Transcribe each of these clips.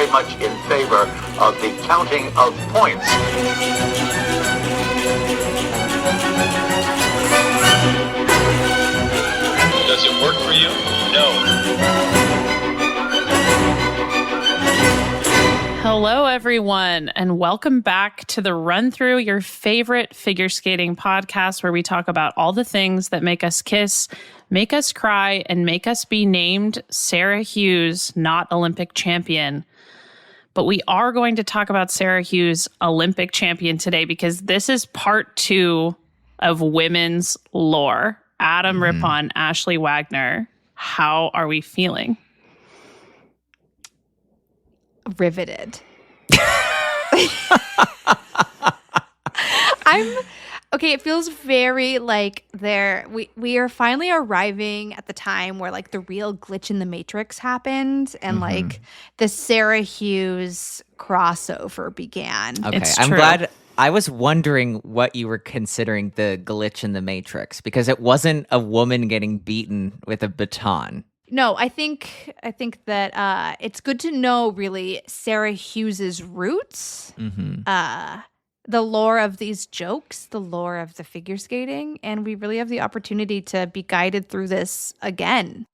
very much in favor of the counting of points. Does it work for you? No. Hello, everyone, and welcome back to the Run Through, your favorite figure skating podcast, where we talk about all the things that make us kiss, make us cry, and make us be named Sarah Hughes, not Olympic champion. But we are going to talk about Sarah Hughes, Olympic champion, today, because this is part 2 of women's lore. Adam Rippon, Ashley Wagner, how are we feeling? Riveted. Okay, it feels very like we are finally arriving at the time where like the real glitch in the matrix happened and like the Sarah Hughes crossover began. Okay, It's I'm true. glad. I was wondering what you were considering the glitch in the matrix, because it wasn't a woman getting beaten with a baton. No, I think that it's good to know really Sarah Hughes's roots, the lore of these jokes, the lore of the figure skating, and we really have the opportunity to be guided through this again.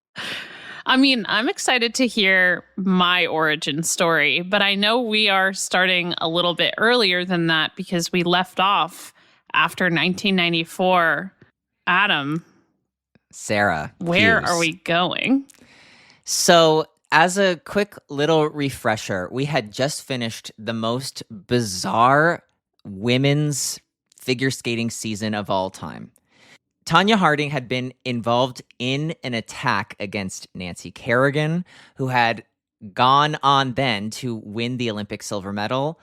I mean, I'm excited to hear my origin story, but I know we are starting a little bit earlier than that because we left off after 1994. Adam, Sarah, where Hughes. are we going? So, as a quick little refresher, we had just finished the most bizarre women's figure skating season of all time. Tanya Harding had been involved in an attack against Nancy Kerrigan, who had gone on then to win the Olympic silver medal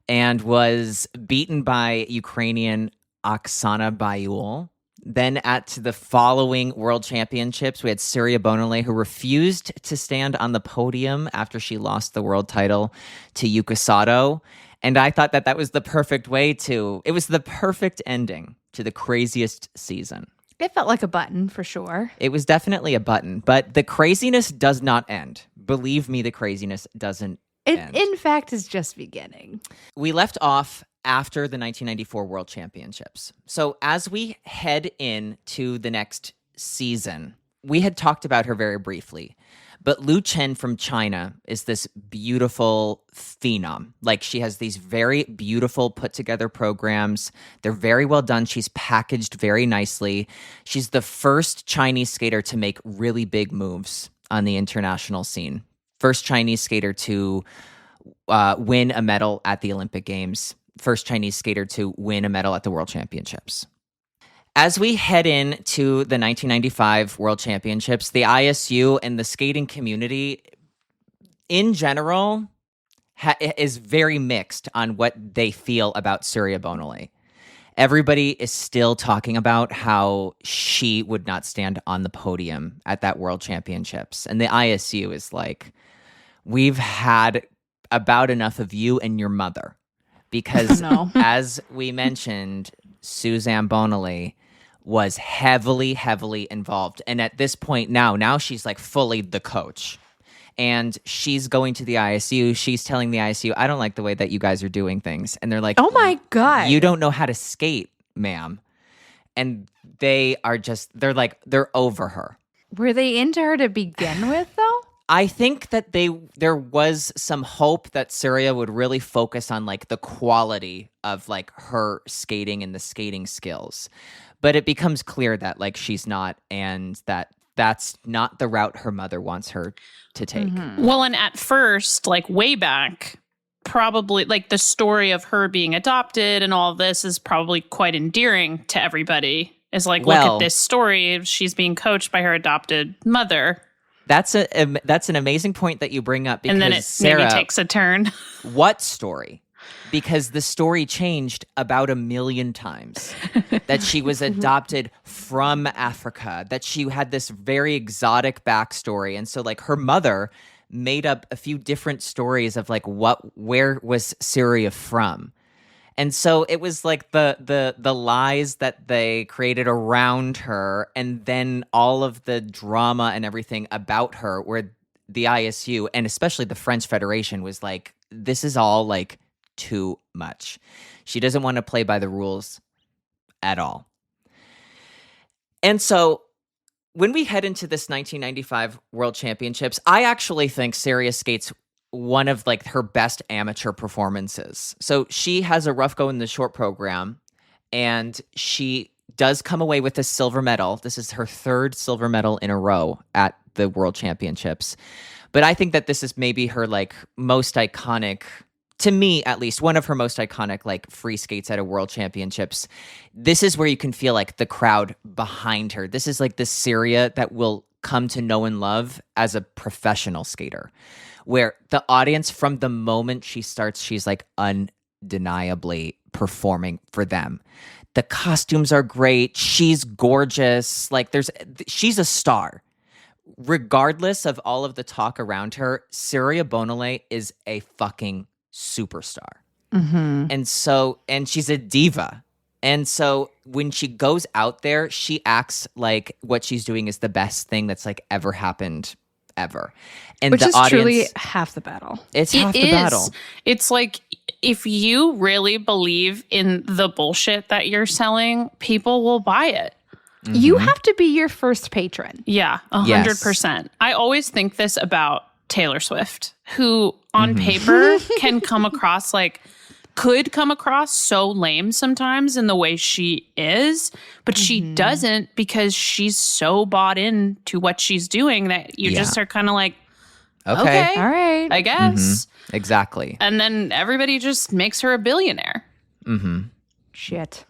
and was beaten by Ukrainian Oksana Bayul. Then at the following World Championships, we had Surya Bonaly, who refused to stand on the podium after she lost the world title to Yuka Sato. And I thought that was the perfect it was the perfect ending to the craziest season. It felt like a button for sure. It was definitely a button, but the craziness does not end. Believe me, the craziness doesn't end. In fact, is just beginning. We left off after the 1994 World Championships. So as we head into the next season, we had talked about her very briefly, but Lu Chen from China is this beautiful phenom. Like, she has these very beautiful put together programs. They're very well done. She's packaged very nicely. She's the first Chinese skater to make really big moves on the international scene. First Chinese skater to win a medal at the Olympic Games. First Chinese skater to win a medal at the World Championships. As we head into the 1995 World Championships, the ISU and the skating community in general is very mixed on what they feel about Surya Bonaly. Everybody is still talking about how she would not stand on the podium at that World Championships. And the ISU is like, we've had about enough of you and your mother. Because as we mentioned, Suzanne Bonaly was heavily, heavily involved. And at this point now she's like fully the coach. And she's going to the ISU. She's telling the ISU, I don't like the way that you guys are doing things. And they're like, oh my God. You don't know how to skate, ma'am. And they're over her. Were they into her to begin with, though? I think that there was some hope that Surya would really focus on like the quality of like her skating and the skating skills. But it becomes clear that like she's not, and that's not the route her mother wants her to take. Well, and at first, like way back, probably like the story of her being adopted and all of this is probably quite endearing to everybody. Is like, look at this story. She's being coached by her adopted mother. That's an amazing point that you bring up. Because and then it Sarah, maybe takes a turn. What story? Because the story changed about 1 million times. That she was adopted from Africa, that she had this very exotic backstory. And so like her mother made up a few different stories of like where was Surya from. And so it was like the lies that they created around her, and then all of the drama and everything about her, where the ISU and especially the French Federation was like, this is all like too much. She doesn't want to play by the rules at all. And so when we head into this 1995 World Championships, I actually think Surya skates one of like her best amateur performances. So she has a rough go in the short program, and she does come away with a silver medal. This is her third silver medal in a row at the World Championships. But I think that this is maybe her like most iconic, to me at least, one of her most iconic like free skates at a World Championships. This is where you can feel like the crowd behind her. This is like the Surya that will come to know and love as a professional skater, where the audience from the moment she starts, she's like undeniably performing for them. The costumes are great. She's gorgeous. Like she's a star. Regardless of all of the talk around her, Surya Bonaly is a fucking superstar. Mm-hmm. And she's a diva. And so when she goes out there, she acts like what she's doing is the best thing that's like ever happened ever. And Which the is audience, truly half the battle. It's half the battle. It's like, if you really believe in the bullshit that you're selling, people will buy it. Mm-hmm. You have to be your first patron. Yeah, 100%. I always think this about Taylor Swift, who on paper could come across so lame sometimes in the way she is, but she doesn't, because she's so bought in to what she's doing that you just are kind of like, okay, All right. I guess. Exactly. And then everybody just makes her a billionaire. Mm-hmm. Shit.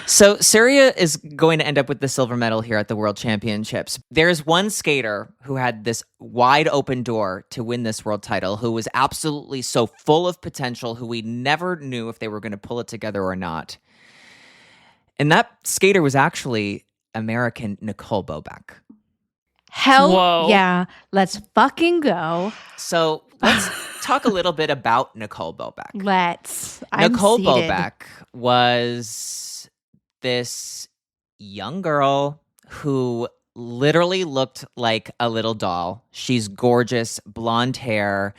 So Surya is going to end up with the silver medal here at the World Championships. There's one skater who had this wide open door to win this world title, who was absolutely so full of potential, who we never knew if they were going to pull it together or not. And that skater was actually American Nicole Bobek. Hell Whoa. yeah. Let's fucking go. So let's talk a little bit about Nicole Bobek. I'm seated. Bobek was this young girl who literally looked like a little doll. She's gorgeous, blonde hair.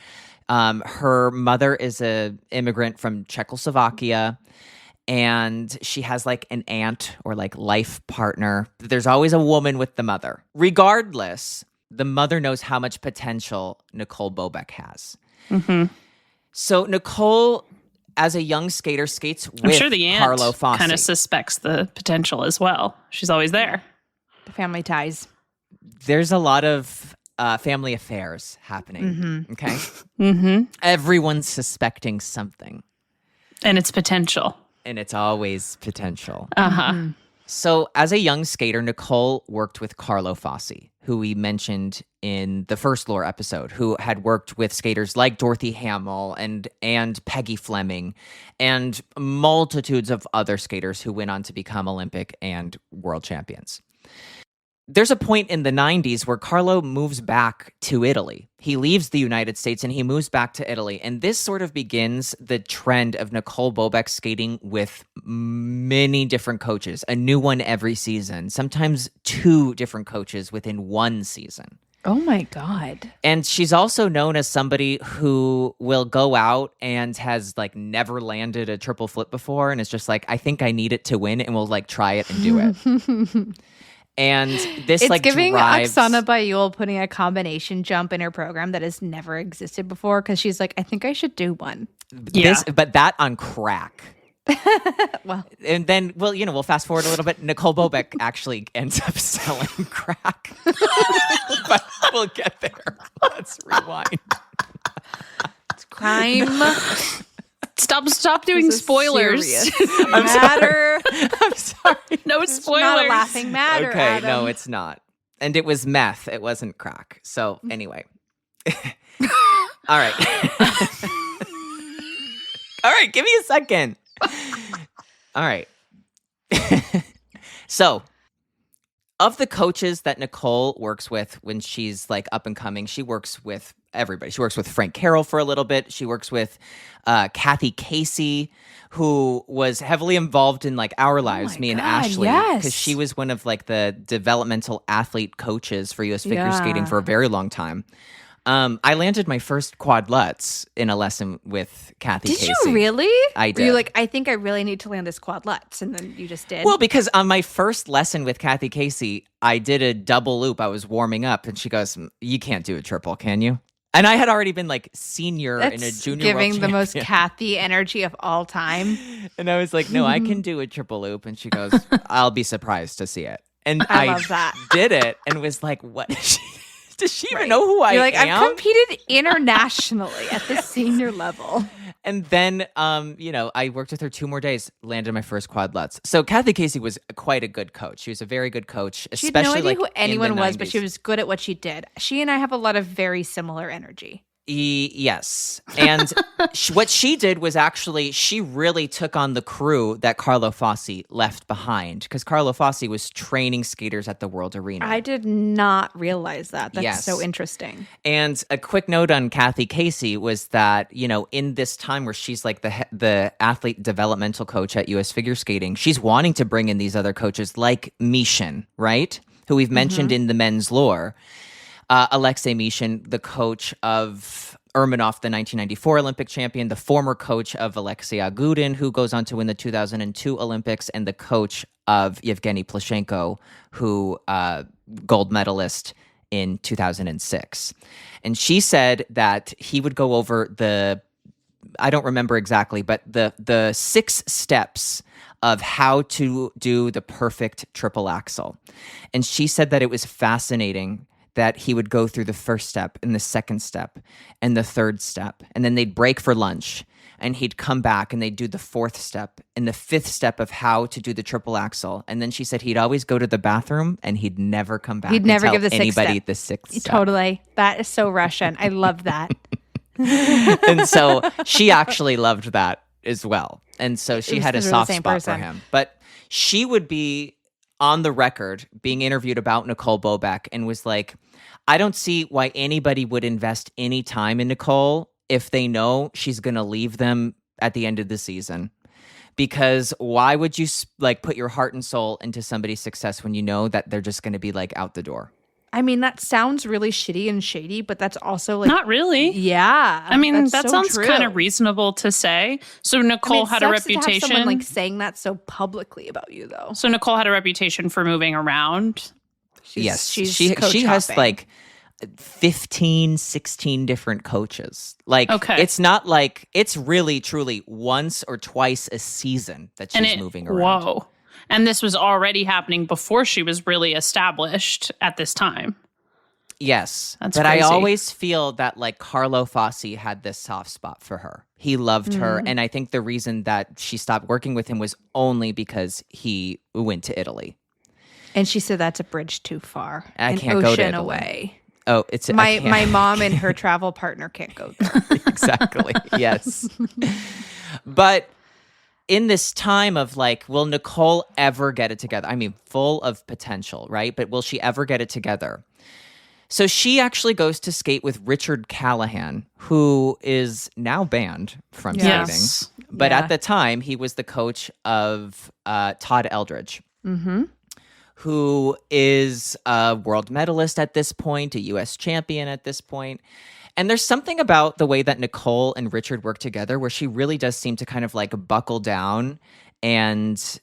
Her mother is an immigrant from Czechoslovakia, and she has like an aunt or like life partner. There's always a woman with the mother. Regardless, the mother knows how much potential Nicole Bobek has. Mm-hmm. So Nicole, as a young skater, skates with I'm sure the aunt Carlo Fassi. kind of suspects the potential as well. She's always there. The family ties. There's a lot of family affairs happening. Okay, Mm-hmm. everyone's suspecting something, And it's potential. and it's always potential. Uh-huh. So, as a young skater, Nicole worked with Carlo Fassi, who we mentioned in the first lore episode, who had worked with skaters like Dorothy Hamill and Peggy Fleming, and multitudes of other skaters who went on to become Olympic and world champions. There's a point in the 90s where Carlo moves back to Italy. He leaves the United States and he moves back to Italy. And this sort of begins the trend of Nicole Bobek skating with many different coaches, a new one every season, sometimes 2 different coaches within one season. Oh my God. And she's also known as somebody who will go out and has like never landed a triple flip before and is just like, I think I need it to win, and will like try it and do it. And this It's like giving drives... Oksana Bayul putting a combination jump in her program that has never existed before, because she's like, I think I should do one. But that on crack. Well, And then, well, we'll fast forward a little bit. Nicole Bobek actually ends up selling crack. But we'll get there. Let's rewind. it's crime. Stop doing This is spoilers. serious I'm matter. I'm sorry. No It's spoilers. not a laughing matter. Okay, Adam. no, it's not. And it was meth. It wasn't crack. So anyway. All right. All right, give me a second. All right. So, of the coaches that Nicole works with when she's like up and coming, she works with everybody. She works with Frank Carroll for a little bit. She works with Kathy Casey, who was heavily involved in like our lives, me and Ashley, because she was one of like the developmental athlete coaches for U.S. figure skating for a very long time. I landed my first quad lutz in a lesson with Kathy Casey. Did you really? I did. Were you like, I think I really need to land this quad lutz, and then you just did? Well, because on my first lesson with Kathy Casey, I did a double loop. I was warming up, and she goes, "You can't do a triple, can you?" And I had already been like senior in a junior world giving the most champion. Kathy energy of all time. And I was like, "No, I can do a triple loop." And she goes, "I'll be surprised to see it." And I love that. did it and was like, "What is she?" Does she even know who I am? You're like, I've competed internationally at the senior level. And then, I worked with her 2 more days, landed my first quad lutz. So Kathy Casey was quite a good coach. She was a very good coach, She had no especially idea like who anyone in the was, 90s. but she was good at what she did. She and I have a lot of very similar energy. Yes. And what she did was actually, she really took on the crew that Carlo Fossi left behind, because Carlo Fossi was training skaters at the World Arena. I did not realize that. That's Yes. so interesting. And a quick note on Kathy Casey was that, in this time where she's like the athlete developmental coach at U.S. figure skating, she's wanting to bring in these other coaches like Mishin, right? Who we've mentioned in the men's lore. Alexei Mishin, the coach of Urmanov, the 1994 Olympic champion, the former coach of Alexei Agudin, who goes on to win the 2002 Olympics, and the coach of Yevgeny Plashenko, who gold medalist in 2006. And she said that he would go over I don't remember exactly, but the 6 steps of how to do the perfect triple axel. And she said that it was fascinating that he would go through the first step and the second step and the third step, and then they'd break for lunch, and he'd come back and they'd do the 4th step and the 5th step of how to do the triple axel. And then she said he'd always go to the bathroom and he'd never come back. He'd never and give tell the 6th anybody step. the 6th step. Totally. That is so Russian. I love that. And so she actually loved that as well. And so she had a They're the soft same spot person. for him. But she would be on the record being interviewed about Nicole Bobek and was like, I don't see why anybody would invest any time in Nicole if they know she's going to leave them at the end of the season. Because why would you put your heart and soul into somebody's success when you know that they're just going to be like out the door? I mean, that sounds really shitty and shady, but that's also like... Not really. Yeah. I mean, that's that so sounds true. kind of reasonable to say. So Nicole had a It sucks to reputation. have someone saying that so publicly about you, though. So Nicole had a reputation for moving around. Yes. She's She has coach-hopping. 15, 16 different coaches. Okay. It's not like, it's really, truly once or twice a season that she's moving around. Whoa. And this was already happening before she was really established at this time. Yes. That's but crazy. I always feel that Carlo Fossi had this soft spot for her. He loved her. And I think the reason that she stopped working with him was only because he went to Italy. And she said that's a bridge too far. I An can't go to ocean Italy. away. Oh, it's I My can't- mom and her travel partner can't go there. Exactly. Yes. But in this time of will Nicole ever get it together? I mean, full of potential, right? But will she ever get it together? So she actually goes to skate with Richard Callahan, who is now banned from Yes. skating. But Yeah. at the time, he was the coach of Todd Eldridge, who is a world medalist at this point, a U.S. champion at this point. And there's something about the way that Nicole and Richard work together where she really does seem to kind of buckle down and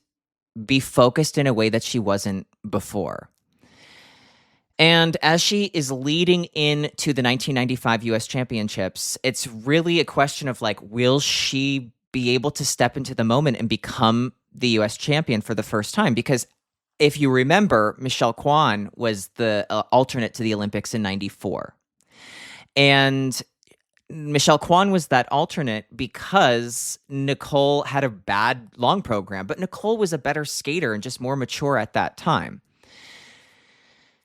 be focused in a way that she wasn't before. And as she is leading into the 1995 U.S. Championships, it's really a question of will she be able to step into the moment and become the U.S. champion for the first time? Because if you remember, Michelle Kwan was the alternate to the Olympics in 94. And Michelle Kwan was that alternate because Nicole had a bad long program, but Nicole was a better skater and just more mature at that time.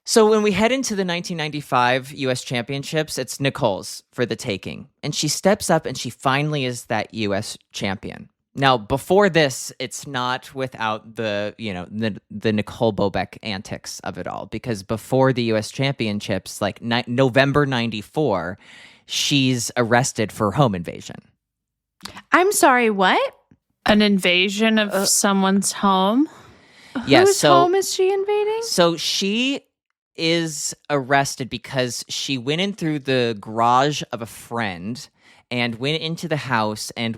So when we head into the 1995 U.S. Championships, it's Nicole's for the taking. And she steps up and she finally is that U.S. champion. Now, before this, it's not without the Nicole Bobek antics of it all, because before the U.S. Championships, like November 94, she's arrested for home invasion. I'm sorry, what? An invasion of someone's home? Yes, Whose home is she invading? So she is arrested because she went in through the garage of a friend and went into the house and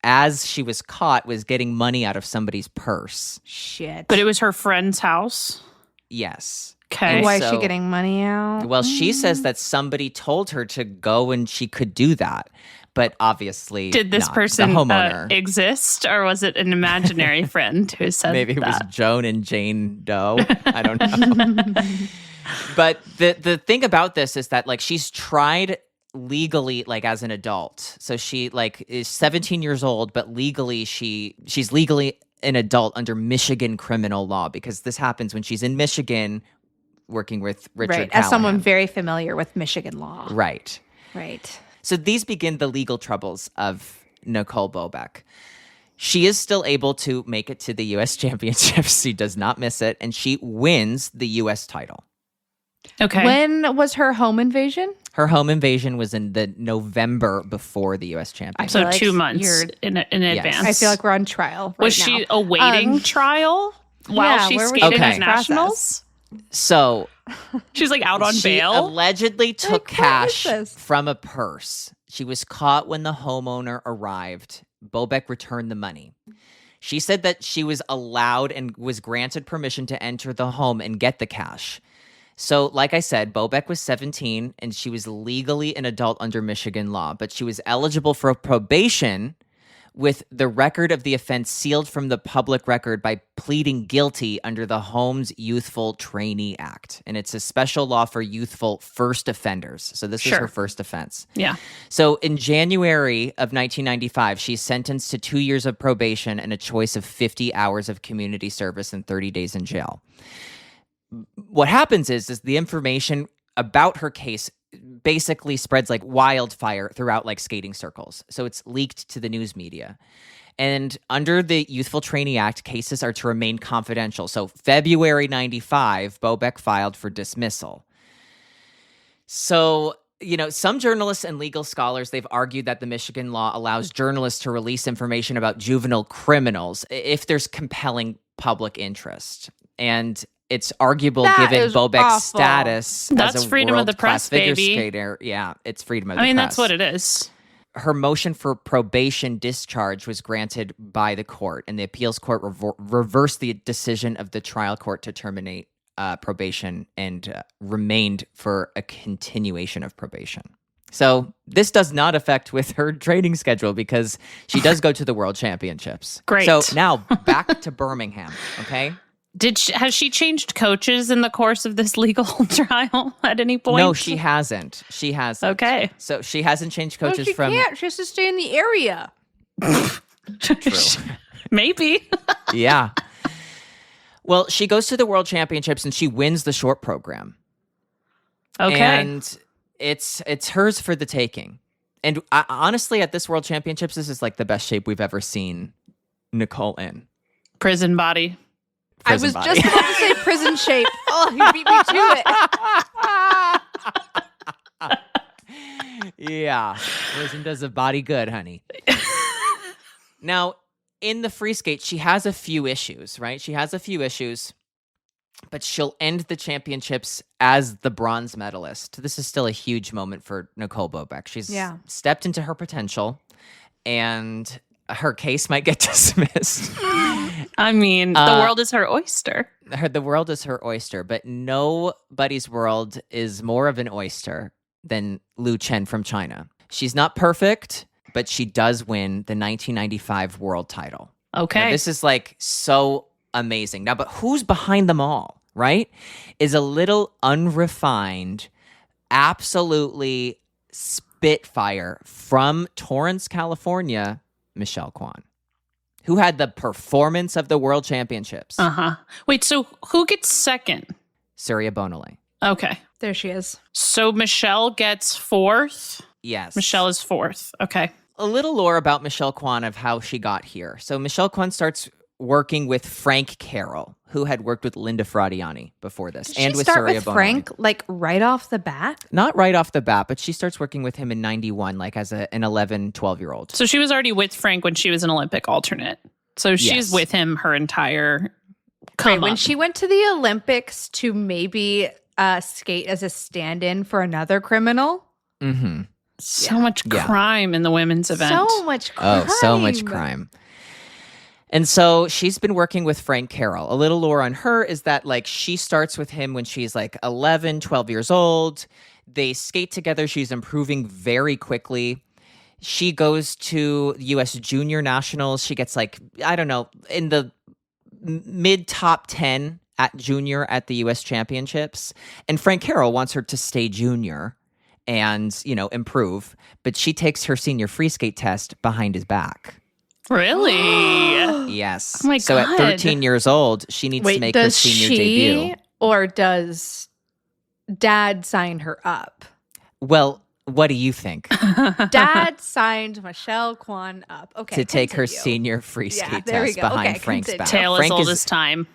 as she was caught, was getting money out of somebody's purse. Shit. But it was her friend's house? Yes. Okay. And why is she getting money out? Well, she says that somebody told her to go and she could do that. But obviously, did this not. person the homeowner exist, or was it an imaginary friend who said Maybe it was that? Joan and Jane Doe. I don't know. But the thing about this is that like she's tried legally like as an adult. So she like is 17 years old, but legally she's legally an adult under Michigan criminal law, because this happens when she's in Michigan working with Richard Right, Callahan. as someone very familiar with Michigan law. Right. Right. So these begin the legal troubles of Nicole Bobek. She is still able to make it to the U.S. Championships. She does not miss it, and she wins the U.S. title. Okay. When was her home invasion? Her home invasion was in the November before the U.S. Championships. So feel like 2 months you're- in advance. I feel like we're on trial right Was now. she awaiting trial while yeah, she where was skated she in at this nationals? So She's like out on she bail. allegedly took what is cash this? from a purse. She was caught when the homeowner arrived. Bobek returned the money. She said that she was allowed and was granted permission to enter the home and get the cash. So, like I said, Bobek was 17 and she was legally an adult under Michigan law, but she was eligible for probation with the record of the offense sealed from the public record by pleading guilty under the Home's Youthful Trainee Act. And it's a special law for youthful first offenders. So this is her first offense. Yeah. So in January of 1995, she's sentenced to 2 years of probation and a choice of 50 hours of community service and 30 days in jail. What happens is the information about her case basically spreads like wildfire throughout like skating circles. So it's leaked to the news media. And under the Youthful Trainee Act, cases are to remain confidential. So February 95, Bobek filed for dismissal. So, some journalists and legal scholars, they've argued that the Michigan law allows journalists to release information about juvenile criminals if there's compelling public interest. And it's arguable That given is Bobek's awful. status That's as a freedom of the world-class press, figure baby. skater. Yeah, it's freedom of the press. I mean, that's what it is. Her motion for probation discharge was granted by the court, and the appeals court reversed the decision of the trial court to terminate probation and remained for a continuation of probation. So this does not affect with her training schedule because she does go to the World Championships. Great. So now back to Birmingham, okay? Has she changed coaches in the course of this legal trial at any point? No, she hasn't. She hasn't. Okay. So she hasn't changed No, coaches she from... can't. She has to stay in the area. True. Maybe. Yeah. Well, she goes to the World Championships and she wins the short program. Okay. And it's hers for the taking. And honestly, at this World Championships, this is like the best shape we've ever seen Nicole in. Prison body. I was Body. just about to say prison shape. Oh, you beat me to it. Yeah. Prison does a body good, honey. Now, in the free skate, she has a few issues, right? She has a few issues, but she'll end the championships as the bronze medalist. This is still a huge moment for Nicole Bobek. She's stepped into her potential, and her case might get dismissed. I mean, the world is her oyster. The world is her oyster, but nobody's world is more of an oyster than Chen from China. She's not perfect, but she does win the 1995 world title. Okay. Now, this is like so amazing. Now, but who's behind them all, right? Is a little unrefined, absolutely spitfire from Torrance, California, Michelle Kwan, who had the performance of the World Championships. Uh-huh. Wait, so who gets second? Surya Bonaly. Okay. There she is. So Michelle gets fourth. Yes. Michelle is fourth. Okay. a little lore about Michelle Kwan of how she got here. So Michelle Kwan starts working with Frank Carroll, who had worked with Linda Fradiani before this. Did and she with start Surya with Bonaly. Frank, like, right off the bat? Not right off the bat, but she starts working with him in 91, like as an 11, 12-year-old. So she was already with Frank when she was an Olympic alternate. So she's Yes. with him her entire come When up. she went to the Olympics to maybe skate as a stand-in for another criminal. Mm-hmm. So much crime in the women's event. So much crime. Oh, so much crime. And so she's been working with Frank Carroll. A little lore on her is that like she starts with him when she's like 11, 12 years old. They skate together. She's improving very quickly. She goes to U.S. Junior Nationals. She gets like, I don't know, in the mid top 10 at junior at the U.S. Championships. And Frank Carroll wants her to stay junior and, you know, improve. But she takes her senior free skate test behind his back. Really? Yes. Oh my so God. at 13 years old, she needs to make her does senior she debut. or does Dad sign her up? Well, what do you think? Dad signed Michelle Kwan up. Okay, To take her continue. senior free skate Yeah, there we test go. behind Okay, Frank's continue. back. Tale Frank as old is- as time.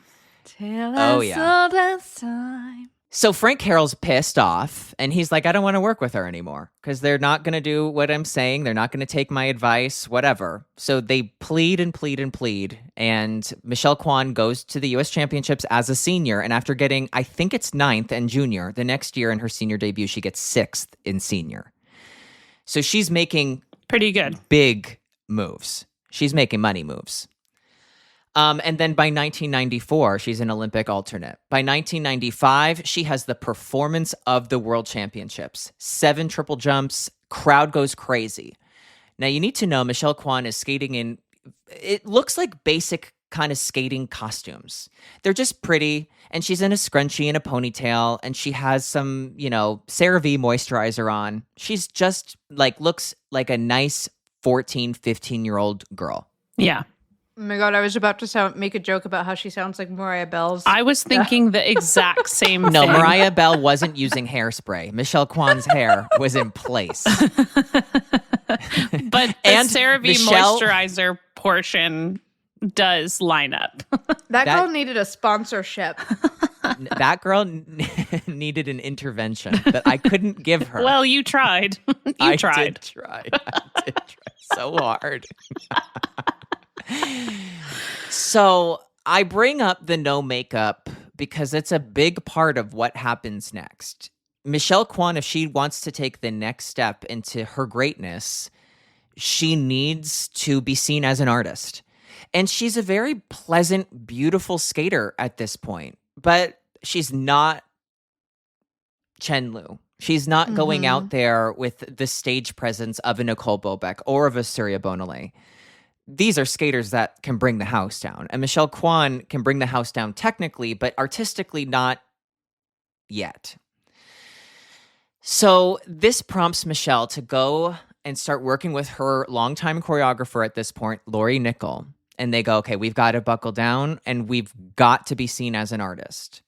Tell us yeah. all that time. So Frank Carroll's pissed off, and he's like, I don't want to work with her anymore because they're not going to do what I'm saying. They're not going to take my advice, whatever. So they plead and plead and plead, and Michelle Kwan goes to the U.S. Championships as a senior, and after getting, I think it's 9th and junior, the next year in her senior debut, she gets 6th in senior. So she's making Pretty good. big moves. She's making money moves. And then by 1994, she's an Olympic alternate. By 1995, she has the performance of the World Championships. 7 triple jumps. Crowd goes crazy. Now, you need to know Michelle Kwan is skating in, it looks like basic kind of skating costumes. They're just pretty, and she's in a scrunchie and a ponytail, and she has some, you know, CeraVe moisturizer on. She's just like, looks like a nice 14, 15-year-old girl. Yeah. Oh my God, I was about to make a joke about how she sounds like Mariah Bell's. I was thinking the exact same No, thing. Mariah Bell wasn't using hairspray. Michelle Kwan's hair was in place. But the And CeraVe Michelle- moisturizer portion does line up. that that- girl needed a sponsorship. That girl needed an intervention that I couldn't give her. Well, you tried. I tried. did try. I did try so hard. So I bring up the no makeup because it's a big part of what happens next. Michelle Kwan, if she wants to take the next step into her greatness, she needs to be seen as an artist. And she's a very pleasant, beautiful skater at this point. But she's not Chen Lu. She's not going out there with the stage presence of a Nicole Bobek or of a Surya Bonaly. These are skaters that can bring the house down. And Michelle Kwan can bring the house down technically, but artistically not yet. So this prompts Michelle to go and start working with her longtime choreographer at this point, Nicole. And they go, okay, we've got to buckle down and we've got to be seen as an artist.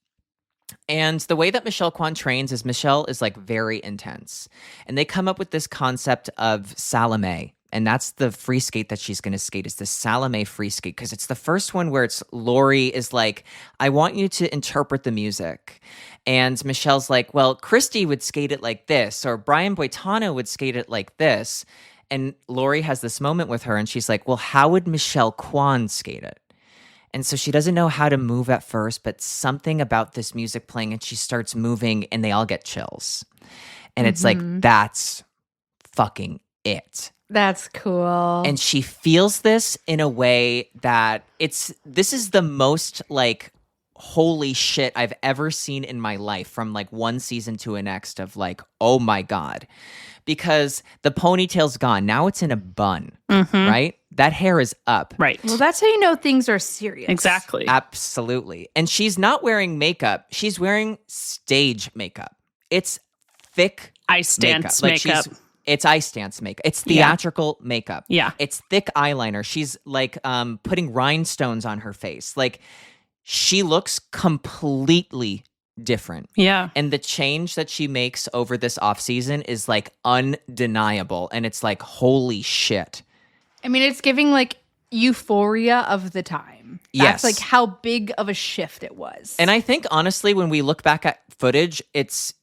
And the way that Michelle Kwan trains is Michelle is like very intense. And they come up with this concept of Salome. And that's the free skate that she's going to skate is the Salome free skate because it's the first one where it's Lori is like, I want you to interpret the music. And Michelle's like, well, Christy would skate it like this or Brian Boitano would skate it like this. And Lori has this moment with her and she's like, well, how would Michelle Kwan skate it? And so she doesn't know how to move at first, but something about this music playing and she starts moving and they all get chills. And it's like, that's fucking it. That's cool. And she feels this in a way that this is the most like holy shit I've ever seen in my life from like one season to the next of like, oh my God. Because the ponytail's gone. Now it's in a bun, right? That hair is up. Right. Well, that's how you know things are serious. Exactly. Absolutely. And she's not wearing makeup. She's wearing stage makeup. It's thick Ice dance Like makeup. it's ice dance makeup. It's theatrical makeup. Yeah. It's thick eyeliner. She's like putting rhinestones on her face. Like she looks completely different. Yeah. And the change that she makes over this offseason is like undeniable. And it's like, holy shit. I mean, it's giving like euphoria of the time. That's Yes. like how big of a shift it was. And I think honestly, when we look back at footage,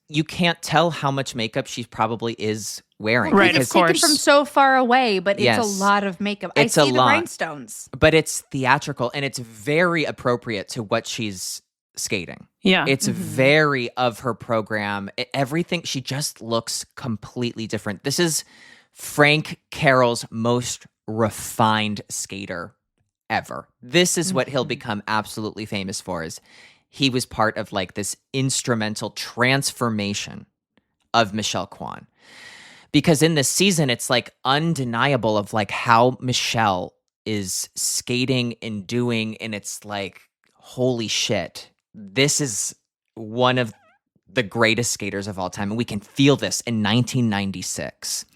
you can't tell how much makeup she probably is wearing. Right, it's of course. taken from so far away, but Yes. it's a lot of makeup. It's I a see the lot. rhinestones. But it's theatrical and it's very appropriate to what she's skating. Yeah. It's very of her program. Everything, she just looks completely different. This is Frank Carroll's most refined skater ever. This is what he'll become absolutely famous for, is he was part of like this instrumental transformation of Michelle Kwan. Because in this season, it's like undeniable of like how Michelle is skating and doing, and it's like, holy shit, this is one of the greatest skaters of all time. And we can feel this in 1996.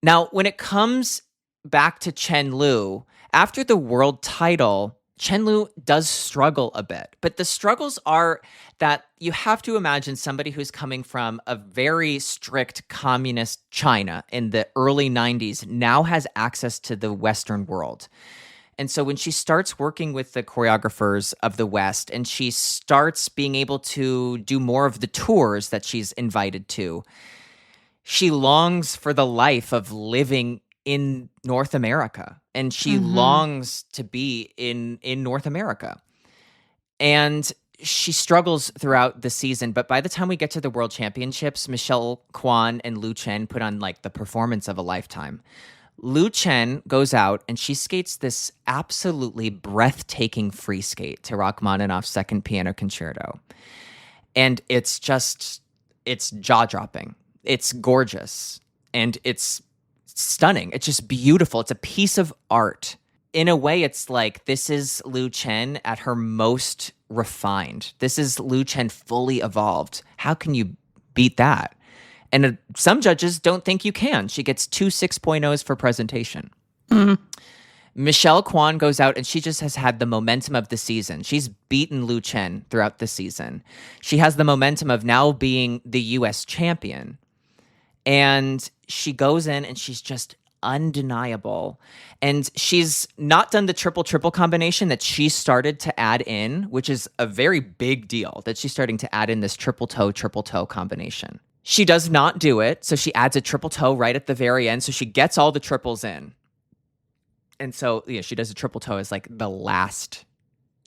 Now, when it comes back to Chen Lu, after the world title, Chen Lu does struggle a bit, but the struggles are that you have to imagine somebody who's coming from a very strict communist China in the early 90s now has access to the Western world. And so when she starts working with the choreographers of the West and she starts being able to do more of the tours that she's invited to, she longs for the life of living in North America, and she longs to be in North America. And she struggles throughout the season, but by the time we get to the World Championships, Michelle Kwan and Lu Chen put on like the performance of a lifetime. Lu Chen goes out and she skates this absolutely breathtaking free skate to Rachmaninoff's Second Piano Concerto. And it's jaw-dropping. It's gorgeous. And it's stunning. It's just beautiful. It's a piece of art. In a way, it's like this is Lu Chen at her most refined. This is Lu Chen fully evolved. How can you beat that? And some judges don't think you can. She gets 2 6.0s for presentation. Michelle Kwan goes out and she just has had the momentum of the season. She's beaten Lu Chen throughout the season. She has the momentum of now being the U.S. champion. And she goes in and she's just undeniable. And she's not done the triple-triple combination that she started to add in, which is a very big deal, that she's starting to add in this triple-toe combination. She does not do it, so she adds a triple toe right at the very end, so she gets all the triples in. And so, yeah, she does a triple toe as like the last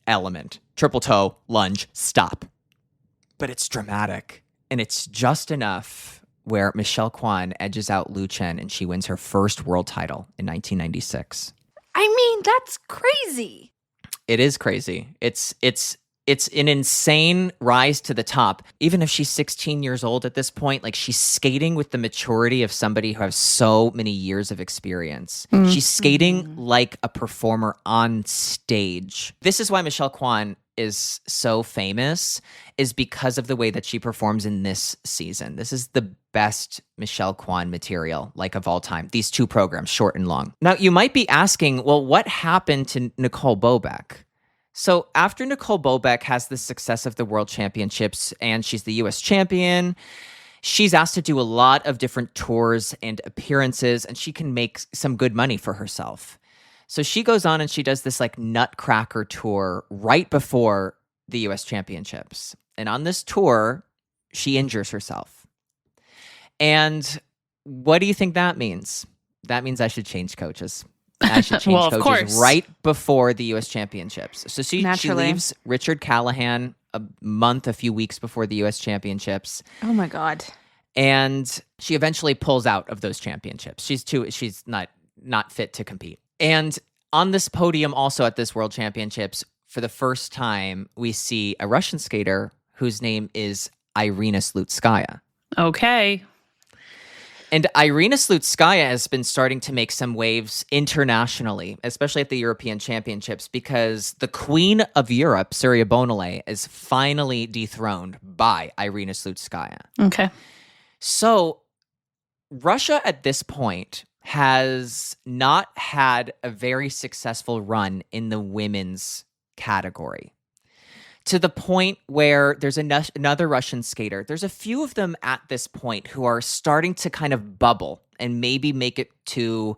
element. Triple toe, lunge, stop. But it's dramatic, and it's just enough where Michelle Kwan edges out Lu Chen, and she wins her first world title in 1996. I mean, that's crazy. It is crazy. It's an insane rise to the top. Even if she's 16 years old at this point, like she's skating with the maturity of somebody who has so many years of experience. She's skating like a performer on stage. This is why Michelle Kwan is so famous, is because of the way that she performs in this season. This is the best Michelle Kwan material, like of all time. These two programs, short and long. Now, you might be asking, well, what happened to Nicole Bobek? So after Nicole Bobek has the success of the World Championships and she's the U.S. champion, she's asked to do a lot of different tours and appearances, and she can make some good money for herself. So she goes on and she does this like Nutcracker tour right before the U.S. Championships. And on this tour, she injures herself. And what do you think that means? That means I should change coaches. I should change Well, of coaches course. right before the U.S. Championships. So she Naturally. leaves Richard Callahan a few weeks before the U.S. Championships. Oh my God. And she eventually pulls out of those championships. She's not fit to compete. And on this podium also at this World Championships, for the first time, we see a Russian skater whose name is Irina Slutskaya. Okay. And Irina Slutskaya has been starting to make some waves internationally, especially at the European Championships, because the Queen of Europe, Surya Bonaly, is finally dethroned by Irina Slutskaya. Okay. So Russia at this point has not had a very successful run in the women's category. to the point where there's another Russian skater. There's a few of them at this point who are starting to kind of bubble and maybe make it to,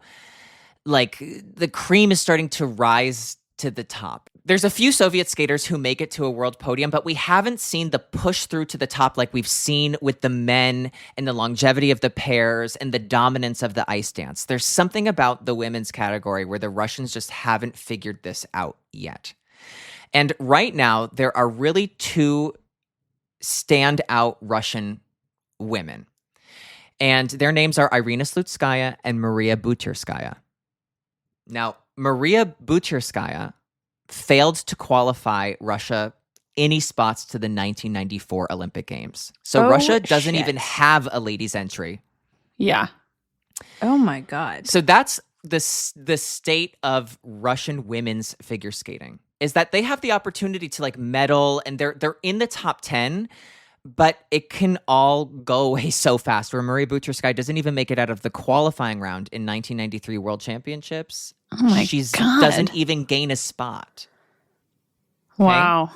like, the cream is starting to rise to the top. There's a few Soviet skaters who make it to a world podium, but we haven't seen the push through to the top like we've seen with the men and the longevity of the pairs and the dominance of the ice dance. There's something about the women's category where the Russians just haven't figured this out yet. And right now, there are really two standout Russian women. And their names are Irina Slutskaya and Maria Butyrskaya. Now, Maria Butyrskaya failed to qualify Russia any spots to the 1994 Olympic Games. So Russia doesn't even have a ladies' entry. Yeah. Oh, my God. So that's the state of Russian women's figure skating. Is that they have the opportunity to like medal and they're in the top 10, but it can all go away so fast. Where Maria Butyrskaya doesn't even make it out of the qualifying round in 1993 World Championships. Oh my God. Doesn't even gain a spot. Okay? Wow.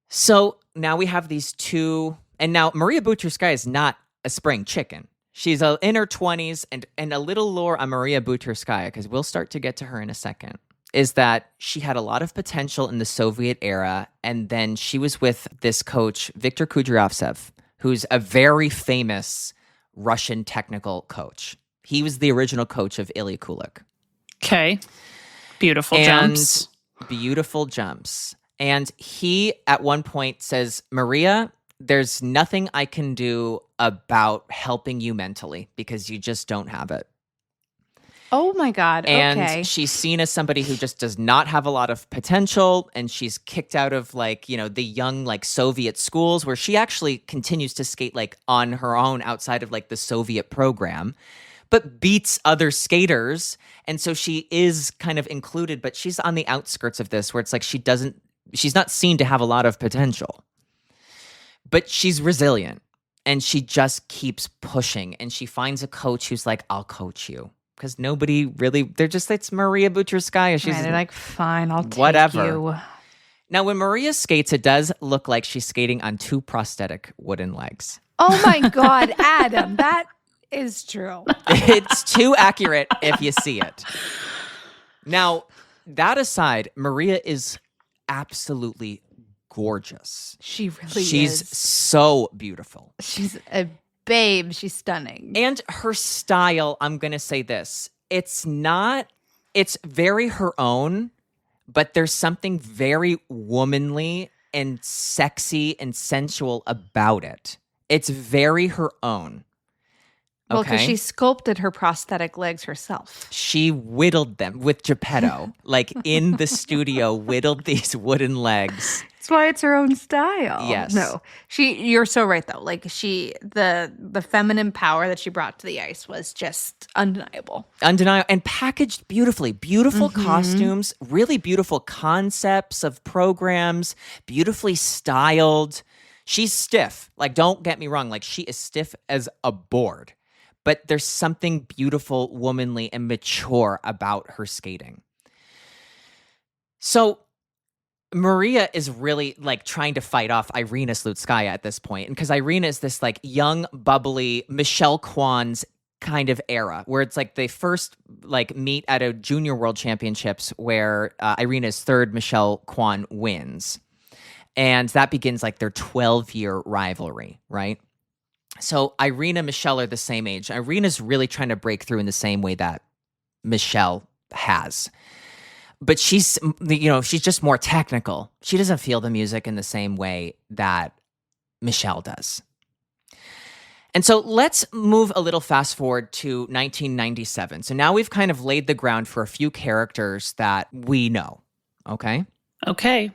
So now we have these two, and now Maria Butyrskaya is not a spring chicken. She's in her 20s, and a little lore on Maria Butyrskaya, because we'll start to get to her in a second, is that she had a lot of potential in the Soviet era, and then she was with this coach, Viktor Kudryavtsev, who's a very famous Russian technical coach. He was the original coach of Ilya Kulik. Okay. Beautiful jumps. Beautiful jumps. And he, at one point, says, Maria, there's nothing I can do about helping you mentally because you just don't have it. Oh my God. Okay. And she's seen as somebody who just does not have a lot of potential, and she's kicked out of like, you know, the young like Soviet schools where she actually continues to skate like on her own outside of like the Soviet program, but beats other skaters. And so she is kind of included, but she's on the outskirts of this where it's like she's not seen to have a lot of potential. But she's resilient and she just keeps pushing, and she finds a coach who's like, I'll coach you. Because nobody really, it's Maria Butyrskaya. She's they're like, fine, I'll take whatever. you. Now, when Maria skates, it does look like she's skating on two prosthetic wooden legs. Oh my God, Adam, that is true. It's too accurate if you see it. Now, that aside, Maria is absolutely gorgeous. She really is. She's so beautiful. She's a babe. She's stunning. And her style, I'm going to say this. It's very her own, but there's something very womanly and sexy and sensual about it. It's very her own. Well, because Okay? she sculpted her prosthetic legs herself. She whittled them with Geppetto, like in the studio, whittled these wooden legs. That's why it's her own style. Yes. No, you're so right though. Like the feminine power that she brought to the ice was just undeniable. Undeniable, and packaged beautifully. Beautiful costumes, really beautiful concepts of programs, beautifully styled. She's stiff. Like, don't get me wrong. Like, she is stiff as a board. But there's something beautiful, womanly, and mature about her skating. So Maria is really like trying to fight off Irina Slutskaya at this point. And because Irina is this like young, bubbly Michelle Kwan's kind of era where it's like they first like meet at a junior world championships where Irina's third, Michelle Kwan wins. And that begins like their 12-year rivalry, right? So Irina and Michelle are the same age. Irina's really trying to break through in the same way that Michelle has. But she's just more technical. She doesn't feel the music in the same way that Michelle does. And so let's move a little fast forward to 1997. So now we've kind of laid the ground for a few characters that we know, okay? Okay.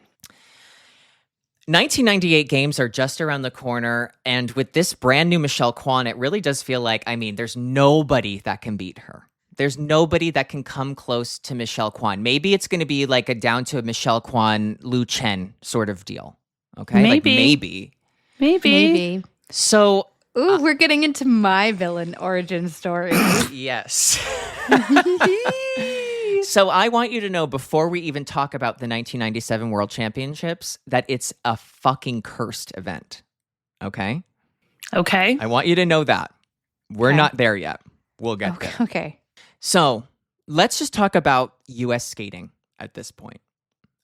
1998 games are just around the corner, and with this brand new Michelle Kwan, it really does feel like, there's nobody that can beat her. There's nobody that can come close to Michelle Kwan. Maybe it's going to be like a down to a Michelle Kwan, Chen sort of deal. Okay? Maybe. Maybe. So, Ooh, we're getting into my villain origin story. yes. please? So I want you to know before we even talk about the 1997 World Championships that it's a fucking cursed event. Okay? Okay. I want you to know that. We're Okay. not there yet. We'll get Okay. there. Okay. So let's just talk about U.S. skating at this point.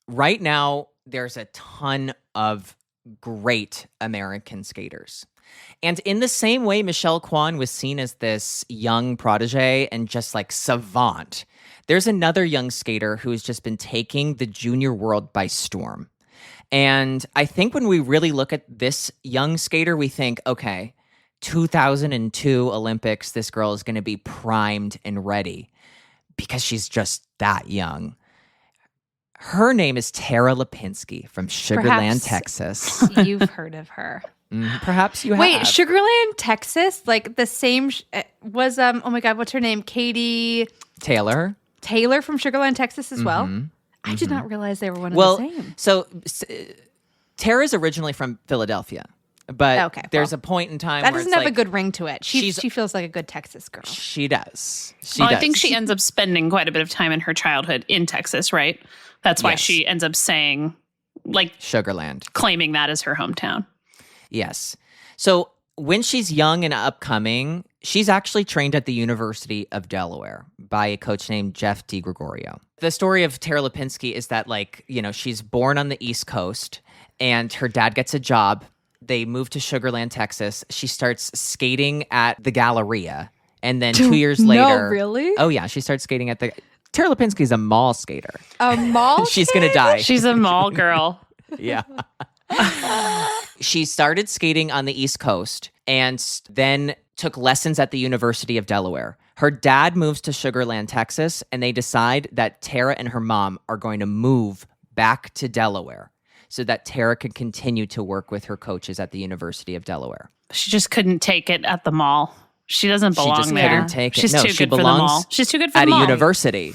Right now, there's a ton of great American skaters. And in the same way Michelle Kwan was seen as this young protege and just like savant, there's another young skater who has just been taking the junior world by storm. And I think when we really look at this young skater, we think, okay, 2002 Olympics, this girl is going to be primed and ready because she's just that young. Her name is Tara Lipinski from Sugar Land, Texas. You've heard of her. Perhaps you have. Wait, Sugarland, Texas? Like the same was oh my God, what's her name? Katie Taylor from Sugarland, Texas as well. I did not realize they were one of Well, the same. so Tara's originally from Philadelphia, but Okay, there's well, a point in time That where doesn't it's have like, a good ring to it. She she's- feels like a good Texas girl. She does. I think she ends up spending quite a bit of time in her childhood in Texas, right? That's why Yes. she ends up saying, like, Sugarland. claiming that as her hometown. Yes. So when she's young and upcoming, she's actually trained at the University of Delaware by a coach named Jeff DiGregorio. The story of Tara Lipinski is that, like, you know, she's born on the East Coast and her dad gets a job. They move to Sugarland, Texas. She starts skating at the Galleria. And then 2 years later. really? Oh, yeah. She starts skating at the. Tara Lipinski is a mall skater. A mall? She's going to die. She's a mall girl. Yeah. She started skating on the East Coast and then took lessons at the University of Delaware. Her dad moves to Sugarland, Texas, and they decide that Tara and her mom are going to move back to Delaware so that Tara can continue to work with her coaches at the University of Delaware. She just couldn't take it at the mall. She doesn't She belong just there. couldn't take it. She's No, too she good for the belongs mall. She's too good for At the mall. a university.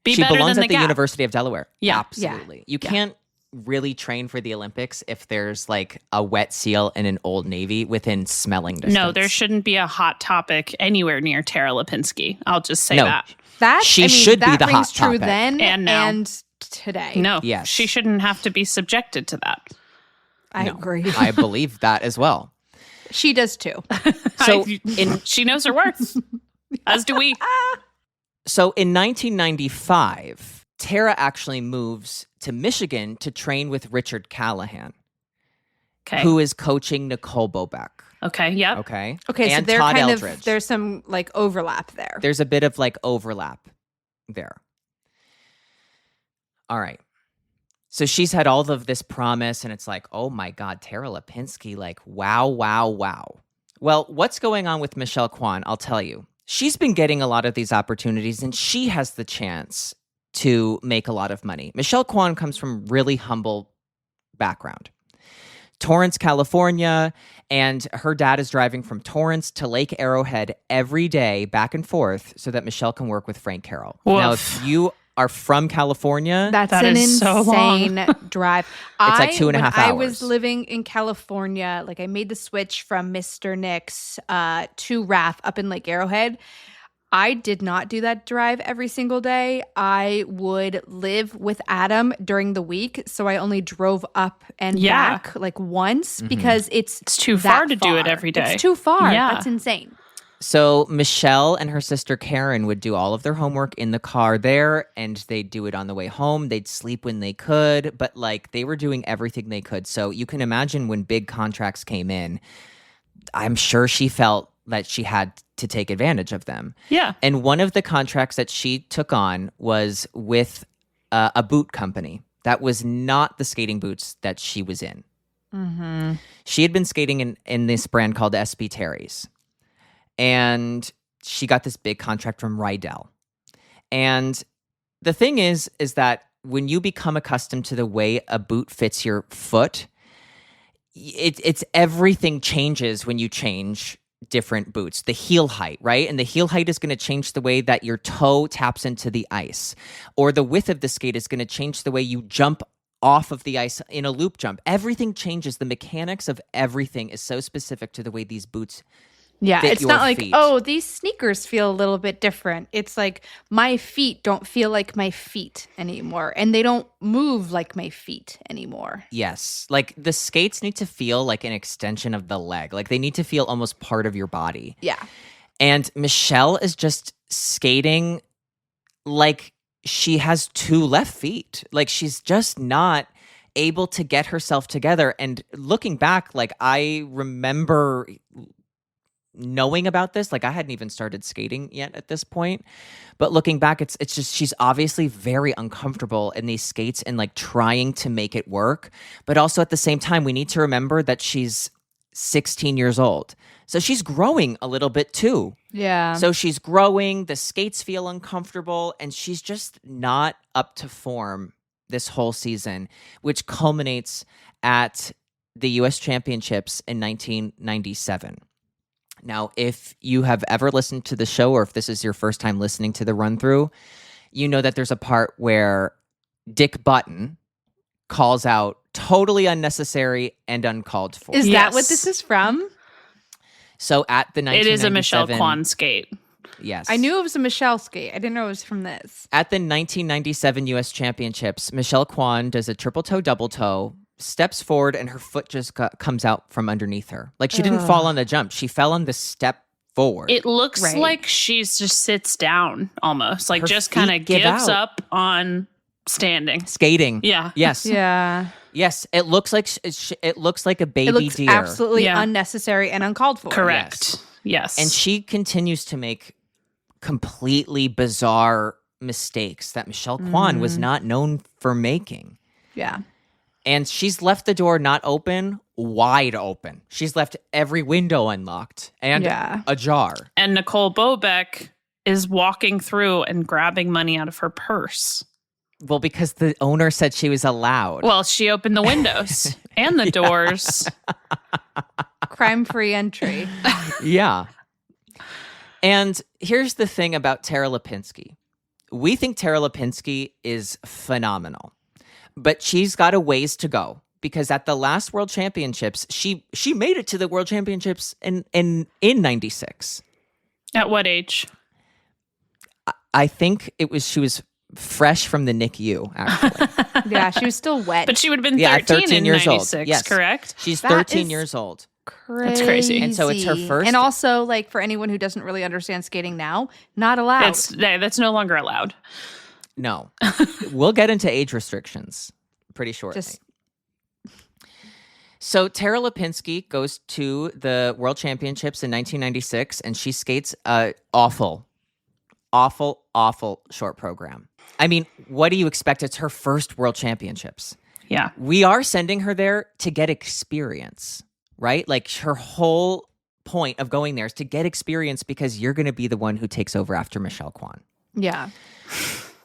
Be She better belongs than at the Gap. University of Delaware. Yeah. Absolutely. You can't really train for the Olympics if there's like a wet seal and an Old Navy within smelling distance. No, there shouldn't be a hot topic anywhere near Tara Lipinski. I'll just say No. that. That She should be that the rings hot true topic. then And now. and today. No, Yes. she shouldn't have to be subjected to that. I No. agree. I believe that as well. She does too. So She knows her worth, as do we. So in 1995, Tara actually moves to Michigan to train with Richard Callahan, Okay. who is coaching Nicole Bobek. Okay. Yep. Okay. Okay, so And they're Todd kind Eldridge. of there's some like overlap there. There's a bit of like overlap there. All right. So she's had all of this promise, and it's like, oh my God, Tara Lipinski, like, wow, wow, wow. Well, what's going on with Michelle Kwan? I'll tell you. She's been getting a lot of these opportunities, and she has the chance to make a lot of money. Michelle Kwan comes from really humble background. Torrance, California, and her dad is driving from Torrance to Lake Arrowhead every day back and forth so that Michelle can work with Frank Carroll. Now, if you are from California, That's That an is so long. insane drive. It's like 2.5 when I was hours. living in California, like I made the switch from Mr. Nick's to RAF up in Lake Arrowhead. I did not do that drive every single day. I would live with Adam during the week, so I only drove up and Yeah. back like once because it's too that far to do it every day. It's too far. Yeah. That's insane. So Michelle and her sister Karen would do all of their homework in the car there, and they'd do it on the way home. They'd sleep when they could, but like they were doing everything they could. So you can imagine when big contracts came in, I'm sure she felt that she had to take advantage of them. Yeah. And one of the contracts that she took on was with a boot company. That was not the skating boots that she was in. Mm-hmm. She had been skating in this brand called SB Terry's. And she got this big contract from Rydell. And the thing is that when you become accustomed to the way a boot fits your foot, it's everything changes when you change different boots. The heel height, right? And the heel height is going to change the way that your toe taps into the ice. Or the width of the skate is going to change the way you jump off of the ice in a loop jump. Everything changes. The mechanics of everything is so specific to the way these boots Yeah, fit it's your not like, feet. oh, these sneakers feel a little bit different. It's like my feet don't feel like my feet anymore, and they don't move like my feet anymore. Yes. Like the skates need to feel like an extension of the leg. Like they need to feel almost part of your body. Yeah. And Michelle is just skating like she has two left feet. Like she's just not able to get herself together. And looking back, like I remember knowing about this, like I hadn't even started skating yet at this point. But looking back, it's just she's obviously very uncomfortable in these skates and like trying to make it work. But also at the same time, we need to remember that she's 16 years old. So she's growing a little bit too. Yeah. So she's growing, the skates feel uncomfortable, and she's just not up to form this whole season, which culminates at the US Championships in 1997. Now, if you have ever listened to the show, or if this is your first time listening to the run through, you know that there's a part where Dick Button calls out totally unnecessary and uncalled for. Is that Yes. what this is from? So at the 1997, It is a Michelle Kwan skate. Yes. I knew it was a Michelle skate. I didn't know it was from this. At the 1997 US Championships, Michelle Kwan does a triple toe, double toe, steps forward, and her foot just comes out from underneath her. Like she didn't fall on the jump. She fell on the step forward. It looks Right. like she's just sits down almost, like Her just feet kind of give gives out. up on standing. Skating. Yeah. Yes. Yeah. Yes. It looks like it looks like a baby It looks deer. absolutely Yeah. unnecessary and uncalled for. Correct. Yes. And she continues to make completely bizarre mistakes that Michelle Kwan was not known for making. Yeah. And she's left the door not open, wide open. She's left every window unlocked and Yeah. ajar. And Nicole Bobek is walking through and grabbing money out of her purse. Well, because the owner said she was allowed. Well, she opened the windows and the doors. Crime-free entry. Yeah. And here's the thing about Tara Lipinski. We think Tara Lipinski is phenomenal, but she's got a ways to go because at the last World Championships, she made it to the World Championships in 96. At what age? I think she was fresh from the NICU, actually. Yeah, she was still wet. But she would have been 13, Yeah, 13 in years old. 96, Yes. correct? She's That 13 is- years old. That's crazy. And so it's her first- And also, like, for anyone who doesn't really understand skating now, not allowed. That's no longer allowed. No. We'll get into age restrictions pretty shortly. Just So Tara Lipinski goes to the World Championships in 1996, and she skates a awful short program. I mean, what do you expect? It's her first World Championships. Yeah. We are sending her there to get experience, right? Like her whole point of going there is to get experience because you're going to be the one who takes over after Michelle Kwan. yeah.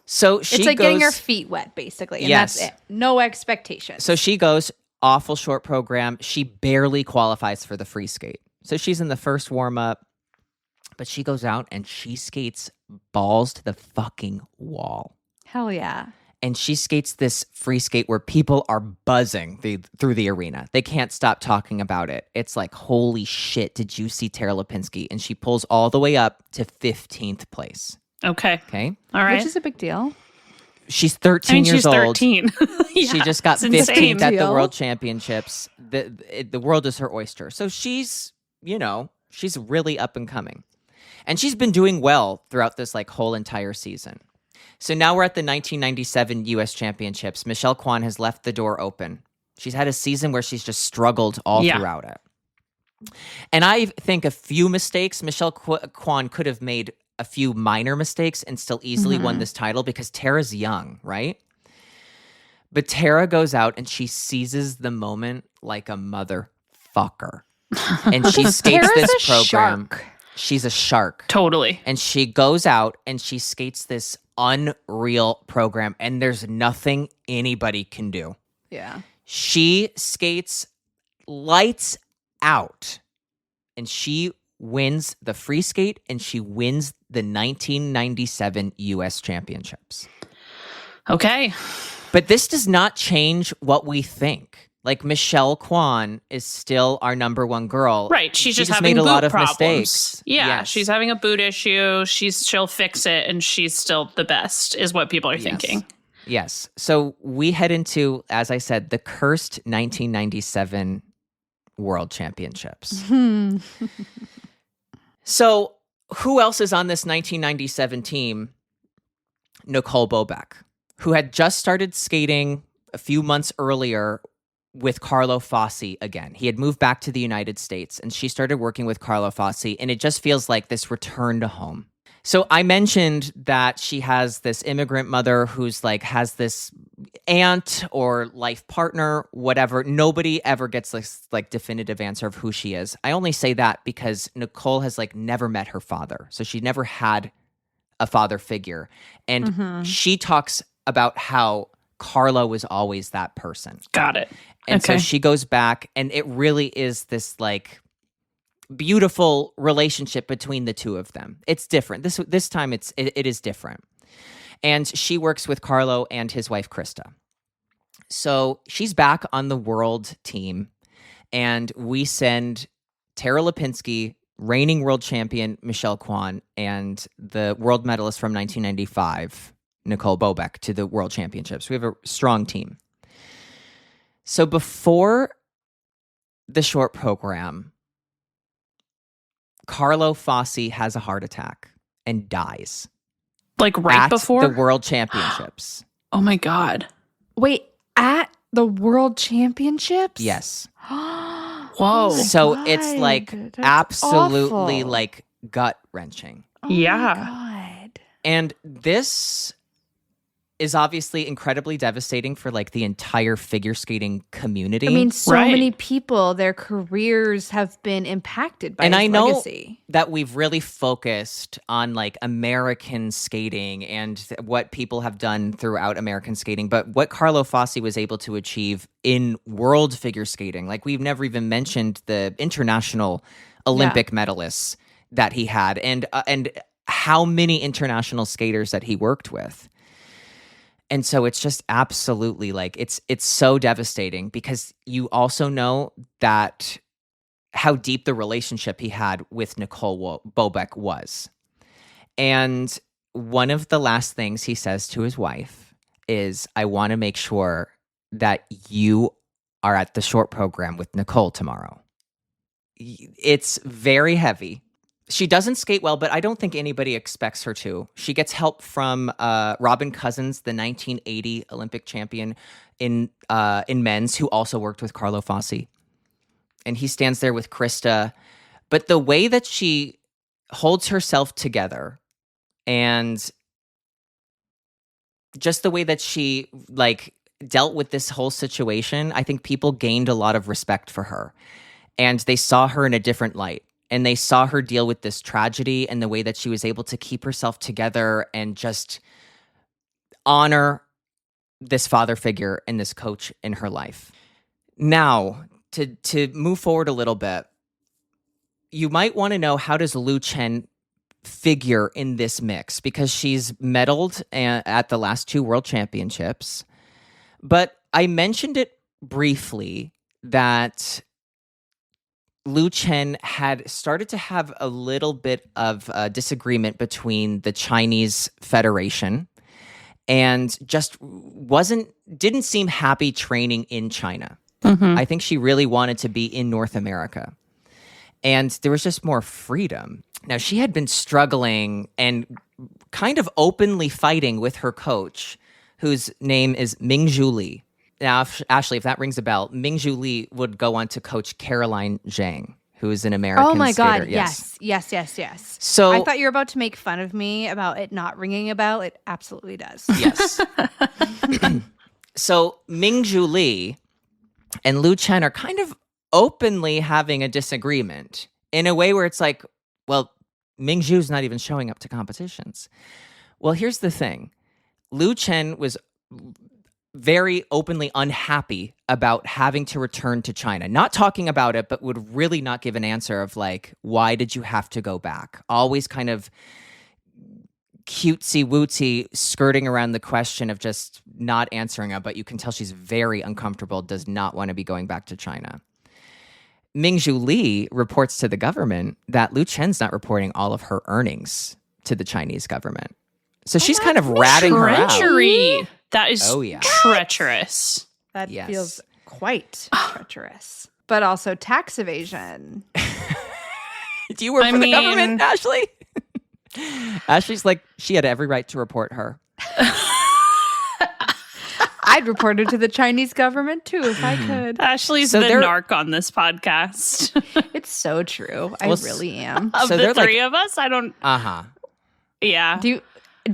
So she It's like goes, getting her feet wet, basically. And Yes. that's it. No expectations. So she goes awful short program. She barely qualifies for the free skate. So she's in the first warm up, but she goes out and she skates balls to the fucking wall. Hell yeah. And she skates this free skate where people are buzzing through the arena. They can't stop talking about it. It's like, holy shit, did you see Tara Lipinski? And she pulls all the way up to 15th place. Okay. Okay. All right. Which is a big deal. She's 13 I mean, years she's old. 13. Yeah, She just got it's insane. 15th at the Deal. World Championships. The world is her oyster. So she's, she's really up and coming. And she's been doing well throughout this like whole entire season. So now we're at the 1997 US Championships. Michelle Kwan has left the door open. She's had a season where she's just struggled all throughout it. And I think a few mistakes, Michelle Kwan could have made a few minor mistakes and still easily won this title because Tara's young, right? But Tara goes out and she seizes the moment like a motherfucker. And she skates Tara's this a program. shark. She's a shark. Totally. And she goes out and she skates this unreal program. And there's nothing anybody can do. Yeah. She skates lights out. And she wins the free skate and she wins the 1997 US Championships. Okay. But this does not change what we think. Like Michelle Kwan is still our number one girl. Right. She's She just having made a boot lot of problems. mistakes. Yeah. Yes. She's having a boot issue. She'll fix it, and she's still the best, is what people are thinking. Yes. So we head into, as I said, the cursed 1997 World Championships. So who else is on this 1997 team? Nicole Bobek, who had just started skating a few months earlier with Carlo Fassi again. He had moved back to the United States, and she started working with Carlo Fassi, and it just feels like this return to home. So I mentioned that she has this immigrant mother who's like has this aunt or life partner, whatever. Nobody ever gets this like definitive answer of who she is. I only say that because Nicole has like never met her father. So she never had a father figure. And she talks about how Carlo was always that person. Got it. And so she goes back, and it really is this like beautiful relationship between the two of them. It's different. This time it is different. And she works with Carlo and his wife Krista. So she's back on the world team, and we send Tara Lipinski, reigning world champion Michelle Kwan, and the world medalist from 1995, Nicole Bobek, to the world championships. We have a strong team. So before the short program, Carlo Fassi has a heart attack and dies. Like right at before? the World Championships. Oh my God. Wait, at the World Championships? Yes. Whoa. So it's like That's absolutely awful. like gut-wrenching. Oh Yeah. my God. And this is obviously incredibly devastating for like the entire figure skating community. I mean, so Right. many people, their careers have been impacted by And his I know legacy. that we've really focused on like American skating and what people have done throughout American skating, but what Carlo Fassi was able to achieve in world figure skating, like we've never even mentioned the international Olympic medalists that he had, and how many international skaters that he worked with. And so it's just absolutely like it's so devastating because you also know that how deep the relationship he had with Nicole Bobek was. And one of the last things he says to his wife is, I want to make sure that you are at the short program with Nicole tomorrow. It's very heavy. She doesn't skate well, but I don't think anybody expects her to. She gets help from Robin Cousins, the 1980 Olympic champion in men's, who also worked with Carlo Fassi. And he stands there with Krista. But the way that she holds herself together and just the way that she like dealt with this whole situation, I think people gained a lot of respect for her. And they saw her in a different light. And they saw her deal with this tragedy and the way that she was able to keep herself together and just honor this father figure and this coach in her life. Now, to move forward a little bit, you might want to know, how does Lu Chen figure in this mix? Because she's medaled at the last two World Championships. But I mentioned it briefly that Lu Chen had started to have a little bit of a disagreement between the Chinese Federation and just didn't seem happy training in China. I think she really wanted to be in North America. And there was just more freedom. Now, she had been struggling and kind of openly fighting with her coach, whose name is Mingzhu Li. Now, Ashley, if that rings a bell, Mingzhu Li would go on to coach Caroline Zhang, who is an American Oh my skater. God, yes. So I thought you were about to make fun of me about it not ringing a bell. It absolutely does. yes. So Mingzhu Li and Lu Chen are kind of openly having a disagreement in a way where it's like, well, Mingzhu's not even showing up to competitions. Well, here's the thing. Lu Chen was very openly unhappy about having to return to China. Not talking about it, but would really not give an answer of like, why did you have to go back? Always kind of cutesy-wootsy skirting around the question of just not answering it, but you can tell she's very uncomfortable, does not want to be going back to China. Mingzhu Li reports to the government that Lu Chen's not reporting all of her earnings to the Chinese government. So she's kind of ratting her out. Treachery. That is yeah. treacherous. That Yes. feels quite treacherous. But also tax evasion. Do you work I for the mean- government, Ashley? Ashley's like, she had every right to report her. I'd report it to the Chinese government too if I could. Ashley's So the they're- narc on this podcast. It's so true. I Well, really am. Of So the they're like- three of us, I don't. Uh-huh. Yeah, Do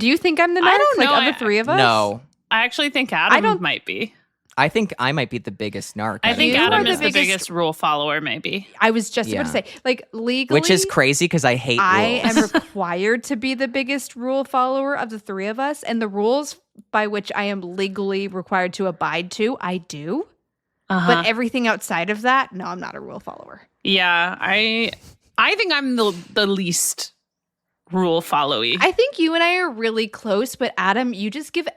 you think I'm the narc? I don't know. Like of the three of us? No. I actually think Adam might be. I think I might be the biggest narc. I think You Adam are is the the biggest rule follower, maybe. I was just about to Yeah. say, like legally, Which is crazy because I hate I rules. am required to be the biggest rule follower of the three of us, and the rules by which I am legally required to abide to, I do. Uh-huh. But everything outside of that, no, I'm not a rule follower. Yeah, I think I'm the least rule followy. I think you and I are really close, but Adam, you just give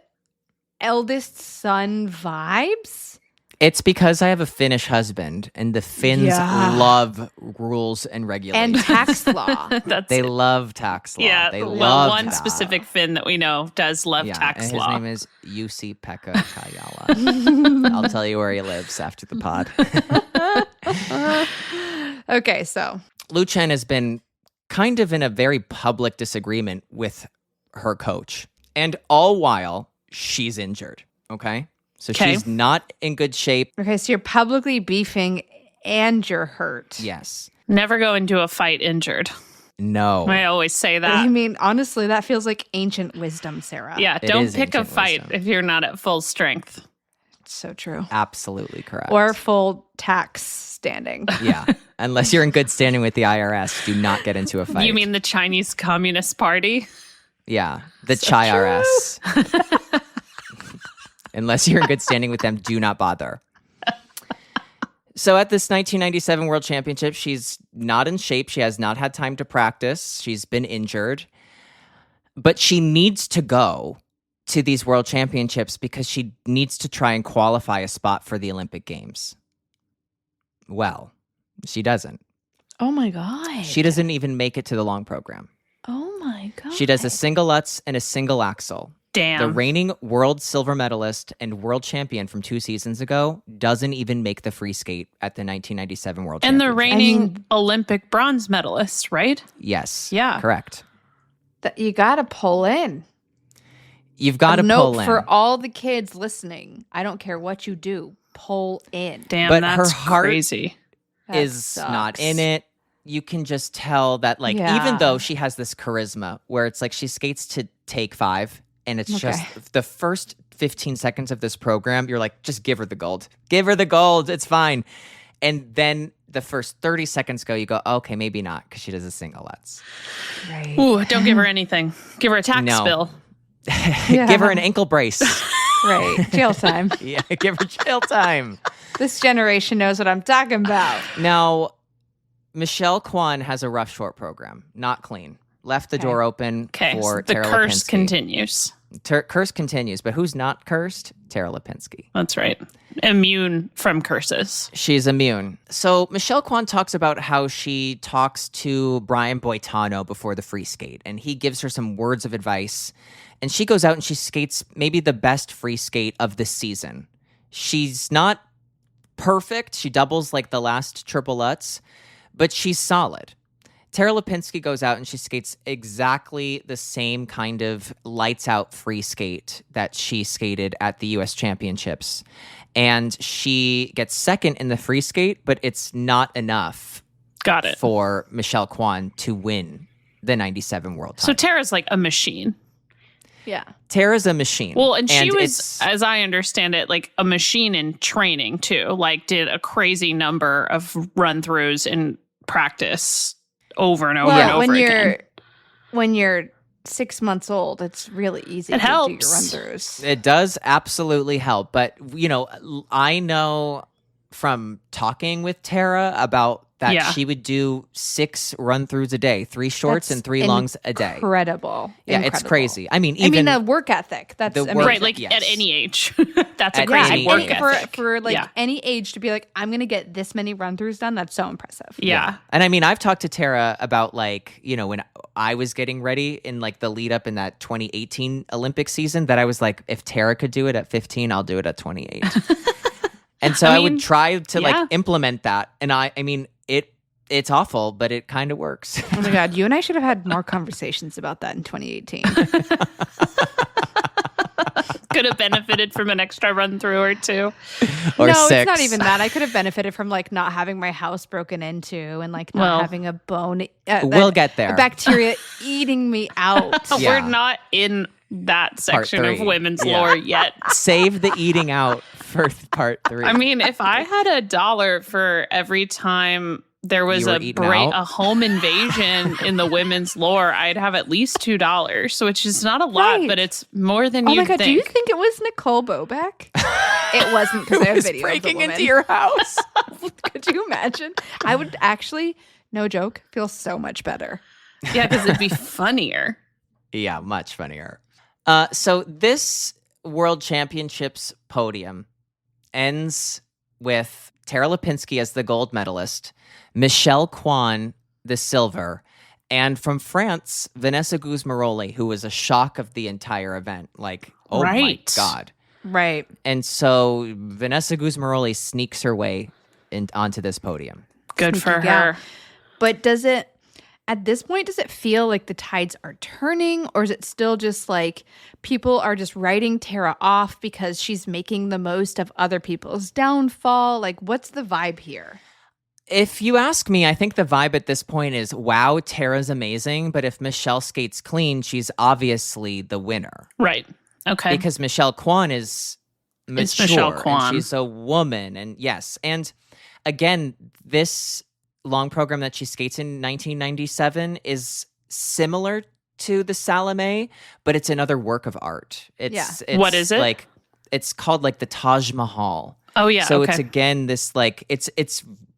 eldest son vibes. It's because I have a Finnish husband, and the Finns Yeah. love rules and regulations. And tax law. That's They love tax law. yeah. They well, love one that. specific Finn that we know does love Yeah, tax and law. his name is Jussi Pekka Kajala. I'll tell you where he lives after the pod. Okay, so Lu Chen has been kind of in a very public disagreement with her coach, and all while she's injured. Okay, so 'Kay. she's not in good shape. okay, so you're publicly beefing and you're hurt. Yes. Never go into a fight injured. No. I always say that. I mean, honestly, that feels like ancient wisdom, Sarah. Yeah, It don't is pick a ancient fight wisdom. if you're not at full strength. It's so true. Absolutely correct. Or full tax standing. yeah, unless you're in good standing with the IRS, do not get into a fight. You mean the Chinese Communist Party? yeah, the Chai RS. Unless you're in good standing with them, do not bother. So at this 1997 World Championship, she's not in shape. She has not had time to practice. She's been injured. But she needs to go to these World Championships because she needs to try and qualify a spot for the Olympic Games. Well, she doesn't. Oh my God. She doesn't even make it to the long program. Oh my God. She does a single Lutz and a single axel. Damn. The reigning world silver medalist and world champion from 2 seasons ago doesn't even make the free skate at the 1997 World and the Championship. reigning Olympic bronze medalist, right? Yes. Yeah. Correct. You got to pull in. You've got to Note pull in. for all the kids listening. I don't care what you do. Pull in. Damn, But that's her heart crazy. That is sucks. not in it. You can just tell that, like, Yeah. even though she has this charisma where it's like she skates to take 5 and it's just the first 15 seconds of this program, you're like, just give her the gold. Give her the gold. It's fine. And then the first 30 seconds go, you go, okay, maybe not because she does a single Lutz. Right. Ooh, don't give her anything. Give her a tax No. bill. Give her an ankle brace. Right. Jail time. Yeah, give her jail time. This generation knows what I'm talking about. Now, Michelle Kwan has a rough short program. Not clean. Left the door open Okay, for so the Tara curse Lipinski. continues. Curse continues, but who's not cursed? Tara Lipinski. That's right. Immune from curses. She's immune. So Michelle Kwan talks about how she talks to Brian Boitano before the free skate, and he gives her some words of advice. And she goes out and she skates maybe the best free skate of the season. She's not perfect. She doubles like the last triple Lutz, but she's solid. Tara Lipinski goes out and she skates exactly the same kind of lights out free skate that she skated at the US Championships. And she gets second in the free skate, but it's not enough Got it. for Michelle Kwan to win the 97 World So title. Tara's like a machine. Yeah. Tara's a machine. Well, and she was, it's- as I understand it, like a machine in training too. Like did a crazy number of run throughs in practice over and over and over again. When you're 6 months old, it's really easy It to helps. do your run-throughs. It does absolutely help. But, you know, I know from talking with Tara about that Yeah. she would do 6 run-throughs a day, 3 shorts and 3 longs a day. Incredible. Yeah, it's Incredible. crazy. I mean, even the work ethic. That's the amazing. work- Right, like Yes. at any age. That's a At crazy any work age. ethic. For like Yeah. any age to be like, I'm gonna get this many run-throughs done. That's so impressive. Yeah. And I mean, I've talked to Tara about like, you know, when I was getting ready in like the lead up in that 2018 Olympic season, that I was like, if Tara could do it at 15, I'll do it at 28. And so I would mean, try to yeah. like implement that. And I mean, it's awful, but it kind of works. Oh my God, you and I should have had more conversations about that in 2018. Could have benefited from an extra run through or two. Or no, 6. it's not even that. I could have benefited from like not having my house broken into and like not Well, having a bone. We'll get there. A bacteria eating me out. Yeah. We're not in that section of 3. women's Yeah. lore yet. Save the eating out for part 3. I mean, if I had $1 for every time there was You were a eaten out? a home invasion in the women's lore, I'd have at least $2. So which is not a lot, Right. but it's more than Oh you'd my God, think. do you think it was Nicole Bobek? It wasn't because I have was video breaking of the woman. into your house. Could you imagine? I would actually, no joke, feel so much better. Yeah, because it'd be funnier. Yeah, much funnier. So this World Championships podium ends with Tara Lipinski as the gold medalist, Michelle Kwan the silver, and from France, Vanessa Guzmaroli, who was a shock of the entire event. Like, oh my Right. God. Right. And so Vanessa Guzmaroli sneaks her way onto this podium. Good for Sneaking out. her. But at this point, does it feel like the tides are turning, or is it still just like people are just writing Tara off because she's making the most of other people's downfall? Like, what's the vibe here? If you ask me, I think the vibe at this point is, wow, Tara's amazing, but if Michelle skates clean, she's obviously the winner. Right. Okay. Because Michelle Kwan is mature, It's Michelle Kwan. and she's a woman, and yes. And again, this long program that she skates in 1997 is similar to the Salome, but it's another work of art. It's What is it? Like, it's called like the Taj Mahal. Oh yeah. So okay. it's again this like it's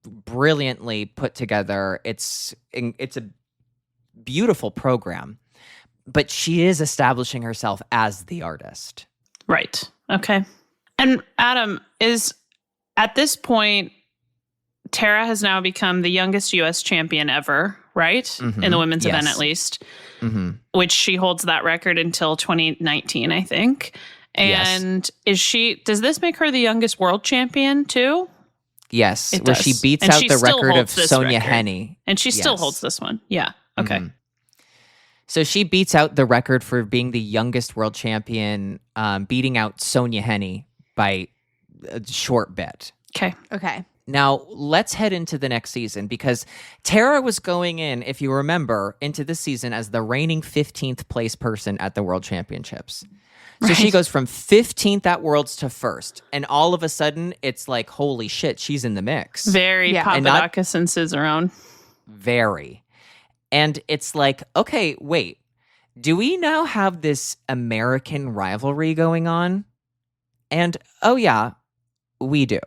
brilliantly put together. It's a beautiful program, but she is establishing herself as the artist. Right. Okay. And Adam, is at this point, Tara has now become the youngest U.S. champion ever, right? Mhm. In the women's Yes. event, at least, Mm-hmm. which she holds that record until 2019, I think. Yes. And does this make her the youngest world champion too? Yes, It where does. she beats And out she the still record of holds this Sonia record. Henne. And she still Yes. holds this one. Yeah. Okay. Mhm. So she beats out the record for being the youngest world champion, beating out Sonia Henne by a short bit. Okay. Okay. Now, let's head into the next season because Tara was going in, if you remember, into this season as the reigning 15th place person at the World Championships. So she Right. goes from 15th at Worlds to first. And all of a sudden, it's like, holy shit, she's in the mix. Very Yeah. And not- Papadakis and Cicerone. Very. And it's like, okay, wait. Do we now have this American rivalry going on? And, oh yeah, we do.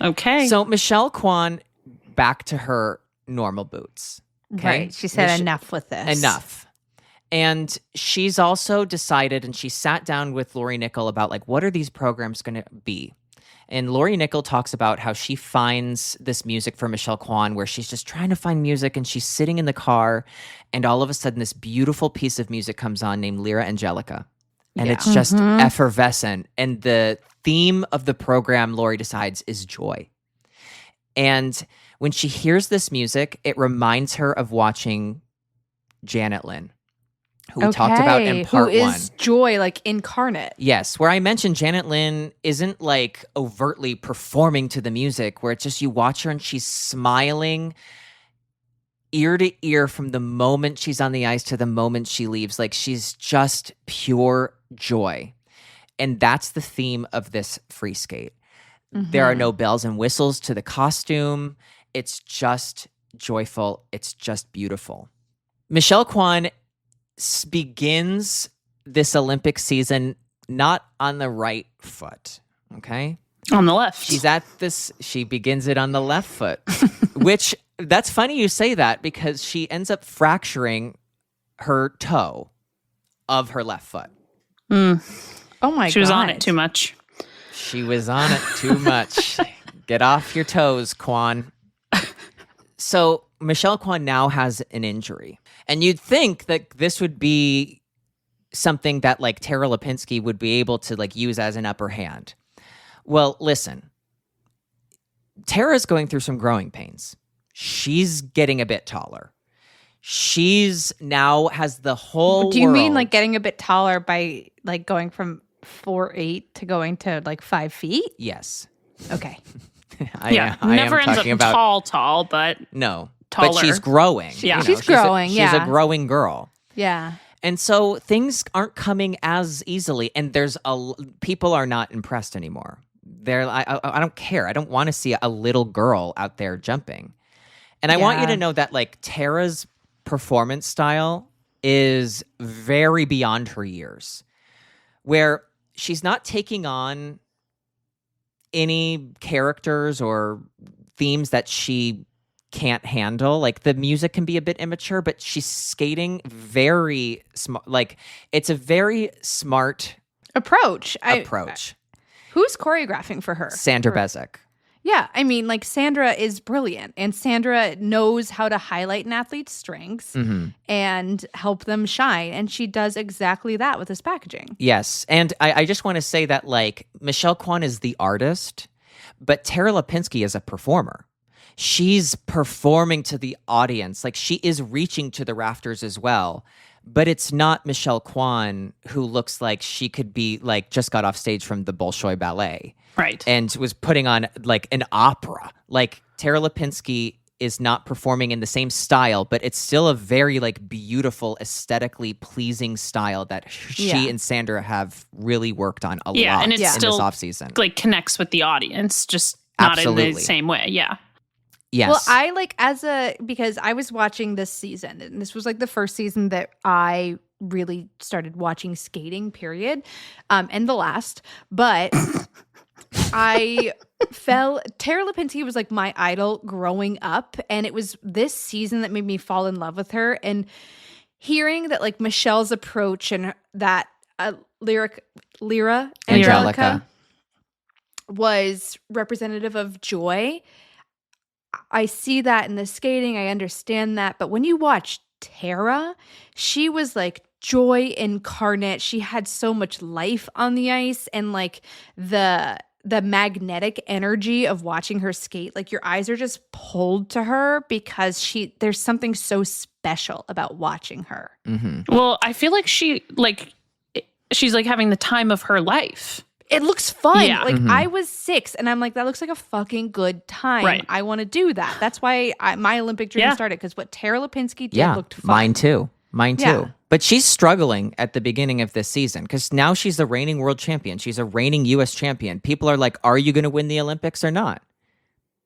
Okay. So Michelle Kwan back to her normal boots. Okay? Right. She said Mich- enough with this. Enough. And she's also decided, and she sat down with Lori Nicole about like, what are these programs going to be? And Lori Nicole talks about how she finds this music for Michelle Kwan where she's just trying to find music and she's sitting in the car and all of a sudden this beautiful piece of music comes on named Lyra Angelica. And Yeah. it's just effervescent. And the theme of the program, Lori decides, is joy. And when she hears this music, it reminds her of watching Janet Lynn, who we talked about in part who one. is joy, like incarnate. Yes, where I mentioned Janet Lynn isn't like overtly performing to the music, where it's just you watch her and she's smiling ear to ear from the moment she's on the ice to the moment she leaves. Like she's just pure joy. And that's the theme of this free skate. There are no bells and whistles to the costume. It's just joyful. It's just beautiful. Michelle Kwan begins this Olympic season not on the right foot, okay? On the left. She begins it on the left foot, which that's funny you say that because she ends up fracturing her toe of her left foot. Oh my god. She was on it too much. She was on it too much. Get off your toes, Kwan. So Michelle Kwan now has an injury. And you'd think that this would be something that like Tara Lipinski would be able to like use as an upper hand. Well, listen. Tara's going through some growing pains. She's getting a bit taller. She's now has the whole Do you mean world- like getting a bit taller by like going from 4'8" to going to like 5 feet? Yes. Okay. I never am ends talking up about tall, but no. taller. But she's growing. Yeah. She's growing, She's yeah. a growing girl. Yeah. And so things aren't coming as easily, and people are not impressed anymore. I don't care. I don't want to see a little girl out there jumping. And I want you to know that like Tara's performance style is very beyond her years, where she's not taking on any characters or themes that she can't handle. Like the music can be a bit immature, but she's skating very smart. Like it's a very smart Approach. Who's choreographing for her? Sandra Bezic. Yeah, I mean, like Sandra is brilliant, and Sandra knows how to highlight an athlete's strengths and help them shine, and she does exactly that with this packaging. Yes, and I just want to say that like Michelle Kwan is the artist, but Tara Lipinski is a performer. She's performing to the audience, like she is reaching to the rafters as well. But it's not Michelle Kwan who looks like she could be like just got off stage from the Bolshoi Ballet. Right. And was putting on like an opera. Like Tara Lipinski is not performing in the same style, but it's still a very like beautiful, aesthetically pleasing style that she and Sandra have really worked on a lot and it's in still this offseason. like connects with the audience, just not in the same way. Yeah. Yes. Well, I like because I was watching this season, and this was like the first season that I really started watching skating, period, and the last. But Tara Lipinski was like my idol growing up, and it was this season that made me fall in love with her. And hearing that like Michelle's approach and that Lyra Angelica was representative of joy. I see that in the skating. I understand that. But when you watch Tara, she was like joy incarnate. She had so much life on the ice, and like the magnetic energy of watching her skate, like your eyes are just pulled to her because there's something so special about watching her. Mm-hmm. Well, I feel like she's like having the time of her life. It looks fun. Yeah. Like I was 6 and I'm like, that looks like a fucking good time. Right. I want to do that. That's why my Olympic dream started, because what Tara Lipinski did looked fun. Mine too. Yeah. But she's struggling at the beginning of this season because now she's the reigning world champion. She's a reigning U.S. champion. People are like, are you going to win the Olympics or not?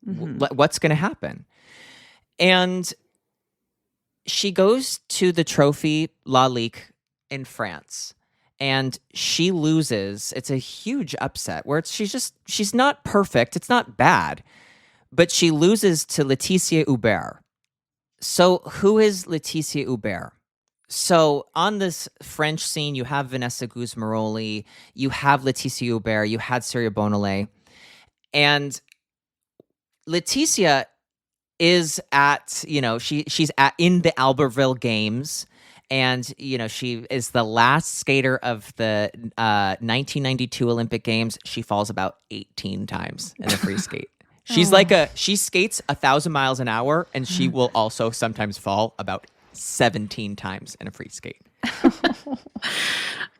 What's going to happen? And she goes to the Trophée Lalique in France. And she loses. It's a huge upset where she's not perfect. It's not bad, but she loses to Laetitia Hubert. So who is Laetitia Hubert? So on this French scene, you have Vanessa Guzmaroli, you have Laetitia Hubert, you had Surya Bonaly, and Laetitia is at she's in the Albertville Games. And, she is the last skater of the 1992 Olympic Games. She falls about 18 times in the free skate. She skates 1,000 miles an hour, and she will also sometimes fall about 17 times in a free skate.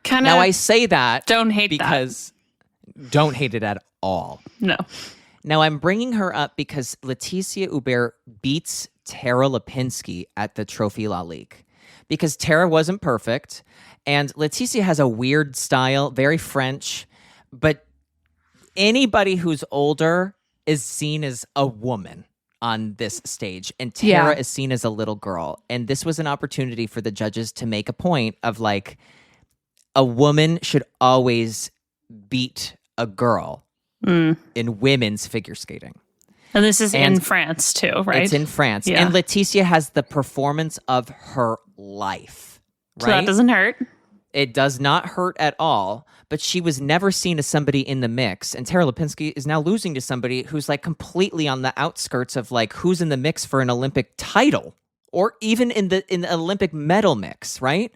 Now, I say that don't hate because don't hate it at all. No. Now, I'm bringing her up because Laetitia Hubert beats Tara Lipinski at the Trophée Lalique. Because Tara wasn't perfect, and Laetitia has a weird style, very French, but anybody who's older is seen as a woman on this stage, and Tara is seen as a little girl. And this was an opportunity for the judges to make a point of like, a woman should always beat a girl in women's figure skating. And this is in France too, right? It's in France. Yeah. And Laetitia has the performance of her life, right? So that doesn't hurt. It does not hurt at all, but she was never seen as somebody in the mix. And Tara Lipinski is now losing to somebody who's like completely on the outskirts of like who's in the mix for an Olympic title or even in the Olympic medal mix, right?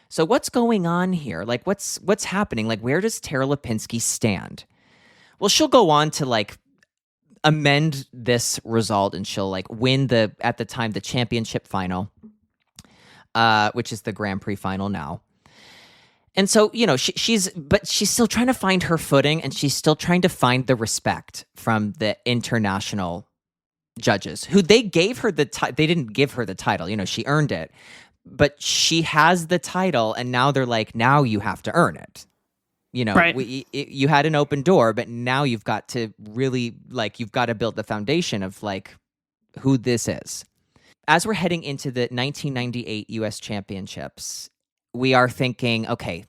So what's going on here? Like what's happening? Like where does Tara Lipinski stand? Well, she'll go on to like amend this result and she'll like win at the time the championship final, which is the Grand Prix final now. And so, you know, she's still trying to find her footing and she's still trying to find the respect from the international judges who they gave her they didn't give her the title, you know, she earned it, but she has the title and now they're like, now you have to earn it. You know, right. You had an open door, but now you've got to really, like, you've got to build the foundation of, like, who this is. As we're heading into the 1998 U.S. Championships, we are thinking, okay,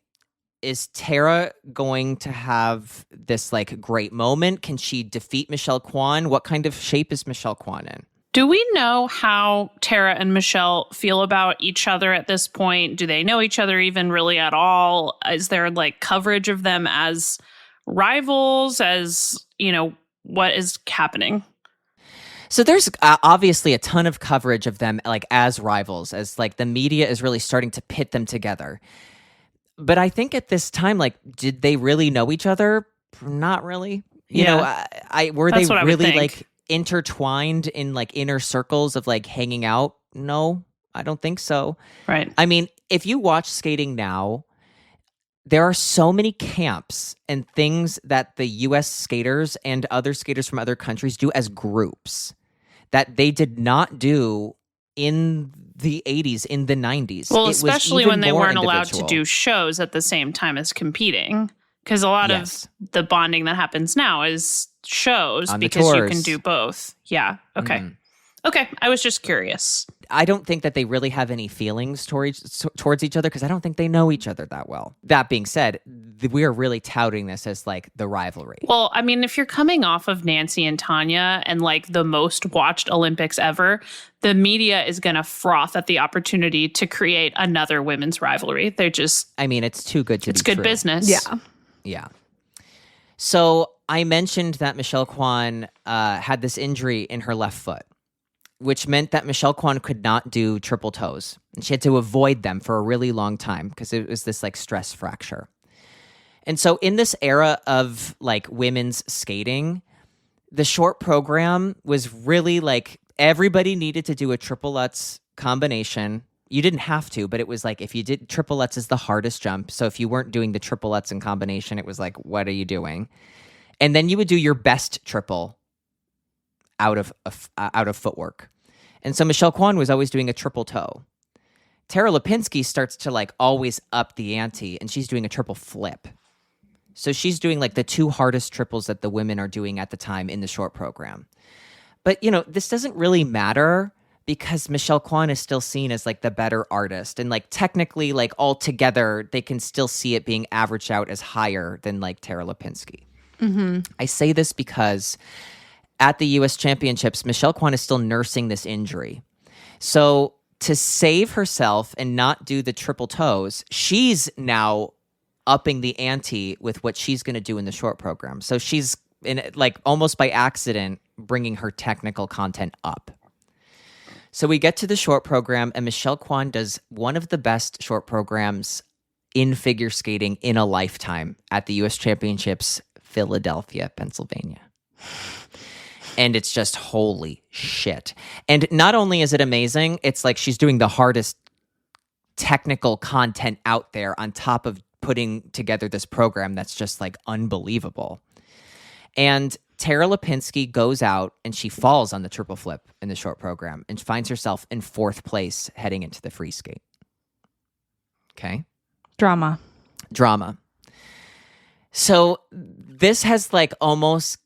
is Tara going to have this, like, great moment? Can she defeat Michelle Kwan? What kind of shape is Michelle Kwan in? Do we know how Tara and Michelle feel about each other at this point? Do they know each other even really at all? Is there like coverage of them as rivals, as, you know, what is happening? So there's obviously a ton of coverage of them like as rivals, as like the media is really starting to pit them together. But I think at this time, like, did they really know each other? Not really. You know, were they really like intertwined in like inner circles of like hanging out? No, I don't think so. Right. I mean, if you watch skating now, there are so many camps and things that the US skaters and other skaters from other countries do as groups that they did not do in the 80s, in the 90s. Well, especially when they weren't allowed to individual. do shows at the same time as competing. Because a lot of the bonding that happens now is shows on because you tours. can do both. Yeah. Okay. Okay. I was just curious. I don't think that they really have any feelings towards each other because I don't think they know each other that well. That being said, we are really touting this as like the rivalry. Well, I mean, if you're coming off of Nancy and Tanya and like the most watched Olympics ever, the media is going to froth at the opportunity to create another women's rivalry. They're just... I mean, it's too good to be It's good true. business. Yeah. Yeah. So I mentioned that Michelle Kwan had this injury in her left foot, which meant that Michelle Kwan could not do triple toes. And she had to avoid them for a really long time because it was this like stress fracture. And so in this era of like women's skating, the short program was really like everybody needed to do a triple Lutz combination. You didn't have to, but it was like if you did triple Lutz is the hardest jump. So if you weren't doing the triple Lutz in combination, it was like, what are you doing? And then you would do your best triple out of footwork. And so Michelle Kwan was always doing a triple toe. Tara Lipinski starts to like always up the ante and she's doing a triple flip. So she's doing like the two hardest triples that the women are doing at the time in the short program. But, you know, this doesn't really matter because Michelle Kwan is still seen as like the better artist. And like technically, like altogether, they can still see it being averaged out as higher than like Tara Lipinski. I say this because at the U.S. Championships, Michelle Kwan is still nursing this injury. So to save herself and not do the triple toes, she's now upping the ante with what she's going to do in the short program. So she's in like almost by accident bringing her technical content up. So we get to the short program and Michelle Kwan does one of the best short programs in figure skating in a lifetime at the U.S. Championships, Philadelphia, Pennsylvania. And it's just holy shit. And not only is it amazing, it's like she's doing the hardest technical content out there on top of putting together this program that's just like unbelievable. And Tara Lipinski goes out and she falls on the triple flip in the short program and finds herself in fourth place heading into the free skate. Okay. Drama. So this has like almost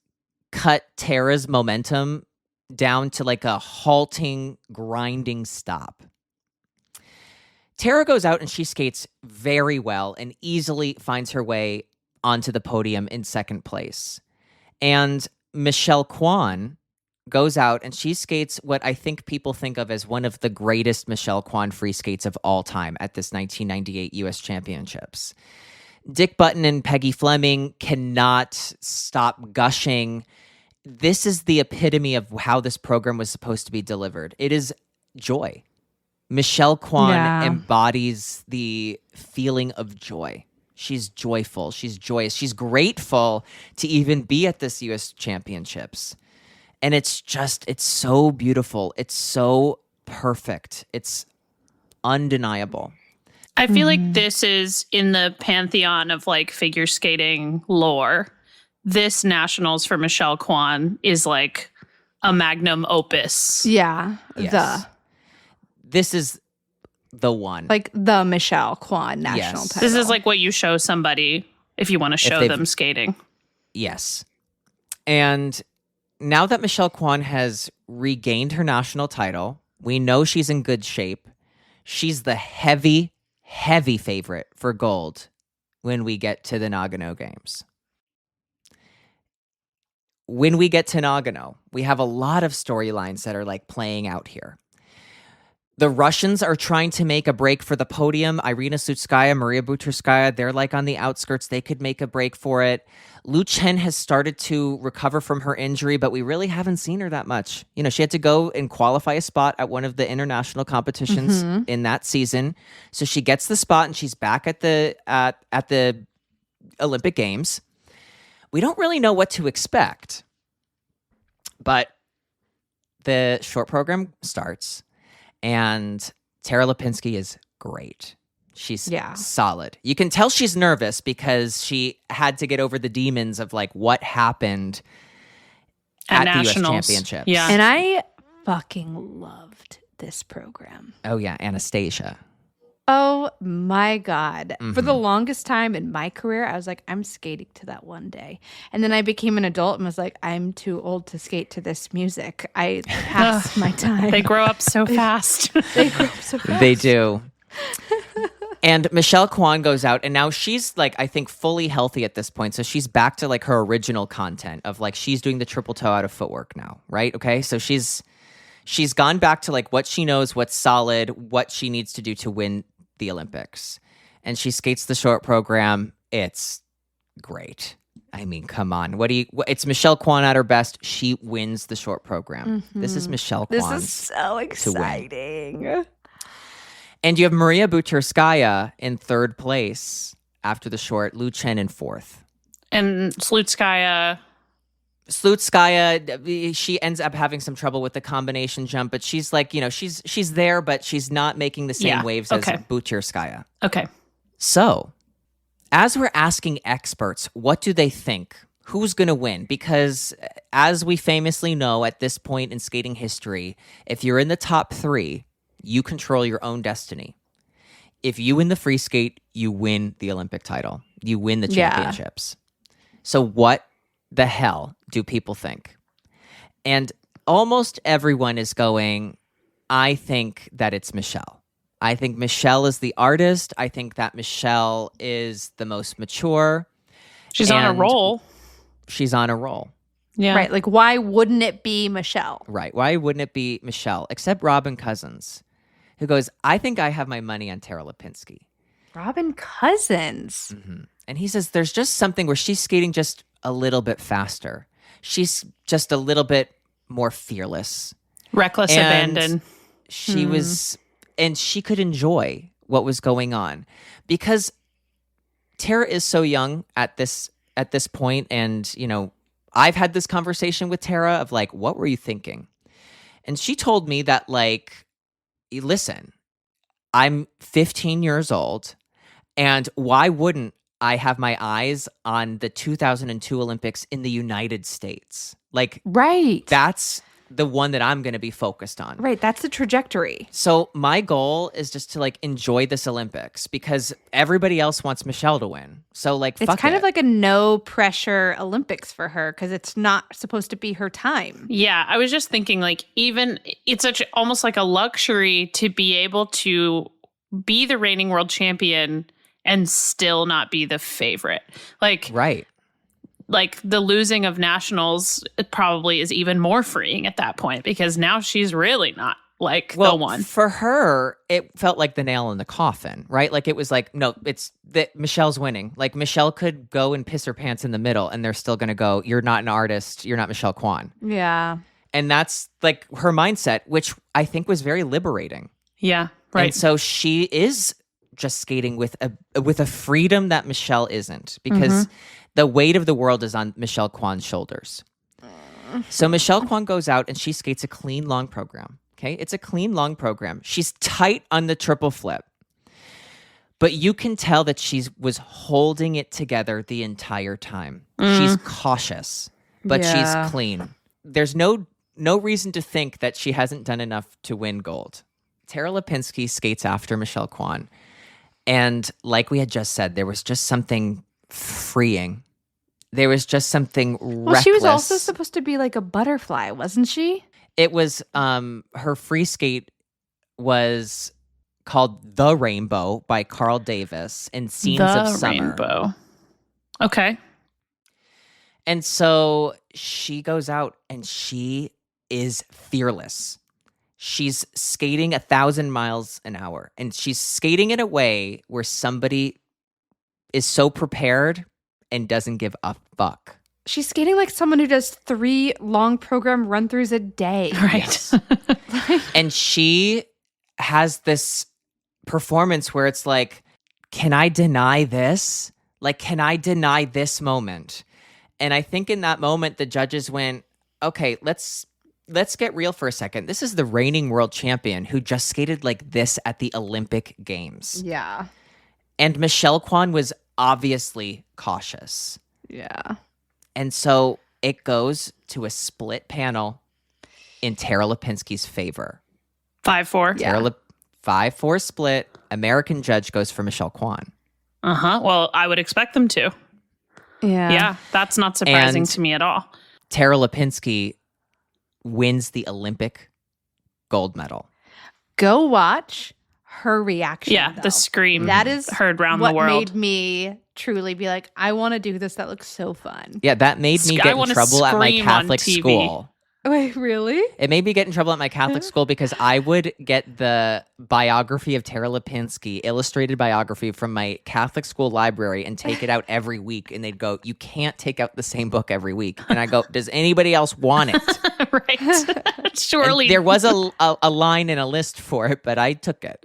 cut Tara's momentum down to like a halting, grinding stop. Tara goes out and she skates very well and easily finds her way onto the podium in second place. And Michelle Kwan goes out and she skates what I think people think of as one of the greatest Michelle Kwan free skates of all time at this 1998 U.S. Championships. Dick Button and Peggy Fleming cannot stop gushing. This is the epitome of how this program was supposed to be delivered. It is joy. Michelle Kwan embodies the feeling of joy. She's joyful. She's joyous. She's grateful to even be at this U.S. Championships. And it's so beautiful. It's so perfect. It's undeniable. I feel like this is in the pantheon of like figure skating lore. This nationals for Michelle Kwan is like a magnum opus. Yeah. Yes. This is the one. Like the Michelle Kwan national title. This is like what you show somebody if you want to show them skating. Yes. And now that Michelle Kwan has regained her national title, we know she's in good shape. She's the heavy favorite for gold when we get to the Nagano Games. When we get to Nagano, we have a lot of storylines that are like playing out here. The Russians are trying to make a break for the podium. Irina Slutskaya, Maria Butyrskaya, they're like on the outskirts. They could make a break for it. Lu Chen has started to recover from her injury, but we really haven't seen her that much. You know, she had to go and qualify a spot at one of the international competitions in that season. So she gets the spot and she's back at the Olympic Games. We don't really know what to expect, but the short program starts. And Tara Lipinski is great. She's solid. You can tell she's nervous because she had to get over the demons of like what happened at the U.S. Championships. Yeah. And I fucking loved this program. Oh, yeah. Anastasia. Oh, my God. For the longest time in my career, I was like, I'm skating to that one day. And then I became an adult and was like, I'm too old to skate to this music. I passed my time. They grow up so fast. They grow up so fast. They do. And Michelle Kwan goes out, and now she's like, I think, fully healthy at this point. So she's back to like her original content of like she's doing the triple toe out of footwork now, right? Okay, so she's gone back to like what she knows, what's solid, what she needs to do to win the Olympics. And she skates the short program. It's great. I mean, come on. It's Michelle Kwan at her best. She wins the short program. This is Michelle Kwan. This is so exciting. And you have Maria Butyrskaya in third place after the short, Lu Chen in fourth. And Slutskaya, she ends up having some trouble with the combination jump, but she's like, you know, she's there, but she's not making the same waves as Butyrskaya. Okay. So, as we're asking experts, what do they think? Who's going to win? Because as we famously know at this point in skating history, if you're in the top three, you control your own destiny. If you win the free skate, you win the Olympic title. You win the championships. So what the hell do people think? And almost everyone is going, I think that it's Michelle. I think Michelle is the artist. I think that Michelle is the most mature. She's on a roll. She's on a roll. Yeah. Right. Like, why wouldn't it be Michelle? Right. Why wouldn't it be Michelle? Except Robin Cousins, who goes, I think I have my money on Tara Lipinski. Robin Cousins. And he says there's just something where she's skating just a little bit faster. She's just a little bit more fearless. Reckless abandon. She was, and she could enjoy what was going on because Tara is so young at this point. And, you know, I've had this conversation with Tara of like, what were you thinking? And she told me that like, listen, I'm 15 years old, and why wouldn't I have my eyes on the 2002 Olympics in the United States? Like, right. That's the one that I'm going to be focused on. Right. That's the trajectory. So my goal is just to like enjoy this Olympics because everybody else wants Michelle to win. So like, it's kind of like a no pressure Olympics for her because it's not supposed to be her time. Yeah. I was just thinking like, even it's such almost like a luxury to be able to be the reigning world champion and still not be the favorite. Like, right. like the losing of nationals probably is even more freeing at that point because now she's really not like the one. For her, it felt like the nail in the coffin, right? Like it was like, no, it's that Michelle's winning. Like Michelle could go and piss her pants in the middle and they're still going to go, you're not an artist. You're not Michelle Kwan. Yeah. And that's like her mindset, which I think was very liberating. Yeah, right. And so she is just skating with a freedom that Michelle isn't because the weight of the world is on Michelle Kwan's shoulders. So Michelle Kwan goes out and she skates a clean long program. Okay, it's a clean long program. She's tight on the triple flip. But you can tell that she was holding it together the entire time. She's cautious, but she's clean. There's no reason to think that she hasn't done enough to win gold. Tara Lipinski skates after Michelle Kwan. And like we had just said, there was just something freeing. There was just something reckless. Well, she was also supposed to be like a butterfly, wasn't she? It was, her free skate was called The Rainbow by Carl Davis and Scenes of Summer. Rainbow. Okay. And so she goes out and she is fearless. She's skating 1,000 miles an hour and she's skating in a way where somebody is so prepared and doesn't give a fuck. She's skating like someone who does 3 long program run-throughs a day. Right. And she has this performance where it's like, can I deny this? Like, can I deny this moment? And I think in that moment, the judges went, okay, let's get real for a second. This is the reigning world champion who just skated like this at the Olympic Games. Yeah. And Michelle Kwan was obviously cautious. Yeah. And so it goes to a split panel in Tara Lipinski's favor. 5-4. Yeah. 5-4 split. American judge goes for Michelle Kwan. Well, I would expect them to. Yeah, that's not surprising And to me at all. Tara Lipinski wins the Olympic gold medal. Go watch her reaction. Yeah, though. the scream That is heard around what the world. made me truly be like, I want to do this. That looks so fun. Yeah, that made me I get in wanna trouble at my scream on Catholic TV. school. Wait, really? It made me get in trouble at my Catholic school because I would get the biography of Tara Lipinski, illustrated biography from my Catholic school library and take it out every week. And they'd go, you can't take out the same book every week. And I go, does anybody else want it? Right. Surely. And there was a line in a list for it, but I took it.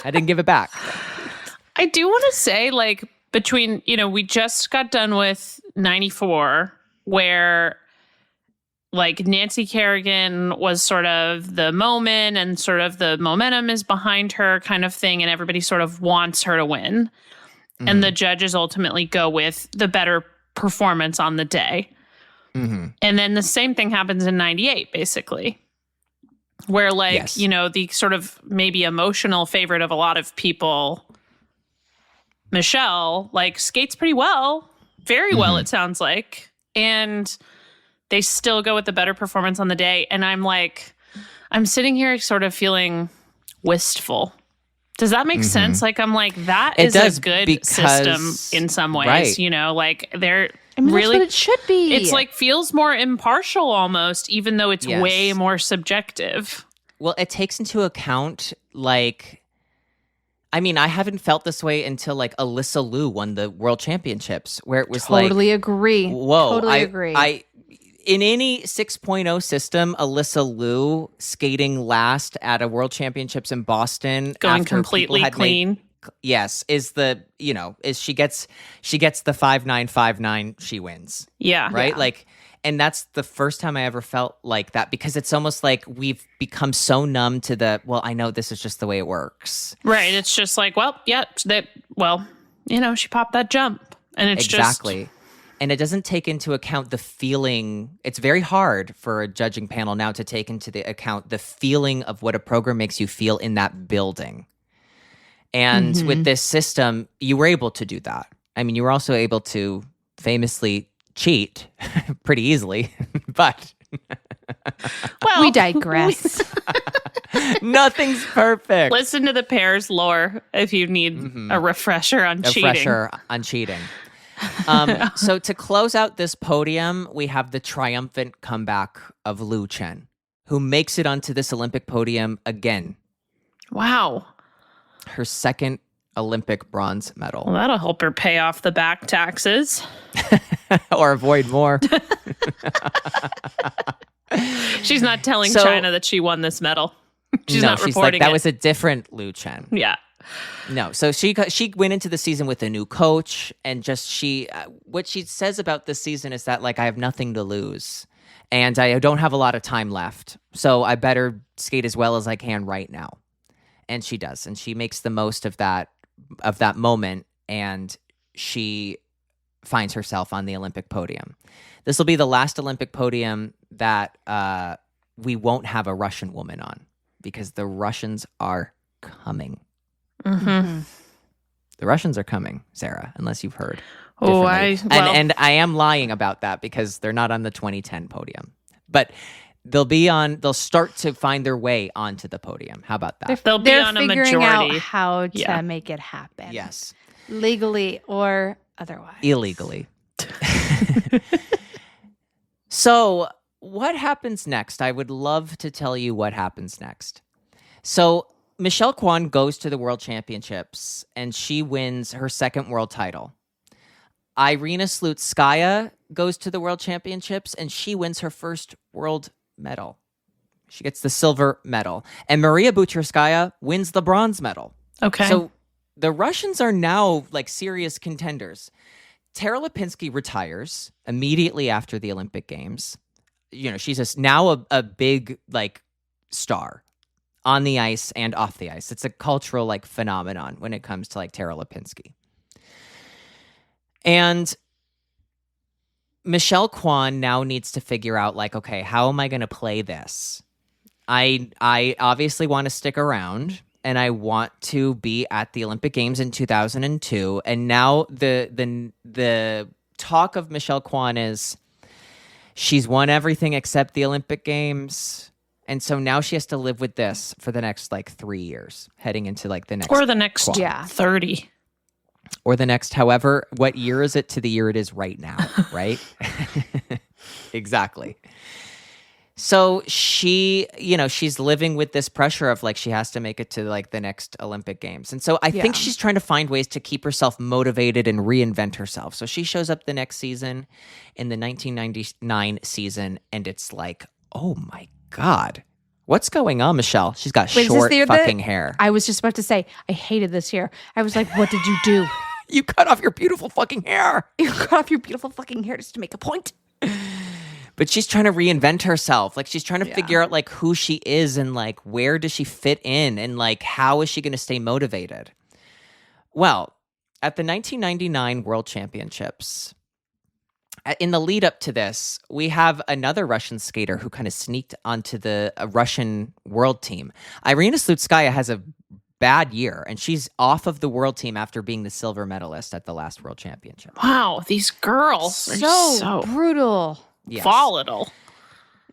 I didn't give it back. I do want to say, like, between, we just got done with 94, where like Nancy Kerrigan was sort of the moment and sort of the momentum is behind her kind of thing. And everybody sort of wants her to win. Mm-hmm. And the judges ultimately go with the better performance on the day. Mm-hmm. And then the same thing happens in 98, basically. Where like, yes. The sort of maybe emotional favorite of a lot of people, Michelle, like skates pretty well, very well, it sounds like. And they still go with the better performance on the day. And I'm like, I'm sitting here sort of feeling wistful. Does that make sense? Like, I'm like, that is a good system in some ways, right. Like they're that's really, what it should be. It's like feels more impartial almost, even though it's way more subjective. Well, it takes into account like, I mean, I haven't felt this way until like Alyssa Liu won the world championships where it was totally agree. Whoa, totally agree. In any 6.0 system, Alyssa Liu skating last at a world championships in Boston, going completely clean. Is she gets the 5.959, she wins. Yeah. Right? Yeah. Like, and that's the first time I ever felt like that because it's almost like we've become so numb to I know this is just the way it works. Right. It's just like, she popped that jump and it's exactly. And it doesn't take into account the feeling. It's very hard for a judging panel now to take into the account the feeling of what a program makes you feel in that building. And with this system, you were able to do that. I mean, you were also able to famously cheat pretty easily, but we digress. Nothing's perfect. Listen to the Pairs lore if you need a refresher on cheating. So to close out this podium, we have the triumphant comeback of Lu Chen, who makes it onto this Olympic podium again. Wow. Her second Olympic bronze medal. Well, that'll help her pay off the back taxes. Or avoid more. She's not telling So- China that she won this medal. She's no, not she's reporting like, that it. was a different Lu Chen. Yeah. No, so she went into the season with a new coach, and just what she says about this season is that, like, I have nothing to lose, and I don't have a lot of time left, so I better skate as well as I can right now. And she does, and she makes the most of that moment, and she finds herself on the Olympic podium. This will be the last Olympic podium that we won't have a Russian woman on, because the Russians are coming. Mm-hmm. The Russians are coming, Sarah, unless you've heard. Oh, differently. And I am lying about that because they're not on the 2010 podium. But they'll start to find their way onto the podium. How about that? They'll be They're on a figuring out majority. how to Yeah. make it happen. Yes. Legally or otherwise. Illegally. So what happens next? I would love to tell you what happens next. So Michelle Kwan goes to the World Championships, and she wins her second world title. Irina Slutskaya goes to the World Championships, and she wins her first world medal. She gets the silver medal. And Maria Butyrskaya wins the bronze medal. Okay. So the Russians are now like serious contenders. Tara Lipinski retires immediately after the Olympic Games. You know, she's now a big like star on the ice and off the ice. It's a cultural like phenomenon when it comes to like Tara Lipinski. And Michelle Kwan now needs to figure out like, okay, how am I going to play this? I obviously want to stick around, and I want to be at the Olympic Games in 2002. And now the talk of Michelle Kwan is she's won everything except the Olympic Games. And so now she has to live with this for the next like 3 years, heading into like the next or the next Kwan. 30. Or the next, however, what year is it to the year it is right now, right? Exactly. So she's living with this pressure of like she has to make it to like the next Olympic Games. And so I think she's trying to find ways to keep herself motivated and reinvent herself. So she shows up the next season in the 1999 season, and it's like, oh my God, what's going on, Michelle? She's got short fucking hair. I was just about to say, I hated this year. I was like, what did you do? You cut off your beautiful fucking hair. You cut off your beautiful fucking hair just to make a point. But she's trying to reinvent herself. Like she's trying to figure out like who she is and like where does she fit in and like how is she going to stay motivated? Well, at the 1999 World Championships, in the lead up to this, we have another Russian skater who kind of sneaked onto the Russian world team. Irina Slutskaya has a bad year, and she's off of the world team after being the silver medalist at the last World Championship. Wow, these girls are so brutal. Yes. volatile.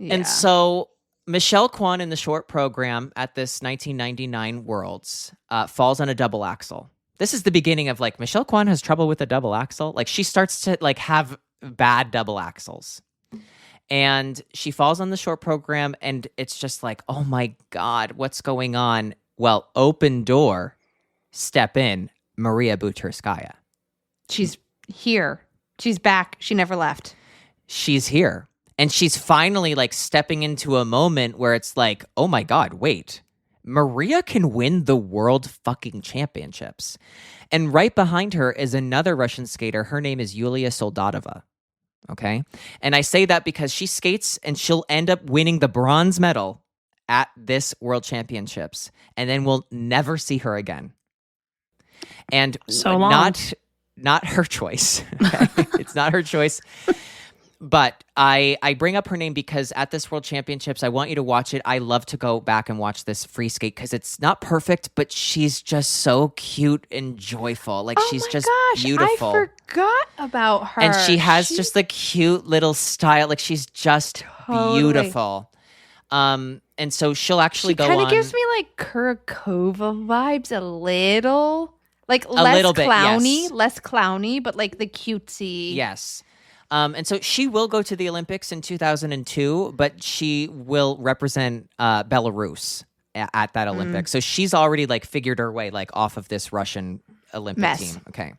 Yeah. And so Michelle Kwan in the short program at this 1999 Worlds falls on a double axel. This is the beginning of like Michelle Kwan has trouble with a double axel. Like she starts to like have bad double axels. And she falls on the short program, and it's just like, oh my God, what's going on? Well, open door, step in, Maria Butyrskaya. She's here. She's back. She never left. She's here. And she's finally like stepping into a moment where it's like, oh my God, wait. Maria can win the world fucking championships. And right behind her is another Russian skater. Her name is Yulia Soldatova. Okay? And I say that because she skates and she'll end up winning the bronze medal at this world championships. And then we'll never see her again. And So long. not her choice. Okay? It's not her choice. But I bring up her name because at this World Championships, I want you to watch it. I love to go back and watch this free skate because it's not perfect, but she's just so cute and joyful. Like she's just beautiful. I forgot about her. And she has just the cute little style. Like she's just beautiful. And so she'll actually go on. Kind of gives me like Kurakova vibes a little. Like A less little bit, clowny, yes. less cowny, but like the cutesy. Yes. And so she will go to the Olympics in 2002, but she will represent Belarus at that Olympics. So she's already like figured her way like off of this Russian Olympic Mess. team. Okay.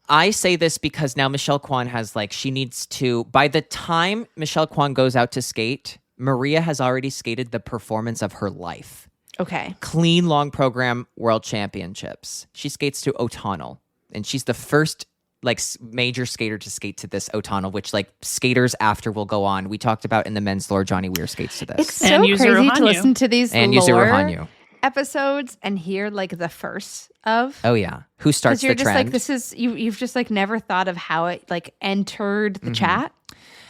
I say this because now Michelle Kwan has like, she needs to, by the time Michelle Kwan goes out to skate, Maria has already skated the performance of her life. Okay. Clean long program world championships. She skates to O'Tonnell, and she's the first like major skater to skate to this O'Tonnell, which like skaters after will go on. We talked about in the men's lore, Johnny Weir skates to this. It's so And crazy Yuzuru to Hanyu. listen to these And Yuzuru lore Hanyu. episodes and hear like the first of. Oh yeah, who starts Because you're the just trend? like, this is you've just like never thought of how it like entered the chat.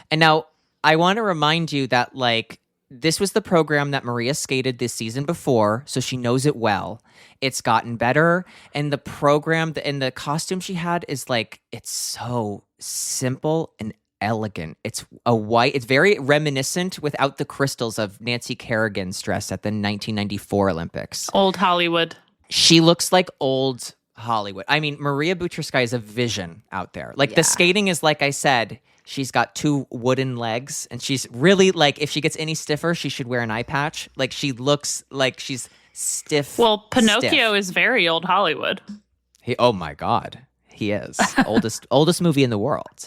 And now I want to remind you that like this was the program that Maria skated this season before, so she knows it well. It's gotten better, and the program and the costume she had is like, it's so simple and elegant. It's a white, it's very reminiscent without the crystals of Nancy Kerrigan's dress at the 1994 Olympics. Old Hollywood. She looks like old Hollywood. I mean, Maria Butyrskaya is a vision out there. Like the skating is, like I said, she's got two wooden legs, and she's really like, if she gets any stiffer, she should wear an eye patch. Like she looks like she's stiff. Well, Pinocchio stiff. is very old Hollywood. Oh my God, he is oldest movie in the world.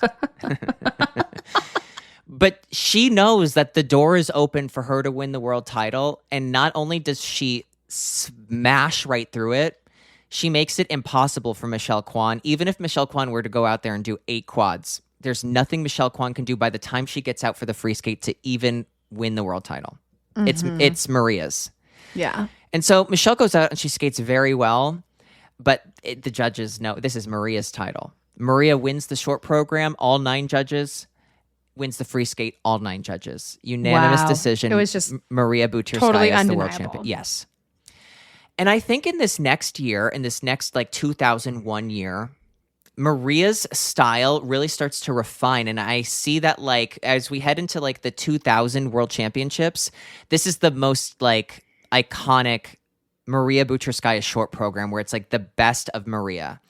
But she knows that the door is open for her to win the world title, and not only does she smash right through it, she makes it impossible for Michelle Kwan. Even if Michelle Kwan were to go out there and do 8 quads, there's nothing Michelle Kwan can do by the time she gets out for the free skate to even win the world title. It's Maria's. Yeah. And so Michelle goes out and she skates very well, but the judges know this is Maria's title. Maria wins the short program, all 9 judges. Wins the free skate, all 9 judges. Unanimous Wow. decision. It was just Maria Butyrskaya totally as the world undeniable. champion. Yes. And I think in this next year, in this next like 2001 year, Maria's style really starts to refine. And I see that like as we head into like the 2000 World Championships, this is the most like iconic Maria Butyrskaya short program where it's like the best of Maria.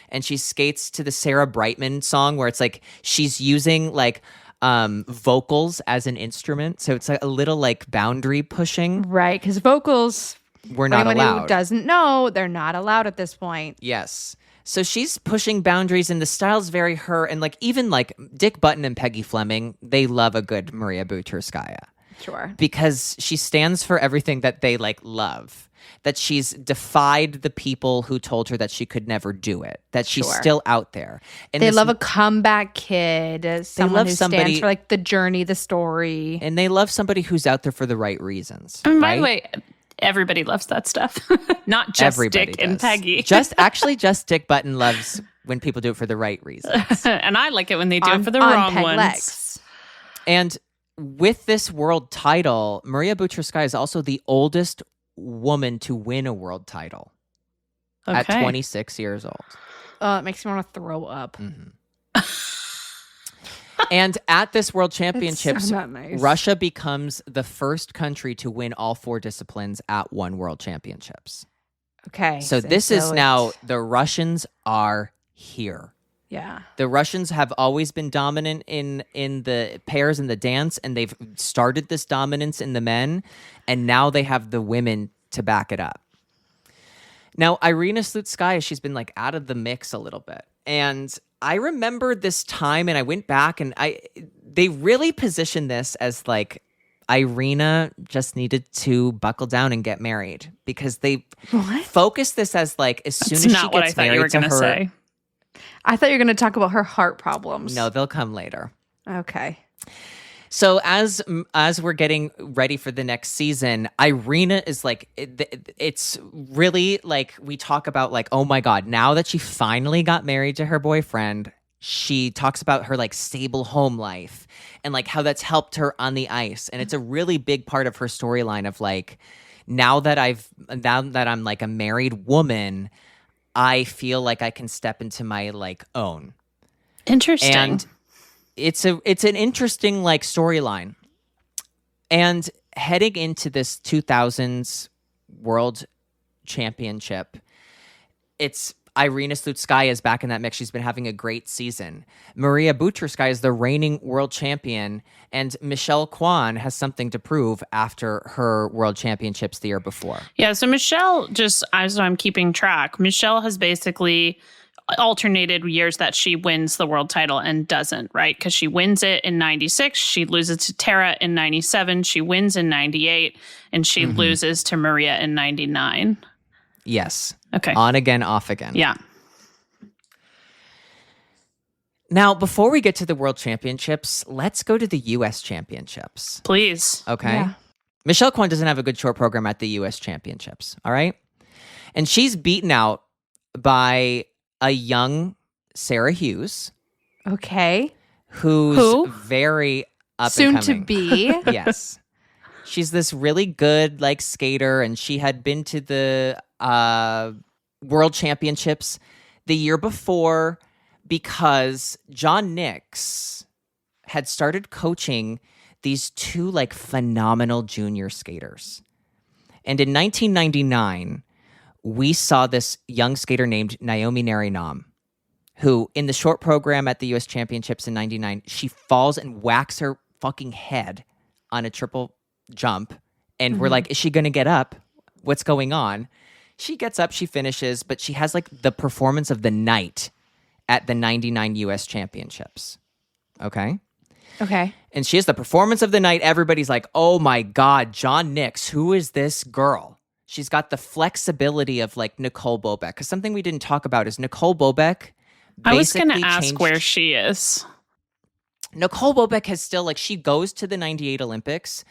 And she skates to the Sarah Brightman song where it's like she's using like vocals as an instrument. So it's like a little like boundary pushing. Right, because vocals, We're not anyone allowed. who doesn't know, they're not allowed at this point. Yes. So she's pushing boundaries and the style's very her. And like even like Dick Button and Peggy Fleming, they love a good Maria Butyrskaya Sure. because she stands for everything that they like love. That she's defied the people who told her that she could never do it. That she's Sure. still out there. And They this- love a comeback kid, as someone love who somebody- stands for like the journey, the story. and they love somebody who's out there for the right reasons. And by the right? way, everybody loves that stuff. Not just Everybody Dick and does. Peggy. just Dick Button loves when people do it for the right reasons. And I like it when they do On- it for the on wrong peg ones. legs. And with this world title, Maria Butyrskaya is also the oldest woman to win a world title at Okay. 26 years old. It makes me want to throw up. And at this World It's Championships, not nice. Russia becomes the first country to win all 4 disciplines at one World Championships. Okay. So this is so now, it's- the Russians are here. Yeah. The Russians have always been dominant in the pairs and the dance, and they've started this dominance in the men, and now they have the women to back it up. Now, Irina Slutskaya, she's been like out of the mix a little bit. And I remember this time, and I went back, and they really positioned this as like Irina just needed to buckle down and get married because they focused this as like as soon That's as she not what I gets thought you married were to going to her. say. I thought you were going to talk about her heart problems. No, they'll come later. Okay. So as we're getting ready for the next season, Irina is like, it's really like we talk about like, oh my God, now that she finally got married to her boyfriend, she talks about her like stable home life and like how that's helped her on the ice. And it's a really big part of her storyline of like, now that I'm like a married woman, I feel like I can step into my like own. Interesting. And it's an interesting like storyline. And heading into this 2000s World Championship, it's Irina Slutskaya is back in that mix. She's been having a great season. Maria Butyrskaya is the reigning world champion, and Michelle Kwan has something to prove after her world championships the year before. Yeah, so Michelle, just as I'm keeping track, Michelle has basically alternated years that she wins the world title and doesn't, right? Because she wins it in 96, she loses to Tara in 97, she wins in 98, and she loses to Maria in 99. Yes. Okay. On again, off again. Yeah. Now, before we get to the World Championships, let's go to the U.S. Championships. Please. Okay? Yeah. Michelle Kwan doesn't have a good short program at the U.S. Championships, all right? And she's beaten out by a young Sarah Hughes, Okay. who's Who? very up Soon and to coming. be. Yes. She's this really good skater, and she had been to the World Championships the year before because John Nix had started coaching these two phenomenal junior skaters. And in 1999, we saw this young skater named Naomi Nari, who in the short program at the US Championships in 99, she falls and whacks her fucking head on a triple jump. And we're like, is she going to get up? What's going on? She gets up, she finishes, but she has the performance of the night at the 99 US Championships. Okay? Okay. And she has the performance of the night. Everybody's like, oh my God, John Nix, who is this girl? She's got the flexibility of Nicole Bobek. Because something we didn't talk about is Nicole Bobek. I was going to basically ask changed- where she is. Nicole Bobek has still, she goes to the 98 Olympics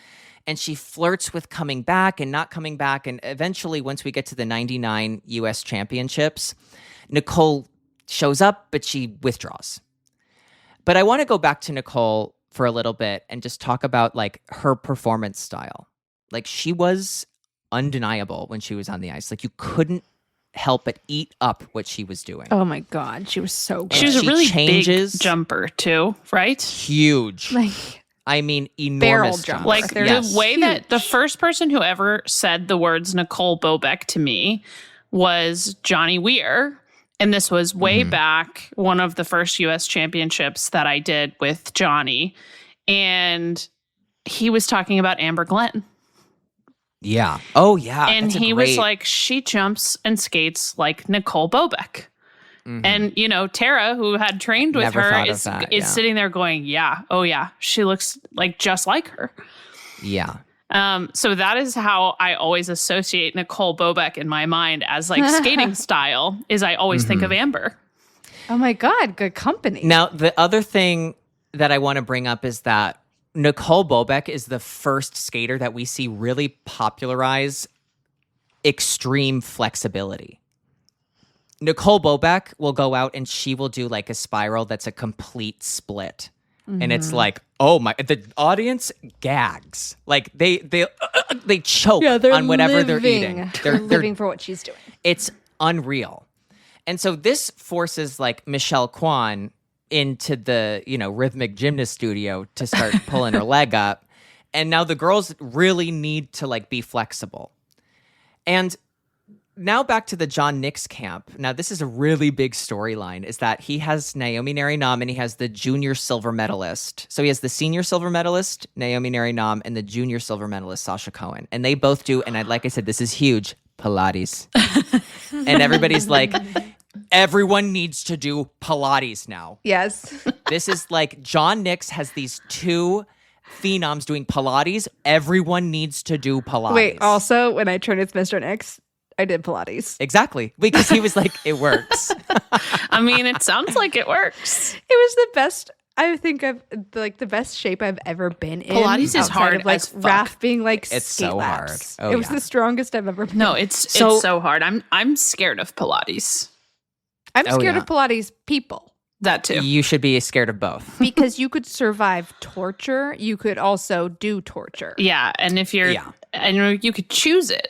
and she flirts with coming back and not coming back. And eventually, once we get to the 99 US Championships, Nicole shows up, but she withdraws. But I want to go back to Nicole for a little bit and just talk about her performance style. She was undeniable when she was on the ice. You couldn't help but eat up what she was doing. Oh my God. She was so good. She was a she really changes- big jumper too, right? Huge. I mean, Barrel enormous jump. jumps. The Yes. way that the Huge. first person who ever said the words Nicole Bobek to me was Johnny Weir. And this was way back, one of the first US championships that I did with Johnny. And he was talking about Amber Glenn. Yeah. Oh, yeah. And That's a he was great- like, she jumps and skates like Nicole Bobek. And, Tara, who had trained with Never her, thought of is that, yeah. sitting there going, yeah, oh, yeah, she looks just like her. Yeah. So that is how I always associate Nicole Bobek in my mind as skating style, is I always think of Amber. Oh my God. Good company. Now, the other thing that I want to bring up is that Nicole Bobek is the first skater that we see really popularize extreme flexibility. Nicole Bobek will go out and she will do a spiral that's a complete split. And it's oh my, the audience gags. They choke on whatever they're eating. They're living for what she's doing. It's unreal. And so this forces Michelle Kwan into the, rhythmic gymnast studio to start pulling her leg up. And now the girls really need to be flexible. And now back to the John Nix camp. Now this is a really big storyline, is that he has Naomi Nari and he has the junior silver medalist. So he has the senior silver medalist, Naomi Nari and the junior silver medalist, Sasha Cohen. And they both do, and like I said, this is huge, Pilates. And everybody's like, everyone needs to do Pilates now. Yes. This is John Nix has these two phenoms doing Pilates. Everyone needs to do Pilates. Wait, also, when I trained with Mr. Nix, I did Pilates. Exactly. Because he was it works. I mean, it sounds like it works. It was the best. I think I've the best shape I've ever been in. Pilates is outside hard of as fuck. rafting, It's skate so laps. hard. Oh, it was yeah. the strongest I've ever been. No, it's so hard. I'm scared of Pilates. I'm Oh, scared yeah. of Pilates people That too. You should be scared of both. because you could survive torture. You could also do torture. Yeah, and if you're, Yeah. and you could choose it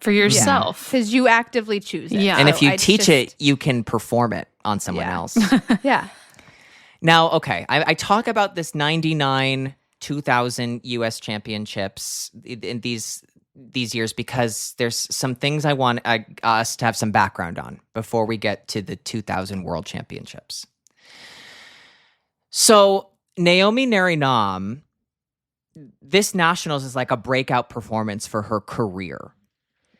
for yourself. Because you actively choose it. Yeah. And if you it's teach just- it, you can perform it on someone Yeah. else. Yeah. Now, okay, I talk about this 99, 2000 U.S. championships in these these years because there's some things I want us to have some background on before we get to the 2000 World Championships. So Naomi Nari, this nationals is like a breakout performance for her career.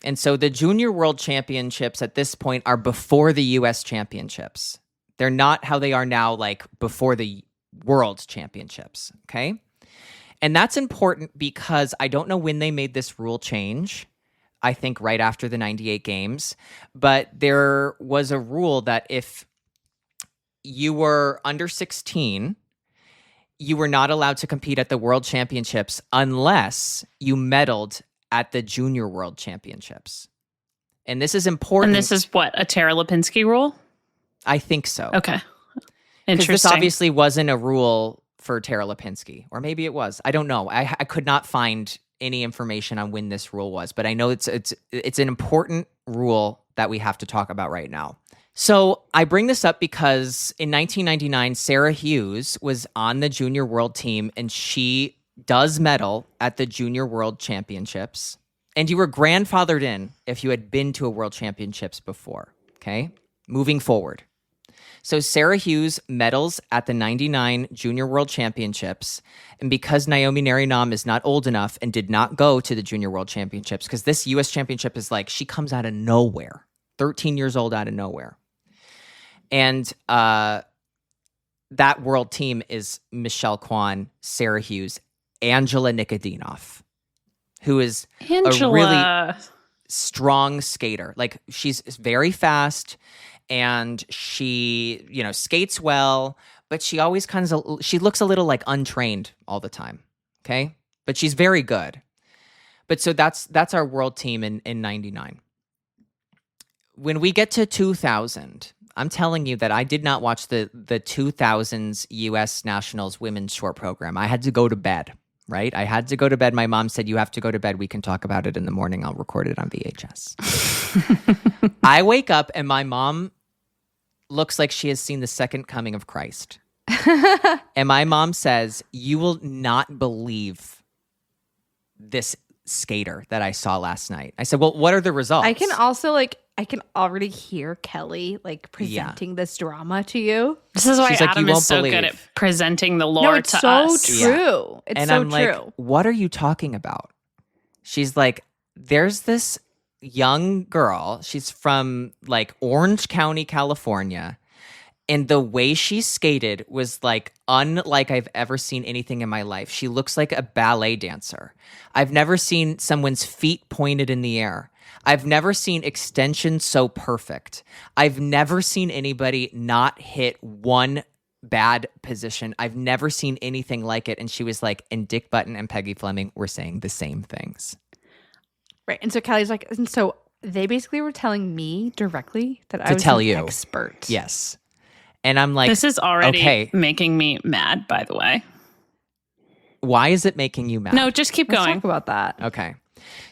And so the Junior World Championships at this point are before the U.S. Championships. They're not how they are now, like before the World Championships, okay? And that's important because I don't know when they made this rule change. I think right after the 98 games. But there was a rule that if you were under 16, you were not allowed to compete at the World Championships unless you medaled at the Junior World Championships. And this is important. And this is what, a Tara Lipinski rule? I think so. Okay. Because Interesting. this obviously wasn't a rule for Tara Lipinski, or maybe it was. I don't know. I could not find any information on when this rule was, but I know it's an important rule that we have to talk about right now. So I bring this up because in 1999, Sarah Hughes was on the Junior World team, and she does medal at the Junior World Championships. And you were grandfathered in if you had been to a World Championships before, okay? Moving forward. So Sarah Hughes medals at the 99 Junior World Championships. And because Naomi Nari is not old enough and did not go to the Junior World Championships, because this U.S. Championship is like, she comes out of nowhere, 13 years old out of nowhere. And that world team is Michelle Kwan, Sarah Hughes, Angela Nikodinov, who is a really strong skater. Like, she's very fast. And she, skates well, but she always she looks a little like untrained all the time. Okay. But she's very good. But so that's our world team in 99. When we get to 2000, I'm telling you that I did not watch the 2000s U.S. Nationals women's short program. I had to go to bed, right? I had to go to bed. My mom said, you have to go to bed. We can talk about it in the morning. I'll record it on VHS. I wake up and my mom looks like she has seen the second coming of Christ. And my mom says, you will not believe this skater that I saw last night. I said, well, what are the results? I can also I can already hear Kelly presenting this drama to you. This is why She's like, Adam "You is won't so believe." good at presenting the lore No, it's to so us. true. It's and so I'm like, true. what are you talking about? She's like, there's this young girl. She's from Orange County, California. And the way she skated was unlike I've ever seen anything in my life. She looks like a ballet dancer. I've never seen someone's feet pointed in the air. I've never seen extension so perfect. I've never seen anybody not hit one bad position. I've never seen anything like it. And she was like, and Dick Button and Peggy Fleming were saying the same things. Right. And so Kelly's like, and so they basically were telling me directly that I was tell an you. expert. Yes. And I'm like, This is already okay, making me mad, by the way. why is it making you mad? No, just keep Let's going. talk about that. Okay.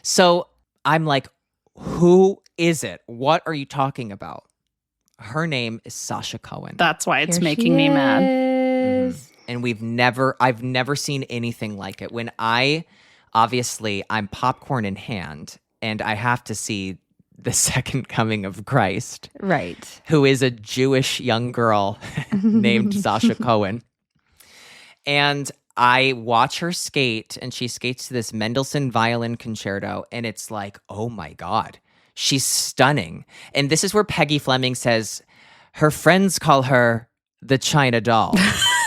So I'm like, who is it? What are you talking about? Her name is Sasha Cohen. That's why it's Here making she me mad. is. And I've never seen anything like it. When I'm popcorn in hand and I have to see the second coming of Christ. Right. Who is a Jewish young girl named Sasha Cohen. And I watch her skate, and she skates to this Mendelssohn violin concerto, and it's like, oh my God, she's stunning. And this is where Peggy Fleming says her friends call her the China doll.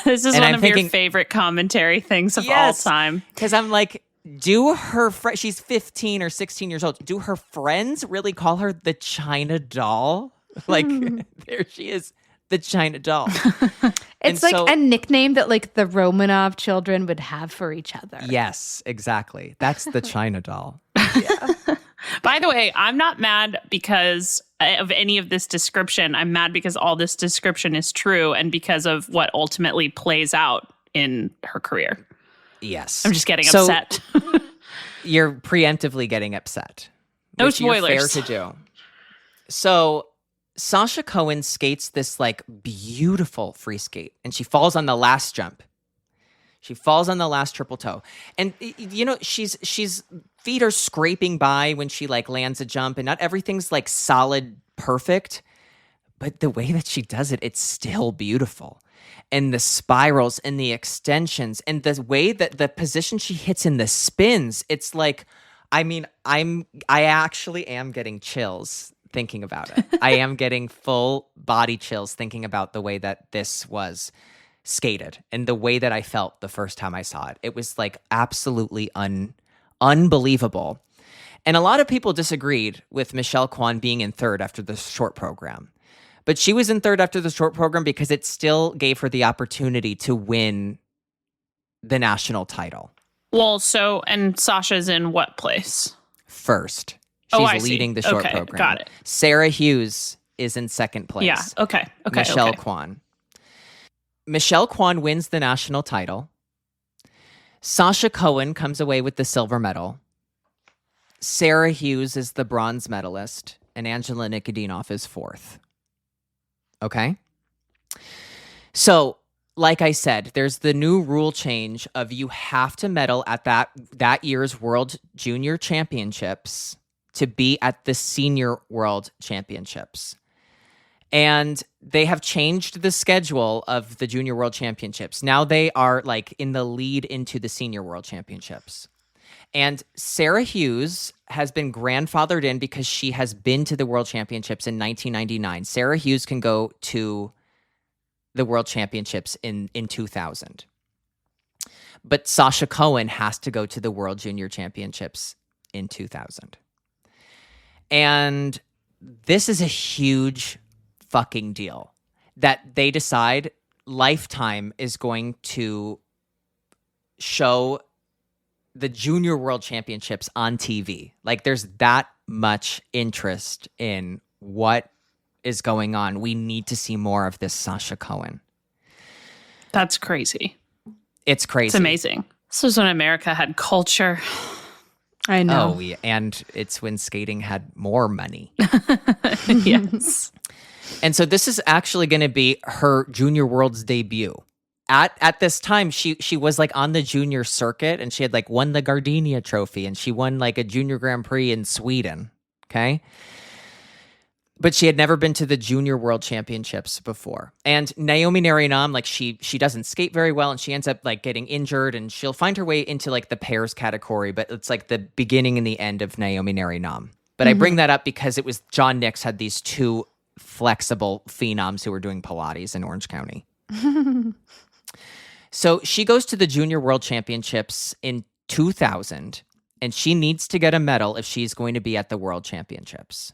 This is And one I'm of thinking, your favorite commentary things of Yes. all time. Because I'm like, she's 15 or 16 years old. Do her friends really call her the China doll? There she is, the China doll. It's a nickname that the Romanov children would have for each other. Yes, exactly. That's the China doll. By the way, I'm not mad because of any of this description. I'm mad because all this description is true and because of what ultimately plays out in her career. Yes. I'm just getting upset. You're preemptively getting upset. No which you're spoilers. fair to do. So Sasha Cohen skates this beautiful free skate, and she falls on the last jump. She falls on the last triple toe. And she's feet are scraping by when she like lands a jump, and not everything's like solid perfect, but the way that she does it, it's still beautiful. And the spirals and the extensions and the way that the position she hits in the spins, it's like, I mean, I actually am getting chills thinking about it. I am getting full body chills thinking about the way that this was skated and the way that I felt the first time I saw it. It was like absolutely unbelievable. And a lot of people disagreed with Michelle Kwan being in third after the short program. But she was in third after the short program because it still gave her the opportunity to win the national title. Well, so, and Sasha's in what place? First. I She's see. leading the short Okay, program. got it. Sarah Hughes is in second place. Yeah, okay. Michelle Kwan. Michelle Kwan wins the national title. Sasha Cohen comes away with the silver medal. Sarah Hughes is the bronze medalist, and Angela Nikodinov is fourth. Okay? So, like I said, there's the new rule change of you have to medal at that year's World Junior Championships to be at the Senior World Championships. And they have changed the schedule of the Junior World Championships. Now they are like in the lead into the Senior World Championships. And Sarah Hughes has been grandfathered in because she has been to the World Championships in 1999. Sarah Hughes can go to the World Championships in 2000. But Sasha Cohen has to go to the World Junior Championships in 2000. And this is a huge fucking deal that they decide Lifetime is going to show the Junior World Championships on TV. Like, there's that much interest in what is going on. We need to see more of this Sasha Cohen. That's crazy. It's crazy. It's amazing. This was when America had culture. I know. Oh, yeah. And it's when skating had more money. Yes. And so this is actually going to be her Junior World's debut. At this time, she was like on the junior circuit, and she had like won the Gardenia Trophy, and she won like a Junior Grand Prix in Sweden. Okay. But she had never been to the Junior World Championships before. And Naomi Narinam, like she doesn't skate very well, and she ends up like getting injured, and she'll find her way into like the pairs category, but it's like the beginning and the end of Naomi Narinam. But I bring that up because it was John Nix had these two flexible phenoms who were doing Pilates in Orange County. So she goes to the Junior World Championships in 2000, and she needs to get a medal if she's going to be at the World Championships.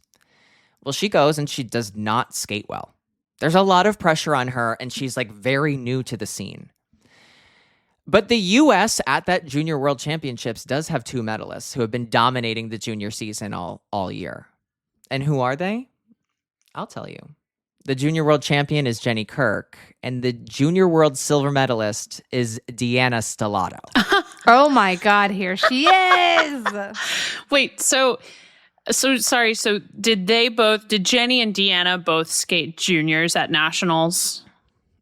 Well, she goes and she does not skate well. There's a lot of pressure on her, and she's like very new to the scene. But the U.S. at that Junior World Championships does have two medalists who have been dominating the junior season all year. And who are they? I'll tell you. The Junior World Champion is Jenny Kirk, and the Junior World Silver Medalist is Deanna Stellato. Oh my God, here she is. Wait, so sorry. So did Jenny and Deanna both skate juniors at nationals?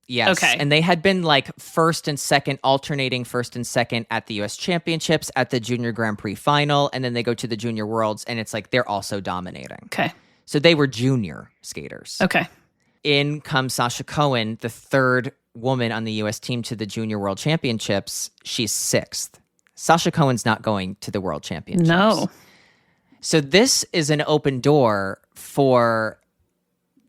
Yes. Okay. And they had been like first and second, alternating first and second at the U.S. Championships, at the Junior Grand Prix final, and then they go to the Junior Worlds, and it's like they're also dominating. Okay. So they were junior skaters. Okay. In comes Sasha Cohen, the third woman on the U.S. team to the Junior World Championships. She's sixth. Sasha Cohen's not going to the World Championships. No. So this is an open door for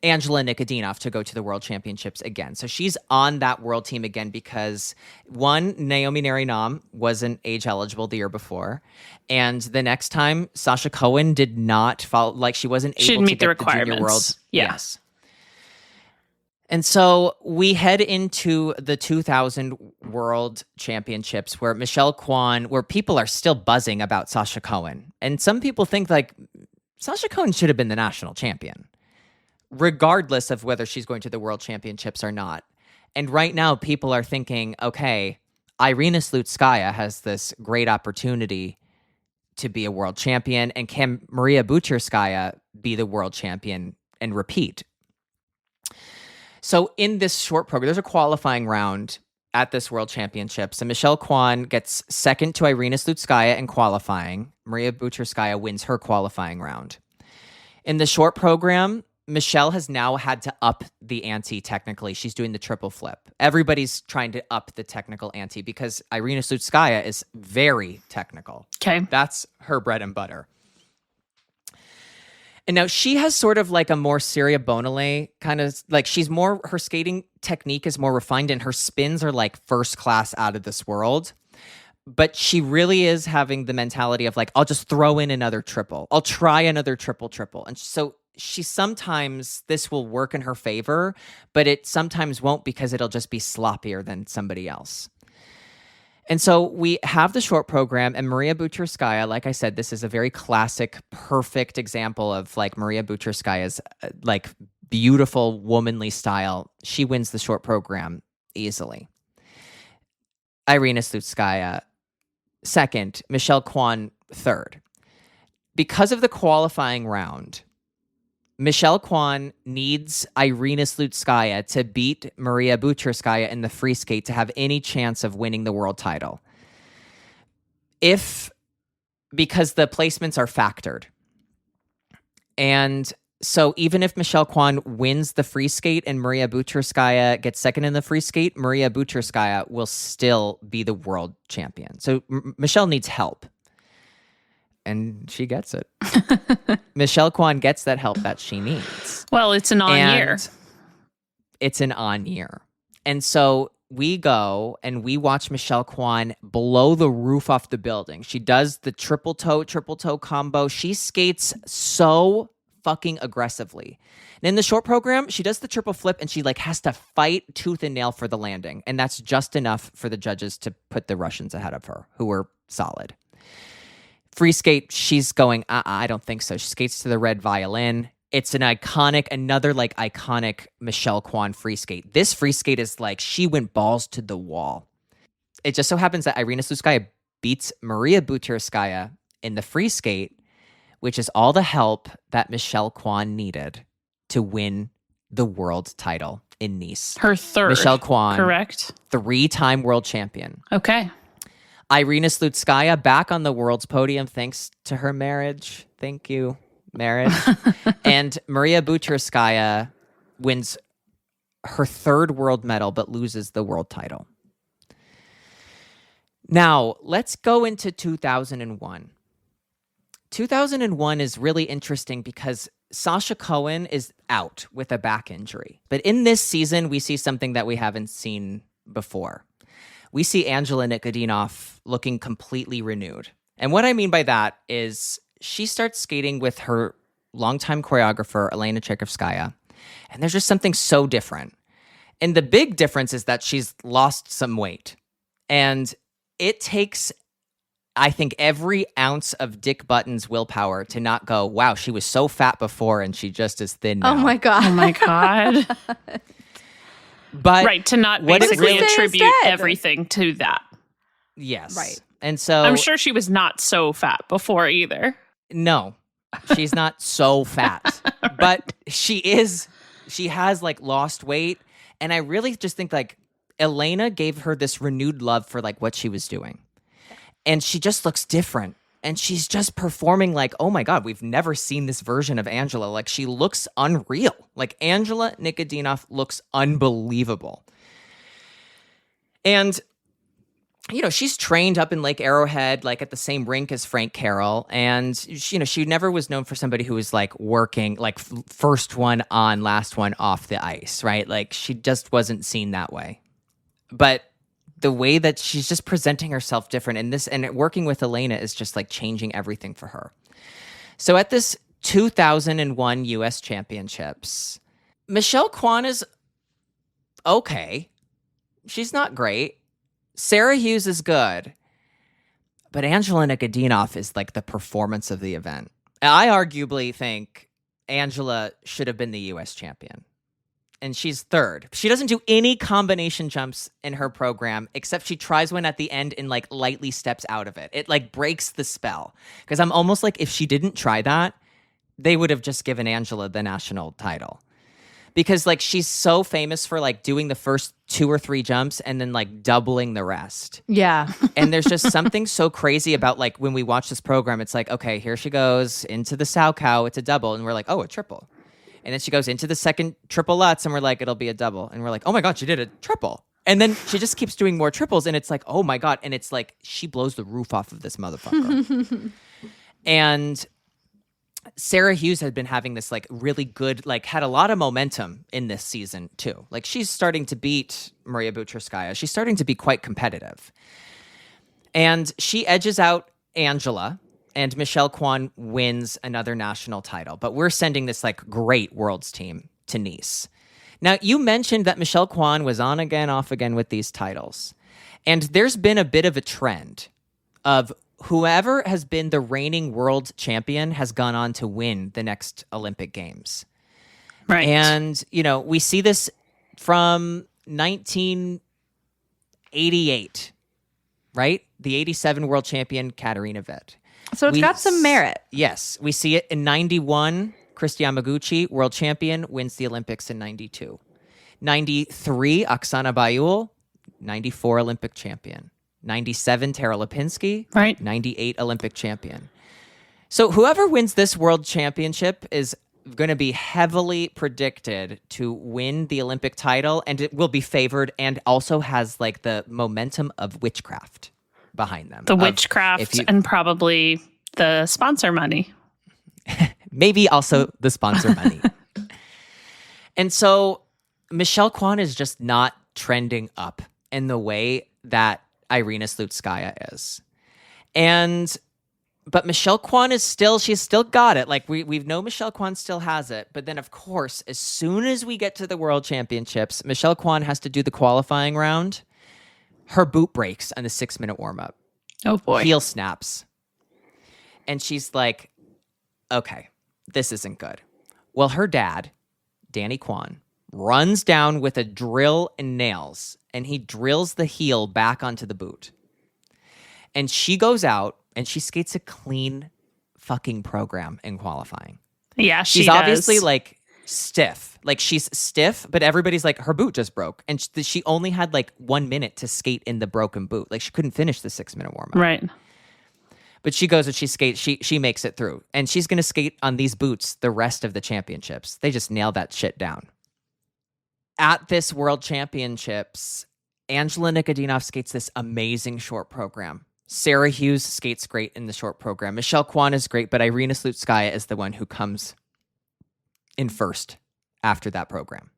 Angela Nikodinov to go to the World Championships again. So she's on that world team again because, one, Naomi Narinam wasn't age eligible the year before. And the next time, Sasha Cohen did not follow, like she wasn't able She didn't to meet the get the Junior World. requirements. Yeah. Yes. And so we head into the 2000 World Championships where Michelle Kwan, where people are still buzzing about Sasha Cohen. And some people think like Sasha Cohen should have been the national champion, regardless of whether she's going to the World Championships or not. And right now people are thinking, okay, Irina Slutskaya has this great opportunity to be a world champion, and can Maria Butyrskaya be the world champion and repeat? So in this short program, there's a qualifying round at this World Championships. And Michelle Kwan gets second to Irina Slutskaya in qualifying. Maria Butyrskaya wins her qualifying round. In the short program, Michelle has now had to up the ante technically. She's doing the triple flip. Everybody's trying to up the technical ante because Irina Slutskaya is very technical. Okay. That's her bread and butter. And now she has sort of like a more Surya Bonaly kind of like her skating technique is more refined and her spins are like first class out of this world. But she really is having the mentality of like, I'll just throw in another triple. I'll try another triple. And so she sometimes, this will work in her favor, but it sometimes won't because it'll just be sloppier than somebody else. And so we have the short program, and Maria Butyrskaya, like I said, this is a very classic, perfect example of like Maria Butyrskaya's like beautiful womanly style. She wins the short program easily. Irina Slutskaya second, Michelle Kwan third. Because of the qualifying round, Michelle Kwan needs Irina Slutskaya to beat Maria Butyrskaya in the free skate to have any chance of winning the world title. Because the placements are factored. And so even if Michelle Kwan wins the free skate and Maria Butyrskaya gets second in the free skate, Maria Butyrskaya will still be the world champion. So Michelle needs help. And she gets it. Michelle Kwan gets that help that she needs. Well, it's an on year. It's an on year. And so we go and we watch Michelle Kwan blow the roof off the building. She does the triple toe combo. She skates so fucking aggressively. And in the short program, she does the triple flip and she like has to fight tooth and nail for the landing. And that's just enough for the judges to put the Russians ahead of her, who were solid. Free skate, she's going, I don't think so. She skates to the red violin. It's another iconic Michelle Kwan free skate. This free skate is like, she went balls to the wall. It just so happens that Irina Slutskaya beats Maria Butyrskaya in the free skate, which is all the help that Michelle Kwan needed to win the world title in Nice. Her third. Michelle Kwan. Correct. 3-time world champion. Okay. Irina Slutskaya back on the world's podium thanks to her marriage. Thank you, marriage. And Maria Butyrskaya wins her third world medal but loses the world title. Now, let's go into 2001. 2001 is really interesting because Sasha Cohen is out with a back injury. But in this season, we see something that we haven't seen before. We see Angela Nikodinov looking completely renewed. And what I mean by that is she starts skating with her longtime choreographer, Elena Tchaikovskaya. And there's just something so different. And the big difference is that she's lost some weight. And it takes, I think, every ounce of Dick Button's willpower to not go, wow, she was so fat before and she just is thin now. Oh my God. Oh my God. But right, to not basically attribute everything to that. Yes. Right. And so I'm sure she was not so fat before either. No, she's not so fat, but she has like lost weight. And I really just think like Elena gave her this renewed love for like what she was doing. And she just looks different. And she's just performing like, oh my God, we've never seen this version of Angela. Like she looks unreal. Like Angela Nikodinov looks unbelievable. And, you know, she's trained up in Lake Arrowhead, like at the same rink as Frank Carroll. And, she never was known for somebody who was like working, like first one on, last one off the ice, right? Like she just wasn't seen that way. But the way that she's just presenting herself different and working with Elena is just like changing everything for her. So at this 2001 US Championships, Michelle Kwan is okay. She's not great. Sarah Hughes is good. But Angela Nikodinov is like the performance of the event. I arguably think Angela should have been the US champion. And she's third. She doesn't do any combination jumps in her program, except she tries one at the end and like lightly steps out of it. It like breaks the spell. Because I'm almost like if she didn't try that, they would have just given Angela the national title. because like she's so famous for like doing the first 2 or 3 jumps and then like doubling the rest. Yeah. And there's just something so crazy about like when we watch this program, it's like, okay, here she goes into the sow cow, it's a double, and we're like, oh, a triple. And then she goes into the second triple Lutz, and we're like, it'll be a double, and we're like, oh my god, she did a triple. And then she just keeps doing more triples, and it's like, oh my god, and it's like she blows the roof off of this motherfucker. And Sarah Hughes had been having this like really good, like had a lot of momentum in this season too. Like she's starting to beat Maria Butyrskaya. She's starting to be quite competitive. And she edges out Angela, and Michelle Kwan wins another national title. But we're sending this like great worlds team to Nice. Now, you mentioned that Michelle Kwan was on again, off again with these titles. And there's been a bit of a trend of whoever has been the reigning world champion has gone on to win the next Olympic Games. Right. And, you know, we see this from 1988, right? The 87 world champion, Katarina Witt. So it's got some merit. Yes. We see it in 91. Kristi Yamaguchi, world champion, wins the Olympics in 92. 93, Oksana Bayul, 94 Olympic champion. 97, Tara Lipinski, Right. 98 Olympic champion. So whoever wins this world championship is going to be heavily predicted to win the Olympic title, and it will be favored and also has like the momentum of witchcraft behind them. The witchcraft and probably the sponsor money. Maybe also the sponsor money. And so Michelle Kwan is just not trending up in the way that Irina Slutskaya is. But Michelle Kwan is she's still got it. Like we know Michelle Kwan still has it. But then of course, as soon as we get to the World Championships, Michelle Kwan has to do the qualifying round. Her boot breaks on the 6-minute warm-up. Oh boy. Heel snaps. And she's like, okay, this isn't good. Well, her dad, Danny Kwan, runs down with a drill and nails, and he drills the heel back onto the boot. And she goes out and she skates a clean fucking program in qualifying. Yeah, she's obviously like stiff. Like she's stiff, but everybody's like, her boot just broke. And she only had like 1 minute to skate in the broken boot. Like she couldn't finish the 6-minute warm-up. Right. But she goes and she skates. She makes it through. And she's going to skate on these boots the rest of the championships. They just nailed that shit down. At this World Championships, Angela Nikodinov skates this amazing short program. Sarah Hughes skates great in the short program. Michelle Kwan is great, but Irina Slutskaya is the one who comes in first after that program.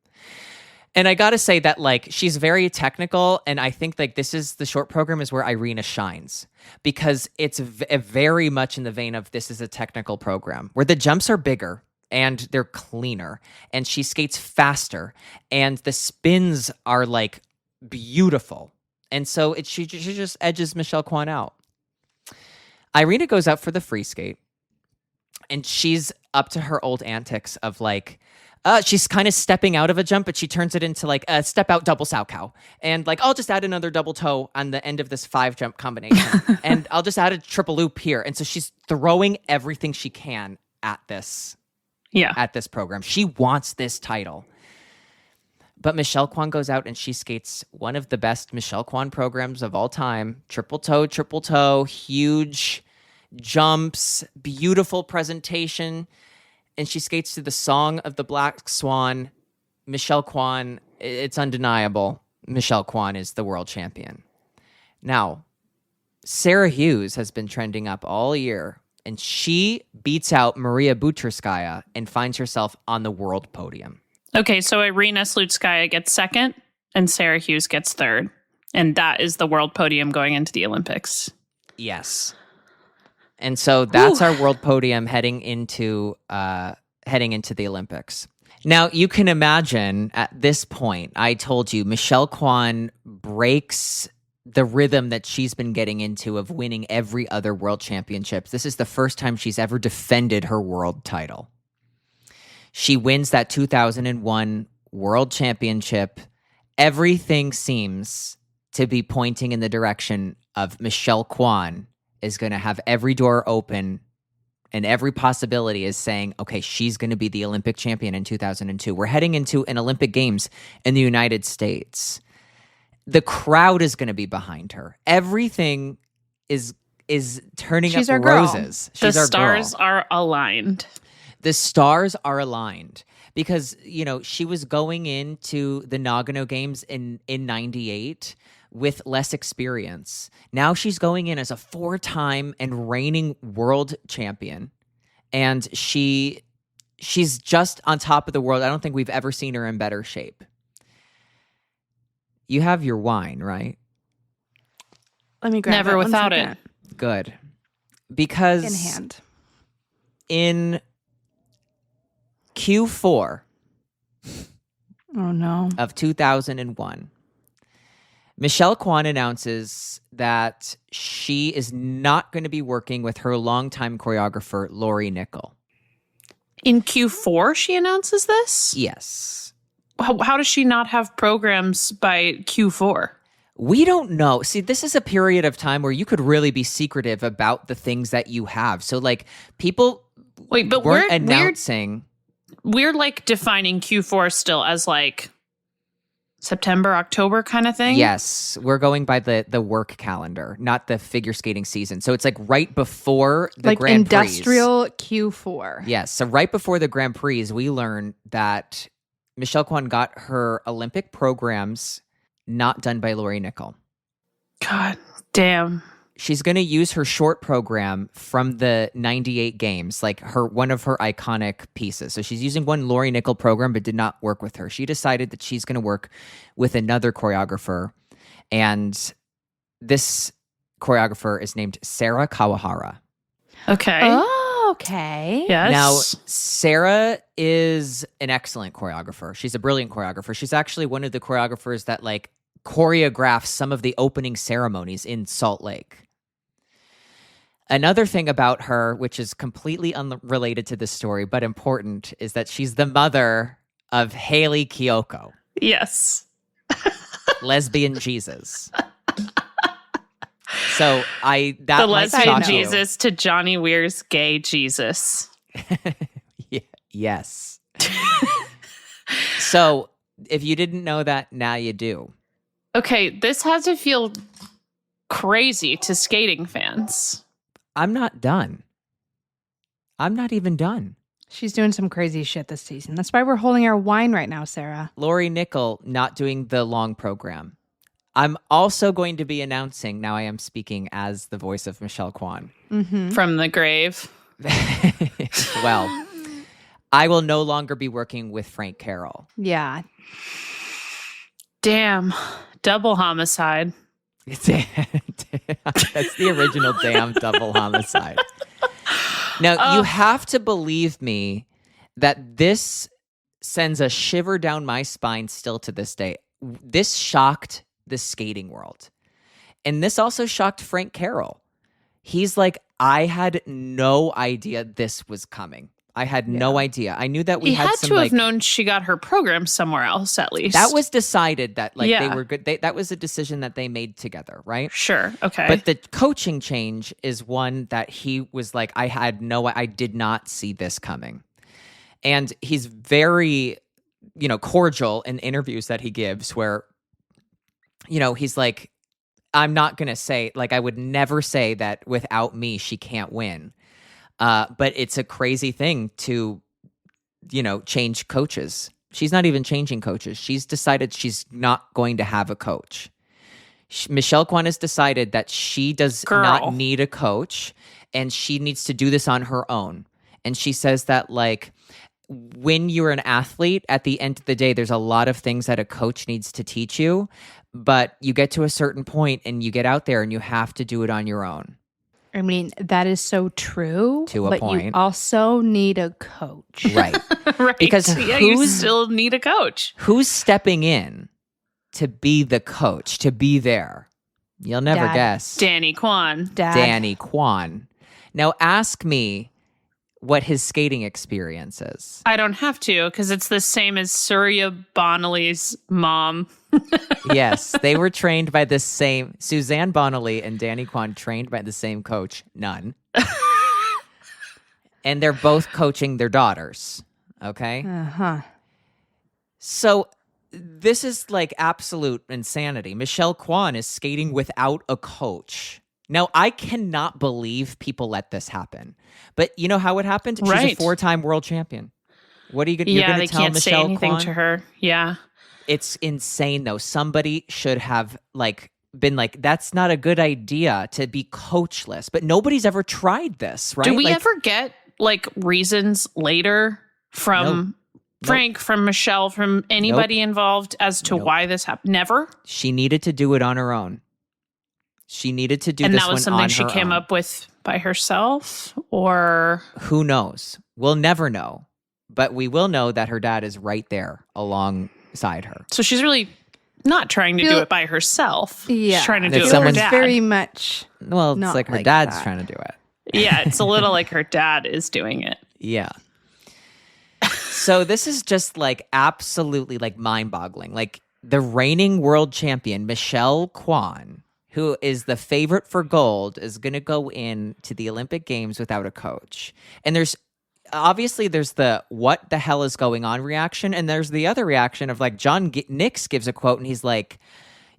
And I got to say that like she's very technical, and I think like this is the short program is where Irina shines because it's very much in the vein of this is a technical program where the jumps are bigger and they're cleaner and she skates faster and the spins are like beautiful. And so she just edges Michelle Kwan out. Irina goes out for the free skate and she's up to her old antics of like, she's kind of stepping out of a jump, but she turns it into like a step out double sow cow. And like, I'll just add another double toe on the end of this 5-jump combination. And I'll just add a triple loop here. And so she's throwing everything she can at this. Yeah. At this program. She wants this title. But Michelle Kwan goes out and she skates one of the best Michelle Kwan programs of all time. Triple toe, huge jumps, beautiful presentation. And she skates to the Song of the Black Swan. Michelle Kwan, it's undeniable. Michelle Kwan is the world champion. Now, Sarah Hughes has been trending up all year, and she beats out Maria Butyrskaya and finds herself on the world podium. Okay, so Irina Slutskaya gets second, and Sarah Hughes gets third. And that is the world podium going into the Olympics. Yes. And so that's our world podium heading into the Olympics. Now, you can imagine at this point, I told you, Michelle Kwan breaks the rhythm that she's been getting into of winning every other world championships. This is the first time she's ever defended her world title. She wins that 2001 world championship. Everything seems to be pointing in the direction of Michelle Kwan is going to have every door open And every possibility is saying, okay, she's going to be the Olympic champion in 2002. We're heading into an Olympic Games in the United States. The crowd is going to be behind her. Everything is turning She's up our girl. roses. She's The our stars girl. are aligned. The stars are aligned because, she was going into the Nagano Games in 98 with less experience. Now she's going in as a 4-time and reigning world champion. And she's just on top of the world. I don't think we've ever seen her in better shape. You have your wine, right? Let me grab Never it. One without second. it. Good. Because In hand. in Q4 Oh, no. of 2001, Michelle Kwan announces that she is not going to be working with her longtime choreographer, Nicole. In Q4, she announces this? Yes. How does she not have programs by Q4? We don't know. See, this is a period of time where you could really be secretive about the things that you have. So, people Wait, but weren't we're announcing. we're defining Q4 still as September, October kind of thing? Yes, we're going by the work calendar, not the figure skating season. So it's right before the Grand Prix. Industrial Q4. Yes, so right before the Grand Prix, we learn that Michelle Kwan got her Olympic programs not done by Nicole. God damn. She's going to use her short program from the 98 games, one of her iconic pieces. So she's using one Nicole program, but did not work with her. She decided that she's going to work with another choreographer. And this choreographer is named Sarah Kawahara. Okay. Oh, okay. Yes. Now, Sarah is an excellent choreographer. She's a brilliant choreographer. She's actually one of the choreographers that choreographs some of the opening ceremonies in Salt Lake. Another thing about her, which is completely unrelated to this story, but important, is that she's the mother of Haley Kiyoko, Yes. lesbian Jesus. So The lesbian Jesus to Johnny Weir's gay Jesus. Yes. So if you didn't know that, now you do. Okay, this has to feel crazy to skating fans. I'm not done. I'm not even done. She's doing some crazy shit this season. That's why we're holding our wine right now, Sarah. Nicole not doing the long program. I'm also going to be announcing, now I am speaking as the voice of Michelle Kwan. Mm-hmm. From the grave. Well, I will no longer be working with Frank Carroll. Yeah. Damn. Double homicide. That's the original damn double homicide. Now, you have to believe me that this sends a shiver down my spine still to this day. This shocked the skating world. And this also shocked Frank Carroll. He's like, I had no idea this was coming. I had no idea. I knew that we He had had some to have known she got her program somewhere else, at least. that was decided that they Yeah. were good. That was a decision that they made together, right? Sure. Okay. But the coaching change is one that he was like, I did not see this coming. And he's very, cordial in interviews that he gives where, he's like, I'm not going to say, I would never say that without me, she can't win. But it's a crazy thing to, change coaches. She's not even changing coaches. She's decided she's not going to have a coach. Michelle Kwan has decided that she does not need a coach and she needs to do this on her own. And she says that when you're an athlete, at the end of the day, there's a lot of things that a coach needs to teach you, but you get to a certain point and you get out there and you have to do it on your own. I mean, that is so true. To a but point. you also need a coach. Right. right. Because you still need a coach. Who's stepping in to be the coach, to be there? You'll never Dad. guess. Danny Kwan. Dad. Danny Kwan. Now ask me what his skating experience is. I don't have to because it's the same as Surya Bonaly's mom. Yes, they were trained by the same, Suzanne Bonaly and Danny Kwan trained by the same coach, none. And they're both coaching their daughters. Okay? Uh-huh. So this is like absolute insanity. Michelle Kwan is skating without a coach. Now, I cannot believe people let this happen. But you know how it happened? She's a 4-time world champion. What are you going to tell Michelle Kwan? Yeah, they can't say anything to her. Yeah. It's insane, though. Somebody should have been like, that's not a good idea to be coachless. But nobody's ever tried this, right? Do we ever get reasons later from Frank, from Michelle, from anybody involved as to why this happened? Never? She needed to do it on her own. She needed to do and this that was one on something her she came own. up with by herself, or who knows? We'll never know. But we will know that her dad is right there alongside her. So she's really not trying to do it by herself. Yeah. She's trying to do It's it with her someone's dad. very much. Well, it's Not like her like dad's that. trying to do it. Yeah, it's a little like her dad is doing it. Yeah. So this is just absolutely mind-boggling. The reigning world champion, Michelle Kwan, who is the favorite for gold, is going to go into the Olympic Games without a coach. And there's the what the hell is going on reaction. And there's the other reaction of John Nix gives a quote and he's like,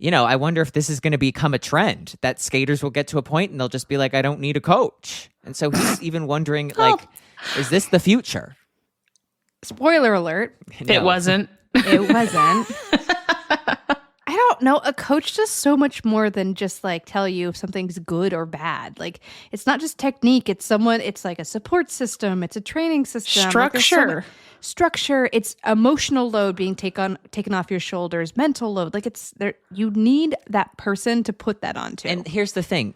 I wonder if this is going to become a trend that skaters will get to a point and they'll just be like, I don't need a coach. And so he's even wondering, is this the future? Spoiler alert. No. It wasn't. It wasn't. I don't know. A coach does so much more than just tell you if something's good or bad. It's not just technique. It's a support system. It's a training system. Structure. It's emotional load being taken off your shoulders, mental load. You need that person to put that onto. And here's the thing.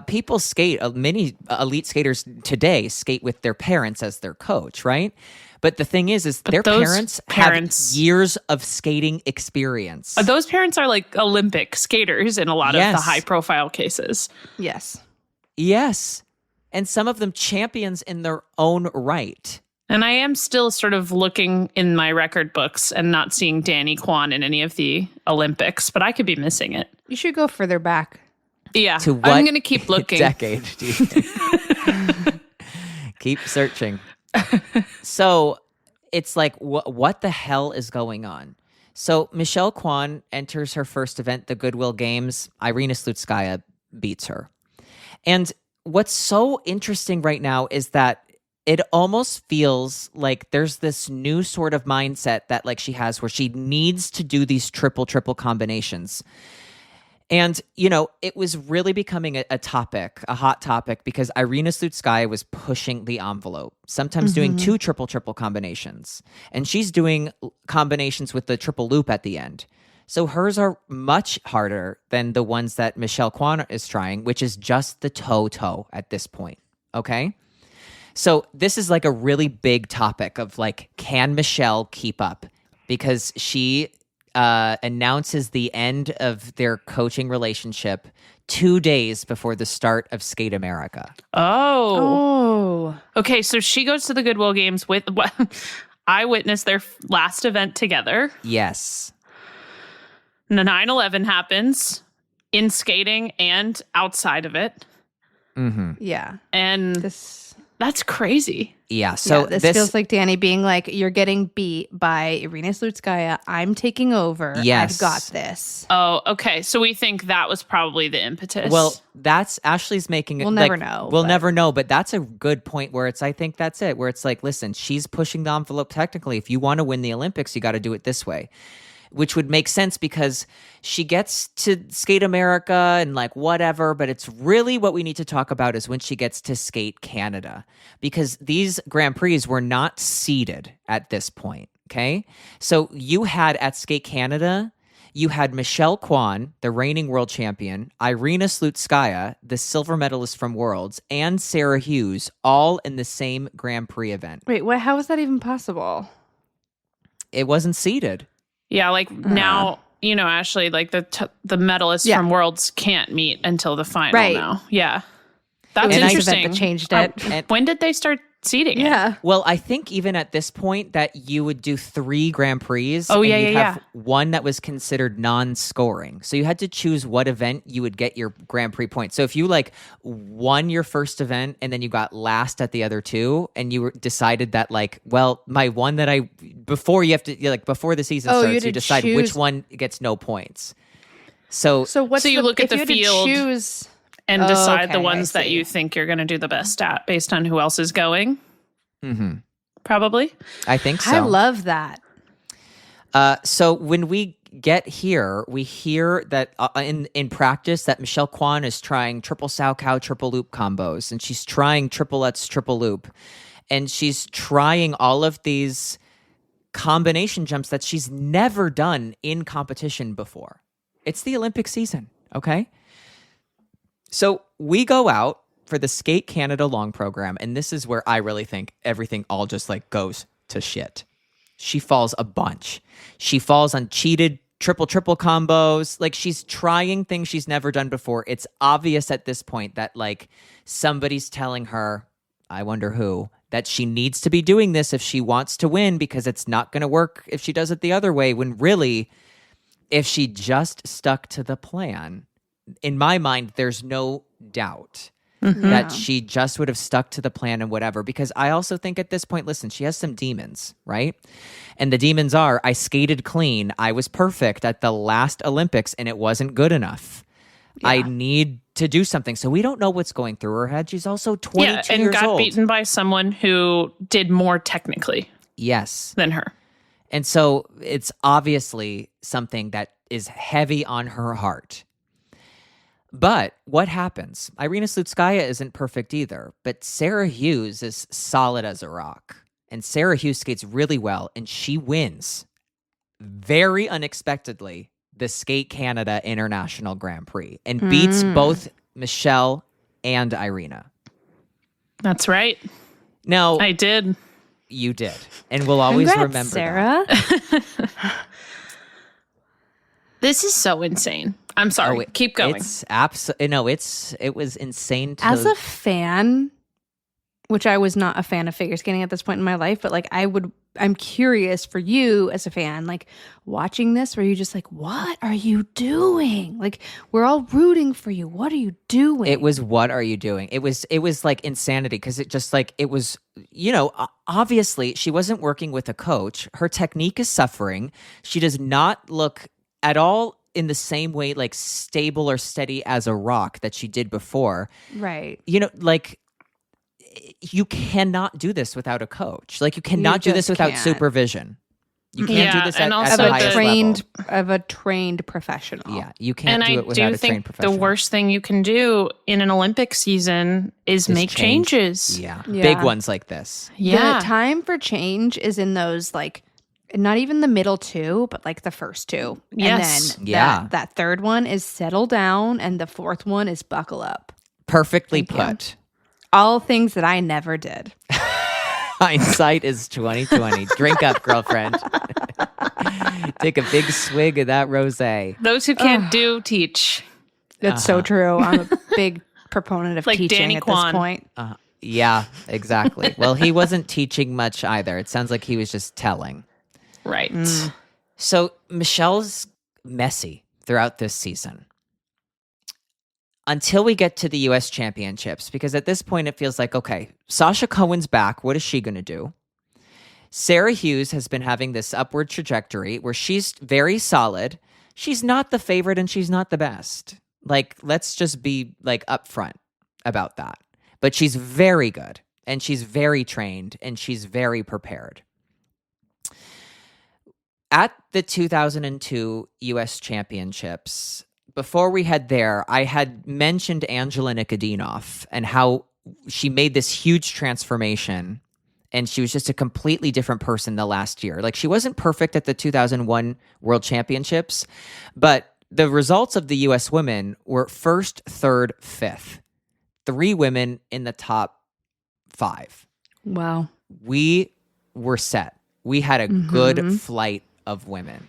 People skate, many elite skaters today skate with their parents as their coach, right? But the thing is their parents have years of skating experience. Those parents are Olympic skaters in a lot of the Yes. high profile cases. Yes. Yes. And some of them champions in their own right. And I am still sort of looking in my record books and not seeing Danny Kwan in any of the Olympics, but I could be missing it. You should go further back. Yeah. To what I'm going to keep looking. decade do you think? Keep searching. So it's what the hell is going on? So Michelle Kwan enters her first event, the Goodwill Games. Irina Slutskaya beats her. And what's so interesting right now is that it almost feels like there's this new sort of mindset that she has where she needs to do these triple combinations. And, it was really becoming a hot topic, because Irina Slutskaya was pushing the envelope, sometimes doing 2 triple combinations. And she's doing combinations with the triple loop at the end. So hers are much harder than the ones that Michelle Kwan is trying, which is just the toe at this point. Okay? So this is a really big topic of can Michelle keep up? Because she announces the end of their coaching relationship 2 days before the start of Skate America. Oh. Okay, so she goes to the Goodwill Games with I witnessed their last event together. Yes. The 9/11 happens in skating and outside of it. Mm-hmm. Yeah. And that's crazy. Yeah. So this feels like Danny being you're getting beat by Irina Slutskaya. I'm taking over. Yes. I've got this. Oh, okay. So we think that was probably the impetus. Well, that's Ashley's making it. We'll never know. We'll never know, but that's a good point where I think that's it, where it's listen, she's pushing the envelope technically. If you want to win the Olympics, you got to do it this way. Which would make sense because she gets to Skate America and whatever, but it's really what we need to talk about is when she gets to Skate Canada, because these Grand Prix were not seeded at this point, okay? So you had at Skate Canada, you had Michelle Kwan, the reigning world champion, Irina Slutskaya, the silver medalist from Worlds, and Sarah Hughes, all in the same Grand Prix event. Wait, how is that even possible? It wasn't seeded. Yeah, now, Ashley, the medalists from Worlds can't meet until the final now. Yeah. That's It was this interesting. event that changed it. When did they start seeding it. Yeah. Well, I think even at this point that you would do 3 Grand Prix. Oh, and yeah, you'd yeah, have one that was considered non-scoring. So you had to choose what event you would get your Grand Prix points. So if you like won your first event and then you got last at the other 2 and you decided that like, well, my one that before you have to like before the season starts, you decide which one gets no points. So you look at the field choose and decide the okay, ones that you think you're going to do the best at based on who else is going. Mm-hmm. Probably. I think so. I love that. So when we get here, we hear that in practice that Michelle Kwan is trying triple sow cow, triple loop combos, and she's trying triplets, triple loop, and she's trying all of these combination jumps that she's never done in competition before. It's the Olympic season, okay? So we go out for the Skate Canada long program, and this is where I really think everything all just like goes to shit. She falls a bunch. She falls on cheated triple combos. Like she's trying things she's never done before. It's obvious at this point that like somebody's telling her, I wonder who, that she needs to be doing this if she wants to win because it's not going to work if she does it the other way, when really if she just stuck to the plan, in my mind, there's no doubt that she just would have stuck to the plan and whatever. Because I also think at this point, listen, she has some demons, right? And the demons are, I skated clean. I was perfect at the last Olympics and it wasn't good enough. Yeah. I need to do something. So we don't know what's going through her head. She's also 22 years old. And got beaten by someone who did more technically than her. And so it's obviously something that is heavy on her heart. But what happens? Irina Slutskaya isn't perfect either, but Sarah Hughes is solid as a rock. And Sarah Hughes skates really well, and she wins very unexpectedly the Skate Canada International Grand Prix and beats both Michelle and Irina. That's right. Now, I did. You did. And we'll always remember Sarah. that. This is so insane. I'm sorry. Keep going. It's it was insane to... As a fan, which I was not a fan of figure skating at this point in my life, but like I'm curious for you as a fan, like watching this, where you just like, what are you doing? Like we're all rooting for you. What are you doing? It was, what are you doing? It was like insanity because it just like, it was, obviously she wasn't working with a coach. Her technique is suffering. She does not look at all in the same way, like stable or steady as a rock that she did before. Right. Like you cannot do this without a coach. Like you cannot do this without supervision. You can't do this at the highest level. Of a trained professional. Yeah, you can't do it without a trained professional. The worst thing you can do in an Olympic season is make changes. Yeah, big ones like this. Yeah. The time for change is in those like, not even the middle 2, but like the first 2. Yes. And then that third one is settle down and the fourth one is buckle up. Perfectly put. All things that I never did. Hindsight is 2020. Drink up, girlfriend. Take a big swig of that rosé. Those who can't teach. That's so true. I'm a big proponent of like teaching Danny at Kwan. this point. Yeah, exactly. Well, he wasn't teaching much either. It sounds like he was just telling. Right. So Michelle's messy throughout this season until we get to the U.S. Championships, because at this point it feels like, okay, Sasha Cohen's back. What is she going to do? Sarah Hughes has been having this upward trajectory where she's very solid. She's not the favorite and she's not the best. Like, let's just be like upfront about that. But she's very good and she's very trained and she's very prepared. At the 2002 U.S. Championships, before we head there, I had mentioned Angela Nikodinov and how she made this huge transformation and she was just a completely different person the last year. Like, she wasn't perfect at the 2001 World Championships, but the results of the U.S. women were 1st, 3rd, 5th. 3 women in the top 5. Wow. We were set. We had a good flight of women.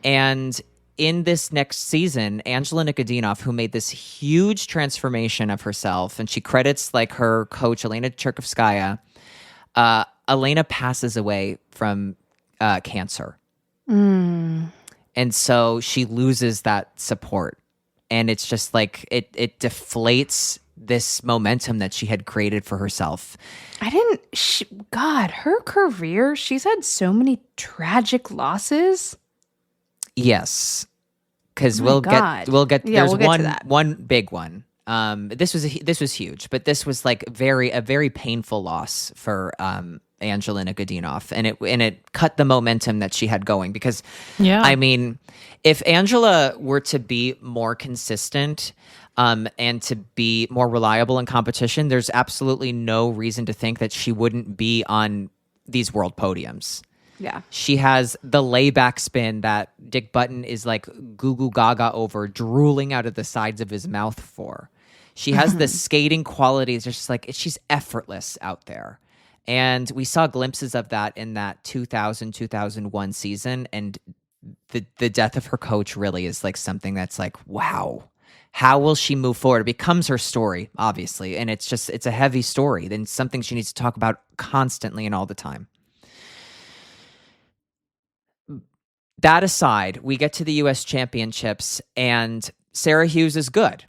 And in this next season, Angela Nikodinov, who made this huge transformation of herself, and she credits like her coach, Elena Cherkovskaya, Elena passes away from cancer. Mm. And so she loses that support. And it's just like it deflates this momentum that she had created for herself. God, her career, she's had so many tragic losses. Yes. Because Oh my we'll God. get Yeah, there's we'll get to that. one big one. This was huge, but this was like a very painful loss for Angelina Godunov, and it cut the momentum that she had going. Because I mean, if Angela were to be more consistent and to be more reliable in competition, there's absolutely no reason to think that she wouldn't be on these world podiums. Yeah. She has the layback spin that Dick Button is like goo goo gaga over, drooling out of the sides of his mouth for. She has the skating qualities. It's just like she's effortless out there. And we saw glimpses of that in that 2000-2001 season. And the death of her coach really is like something that's like, wow, how will she move forward? It becomes her story, obviously. And it's a heavy story. Then something she needs to talk about constantly and all the time. That aside, we get to the U.S. Championships, and Sarah Hughes is good.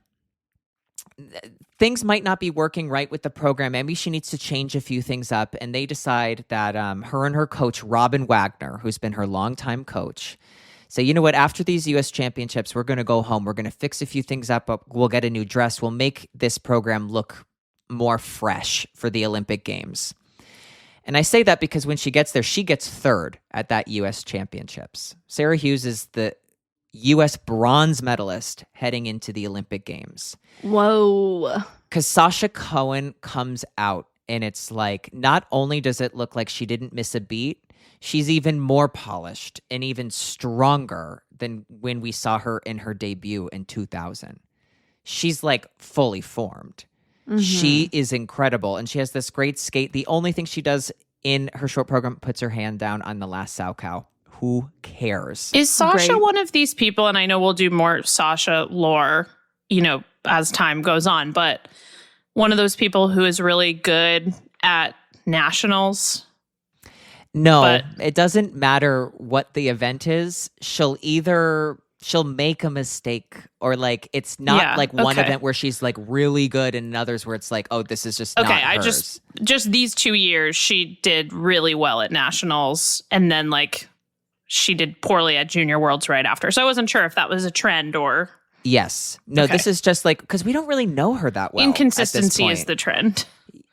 Things might not be working right with the program. Maybe she needs to change a few things up, and they decide that her and her coach, Robin Wagner, who's been her longtime coach, say, you know what, after these U.S. Championships, we're going to go home. We're going to fix a few things up. We'll get a new dress. We'll make this program look more fresh for the Olympic Games. And I say that because when she gets there, she gets third at that U.S. Championships. Sarah Hughes is the U.S. bronze medalist heading into the Olympic Games. Whoa. Because Sasha Cohen comes out, and it's like, not only does it look like she didn't miss a beat, she's even more polished and even stronger than when we saw her in her debut in 2000. She's like fully formed. She is incredible, and she has this great skate. The only thing she does in her short program, puts her hand down on the last sow cow. Who cares? Is Sasha Great. one of these people? And I know we'll do more Sasha lore, as time goes on, but one of those people who is really good at nationals? No, it doesn't matter what the event is. She'll make a mistake, or like it's not one event where she's like really good and others where it's like, oh, this is just not hers. just these 2 years she did really well at nationals, and then like she did poorly at junior worlds right after. So I wasn't sure if that was a trend or yes. No, This is just like, because we don't really know her that well. Inconsistency is the trend.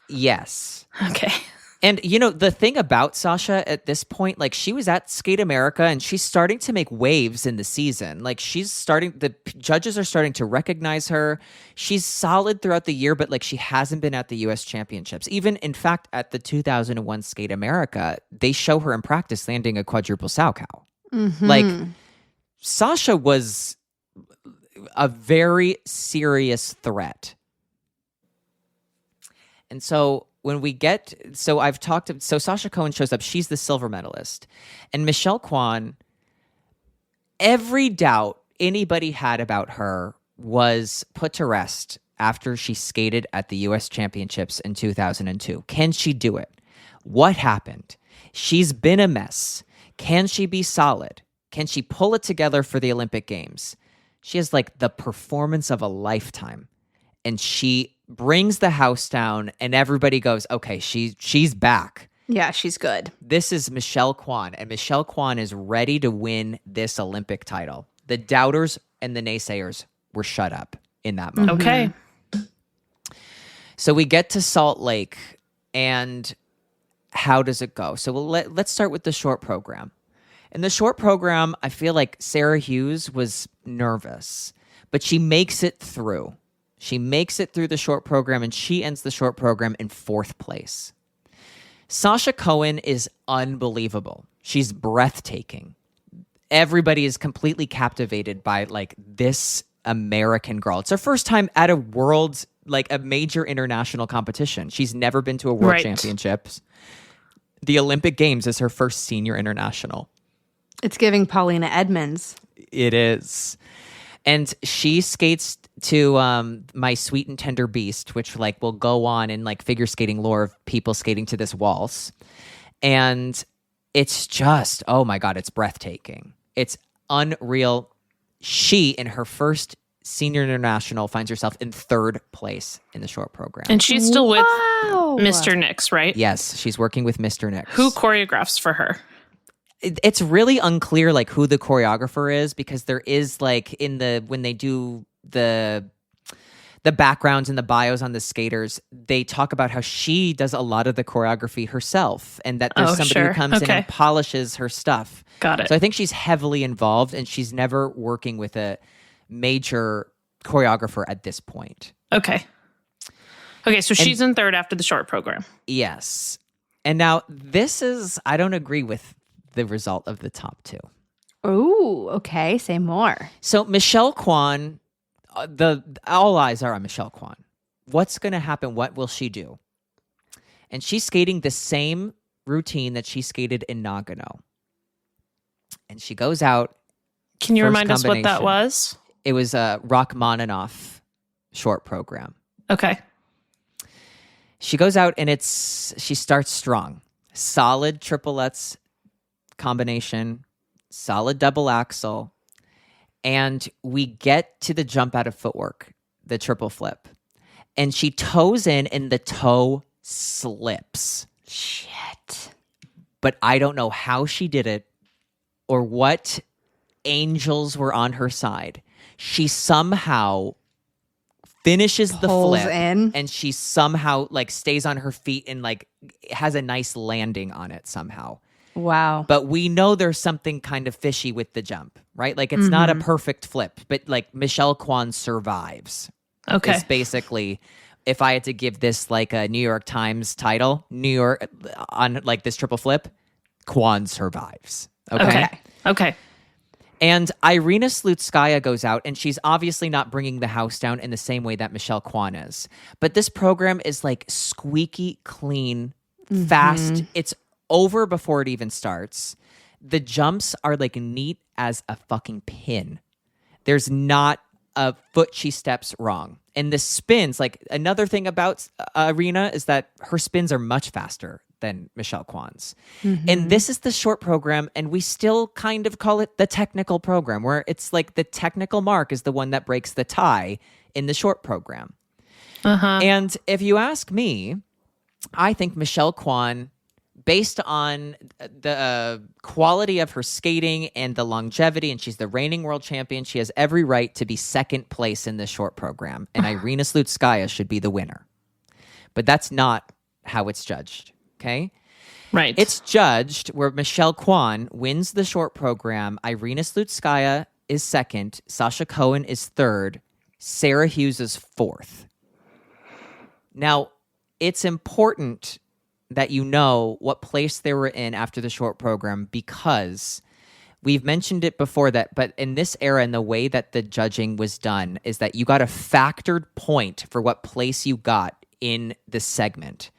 Yes. Okay. And, the thing about Sasha at this point, like she was at Skate America and she's starting to make waves in the season. Like the judges are starting to recognize her. She's solid throughout the year, but like she hasn't been at the U.S. Championships. Even, in fact, at the 2001 Skate America, they show her in practice landing a quadruple sow cow. Like Sasha was a very serious threat. And so Sasha Cohen shows up. She's the silver medalist. And Michelle Kwan, every doubt anybody had about her was put to rest after she skated at the U.S. Championships in 2002. Can she do it? What happened? She's been a mess. Can she be solid? Can she pull it together for the Olympic Games? She has like the performance of a lifetime. And she brings the house down, and everybody goes, okay, she's back. Yeah, she's good. This is Michelle Kwan, and Michelle Kwan is ready to win this Olympic title. The doubters and the naysayers were shut up in that moment. Okay. So we get to Salt Lake, and how does it go? So let's start with the short program. In the short program, I feel like Sarah Hughes was nervous, but she makes it through. She makes it through the short program, and she ends the short program in 4th place. Sasha Cohen is unbelievable. She's breathtaking. Everybody is completely captivated by like this American girl. It's her first time at a world, like a major international competition. She's never been to a world championships. The Olympic Games is her first senior international. It's giving Paulina Edmonds. It is. And she skates My Sweet and Tender Beast, which like will go on in like figure skating lore of people skating to this waltz. And it's just, oh my God, it's breathtaking. It's unreal. She, in her first senior international, finds herself in 3rd place in the short program. And she's still with Wow. Mr. Nix, right? Yes, she's working with Mr. Nix. Who choreographs for her? It's really unclear like who the choreographer is, because there is like when they do the backgrounds and the bios on the skaters, they talk about how she does a lot of the choreography herself, and that there's somebody who comes in and polishes her stuff. Got it. So I think she's heavily involved, and she's never working with a major choreographer at this point. Okay, so she's in 3rd after the short program. Yes. And now I don't agree with the result of the top 2. Ooh, okay. Say more. So Michelle Kwan, all eyes are on Michelle Kwan. What's going to happen? What will she do? And she's skating the same routine that she skated in Nagano. And she goes out. Can you first remind us what that combination. was? It was a Rachmaninoff short program. Okay. She goes out and she starts strong. Solid triplets combination, solid double axel. And we get to the jump out of footwork, the triple flip. And she toes in and the toe slips. Shit. But I don't know how she did it or what angels were on her side. She somehow finishes the Pulls flip in. and she somehow like stays on her feet and like has a nice landing on it somehow. Wow. But we know there's something kind of fishy with the jump, right? Like it's not a perfect flip, but like Michelle Kwan survives. Okay. It's basically, if I had to give this like a New York Times title, New York on like this triple flip, Kwan survives. Okay. And Irina Slutskaya goes out, and she's obviously not bringing the house down in the same way that Michelle Kwan is. But this program is like squeaky clean, fast. It's over before it even starts. The jumps are like neat as a fucking pin. There's not a foot she steps wrong. And the spins, like another thing about Irina is that her spins are much faster than Michelle Kwan's. And this is the short program, and we still kind of call it the technical program, where it's like the technical mark is the one that breaks the tie in the short program. And if you ask me, I think Michelle Kwan, based on the quality of her skating and the longevity, and she's the reigning world champion, she has every right to be 2nd place in this short program, and Irina Slutskaya should be the winner. But that's not how it's judged. Okay? Right. It's judged where Michelle Kwan wins the short program, Irina Slutskaya is 2nd, Sasha Cohen is 3rd, Sarah Hughes is 4th. Now, it's important that you know what place they were in after the short program, because we've mentioned it before but in this era and the way that the judging was done is that you got a factored point for what place you got in the segment.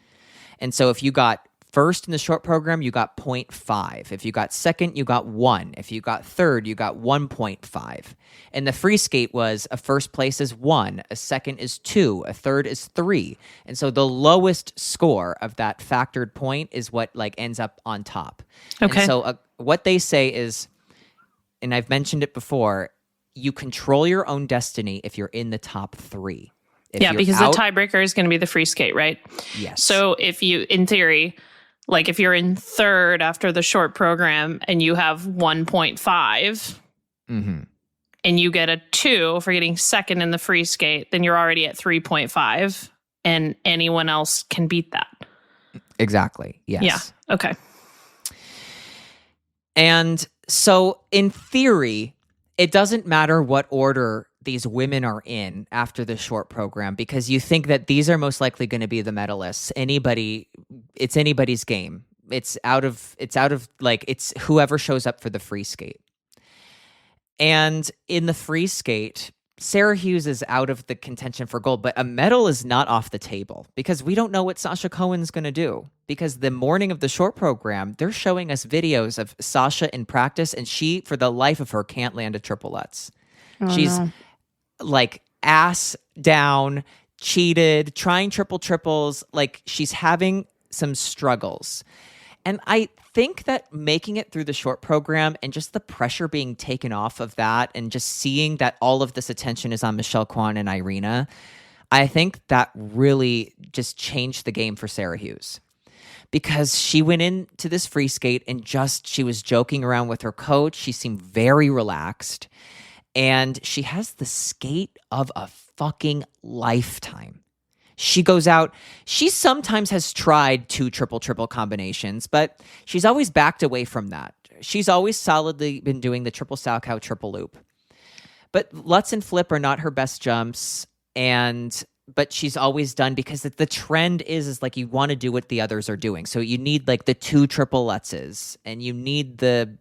And so if you got 1st in the short program, you got 0.5. If you got 2nd, you got 1. If you got 3rd, you got 1.5. And the free skate was a 1st place is 1, a 2nd is 2, a 3rd is 3. And so the lowest score of that factored point is what like ends up on top. Okay. And so what they say is, and I've mentioned it before, you control your own destiny if you're in the top 3. Yeah, because the tiebreaker is going to be the free skate, right? Yes. So if you, in theory, like if you're in 3rd after the short program and you have 1.5 and you get a 2 for getting 2nd in the free skate, then you're already at 3.5 and anyone else can beat that. Exactly. Yes. Yeah. Okay. And so in theory, it doesn't matter what order these women are in after the short program, because you think that these are most likely going to be the medalists. It's anybody's game. It's whoever shows up for the free skate. And in the free skate, Sarah Hughes is out of the contention for gold, but a medal is not off the table because we don't know what Sasha Cohen's going to do. Because the morning of the short program, they're showing us videos of Sasha in practice, and she, for the life of her, can't land a triple Lutz. She's like ass down, cheated, trying triples. Like, she's having some struggles. And I think that making it through the short program and just the pressure being taken off of that and just seeing that all of this attention is on Michelle Kwan and Irina, I think that really just changed the game for Sarah Hughes. Because she went into this free skate and she was joking around with her coach. She seemed very relaxed. And she has the skate of a fucking lifetime. She goes out. She sometimes has tried 2 triple combinations, but she's always backed away from that. She's always solidly been doing the triple Salchow, triple loop. But Lutz and Flip are not her best jumps. But she's always done, because the trend is like you want to do what the others are doing. So you need like the 2 triple Lutzes and you need the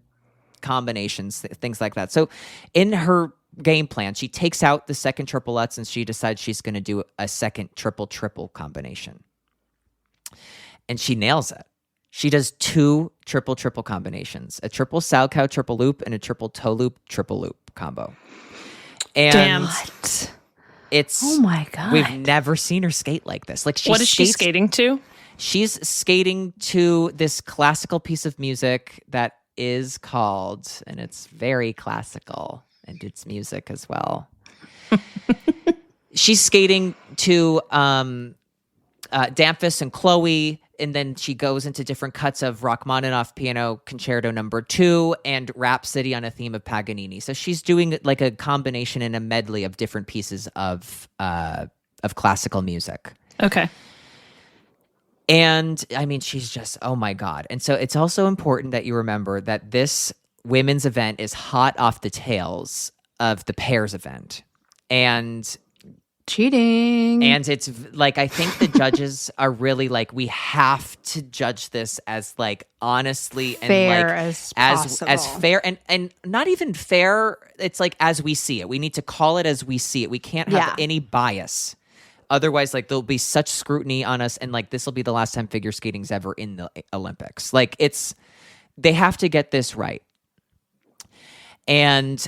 combinations, things like that. So in her game plan, she takes out the second triple Lutz and she decides she's going to do a second triple combination. And she nails it. She does 2 triple combinations, a triple Salchow triple loop and a triple toe loop triple loop combo. And damn. It's, oh my God. We've never seen her skate like this. Like, What is she skating to? She's skating to this classical piece of music that is called, and it's very classical, and it's music as well. She's skating to Damphus and Chloe, and then she goes into different cuts of Rachmaninoff Piano Concerto No. 2 and Rhapsody on a theme of Paganini. So she's doing like a combination and a medley of different pieces of classical music. Okay. And I mean, she's just, oh my God. And so it's also important that you remember that this women's event is hot off the tails of the pairs event. And cheating. And it's like, I think the judges are really like, we have to judge this as like honestly fair and like as as fair and not even fair. It's like as we see it. We need to call it as we see it. We can't have any bias. Otherwise, like there'll be such scrutiny on us, and like this will be the last time figure skating's ever in the Olympics. Like they have to get this right. And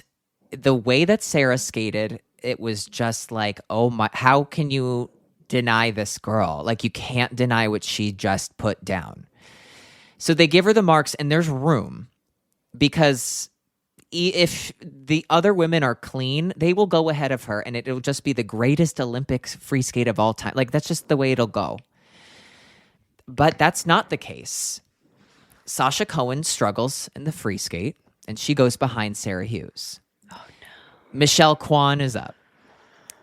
the way that Sarah skated, it was just like, oh my, how can you deny this girl? Like, you can't deny what she just put down. So they give her the marks, and there's room, because if the other women are clean, they will go ahead of her, and it'll just be the greatest Olympics free skate of all time. Like, that's just the way it'll go. But that's not the case. Sasha Cohen struggles in the free skate, and she goes behind Sarah Hughes. Michelle Kwan is up,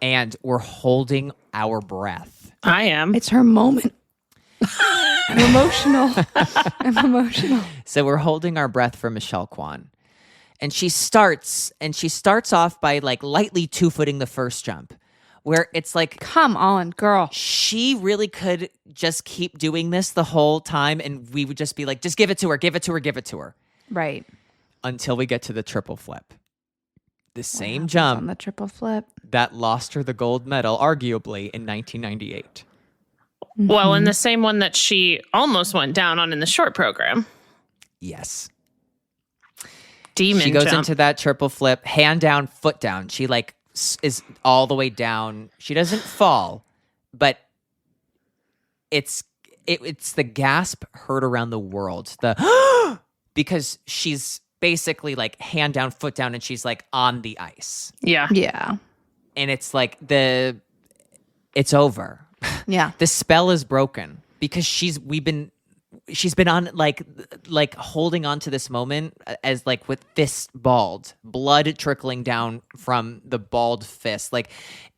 and we're holding our breath. I am. It's her moment. I'm emotional. I'm emotional. So we're holding our breath for Michelle Kwan. And she starts off by like lightly 2-footing the first jump, where it's like, come on, girl. She really could just keep doing this the whole time, and we would just be like, just give it to her, give it to her, give it to her. Right. Until we get to the triple flip. The same jump on the triple flip that lost her the gold medal, arguably, in 1998. Well, and the same one that she almost went down on in the short program. Yes. Demon She goes jump. into that triple flip, hand down, foot down. She like is all the way down. She doesn't fall, but it's the gasp heard around the world. The because she's basically like hand down, foot down, and she's like on the ice. Yeah. Yeah. And it's like it's over. Yeah. The spell is broken, because she's been on like holding on to this moment as like with fist balled, blood trickling down from the balled fist. Like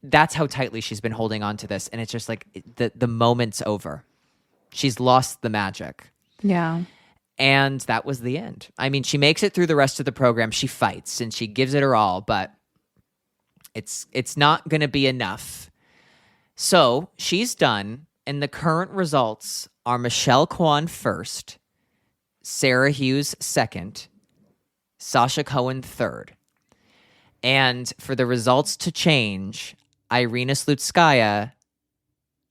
that's how tightly she's been holding on to this. And it's just like the moment's over. She's lost the magic. Yeah. And that was the end. I mean, she makes it through the rest of the program. She fights and she gives it her all, but it's not going to be enough. So she's done, and the current results are Michelle Kwan first, Sarah Hughes second, Sasha Cohen third. And for the results to change, Irina Slutskaya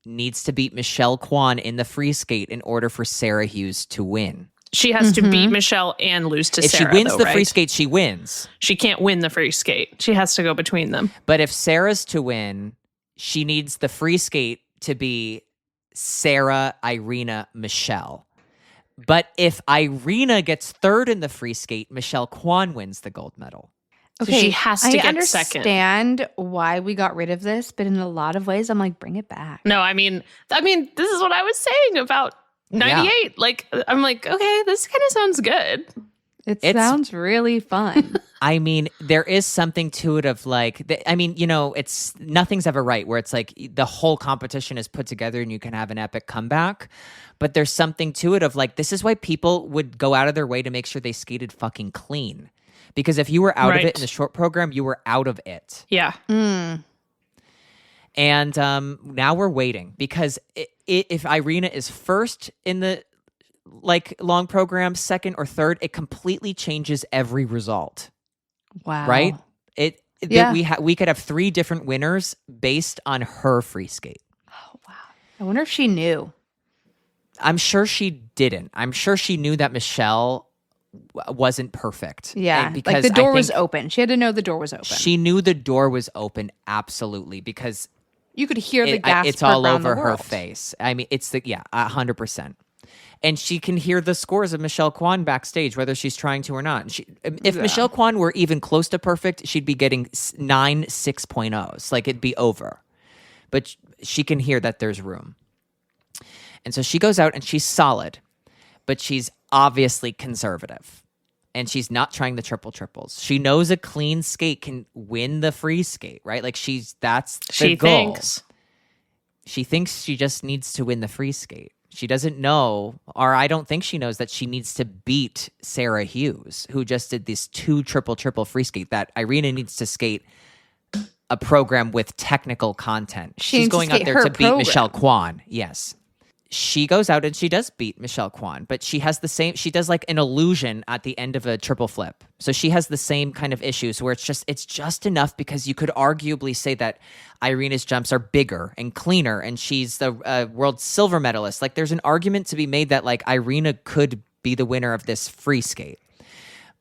needs to beat Michelle Kwan in the free skate in order for Sarah Hughes to win. She has to beat Michelle and lose to If Sarah. she wins though, the right? free skate, she wins. She can't win the free skate. She has to go between them. But if Sarah's to win, she needs the free skate to be Sarah, Irina, Michelle. But if Irina gets third in the free skate, Michelle Kwan wins the gold medal. So she has to I get understand why we got rid of this, but in a lot of ways, I'm like, bring it back. No, I mean, this is what I was saying about 98. Like, I'm like, okay, this kind of sounds good. It sounds really fun. I mean, there is something to it of like, it's nothing's ever right where it's like the whole competition is put together and you can have an epic comeback. But there's something to it of like, this is why people would go out of their way to make sure they skated fucking clean. Because if you were out of it in the short program, you were out of it. Yeah. And now we're waiting because if Irina is first in the long program, second or third, it completely changes every result. Wow. Right? We could have 3 different winners based on her free skate. Oh, wow. I wonder if she knew. I'm sure she didn't. I'm sure she knew that Michelle wasn't perfect. Yeah. Because like the door was open. She had to know the door was open. She knew the door was open, absolutely, because you could hear the gas. It's all around over the her world. face. I mean, 100%. And she can hear the scores of Michelle Kwan backstage, whether she's trying to or not. If Michelle Kwan were even close to perfect, she'd be getting 9 6.0s. Like, it'd be over. But she can hear that there's room. And so she goes out and she's solid, but she's obviously conservative. And she's not trying the triples. She knows a clean skate can win the free skate, right? Like that's the goal. She thinks she just needs to win the free skate. She doesn't know, or I don't think she knows that she needs to beat Sarah Hughes, who just did this 2 triple free skate, that Irina needs to skate a program with technical content. She's going out there to beat Michelle Kwan. Yes. She goes out and she does beat Michelle Kwan, but she does like an illusion at the end of a triple flip. So she has the same kind of issues where it's just enough, because you could arguably say that Irina's jumps are bigger and cleaner and she's the world silver medalist. Like, there's an argument to be made that like Irina could be the winner of this free skate.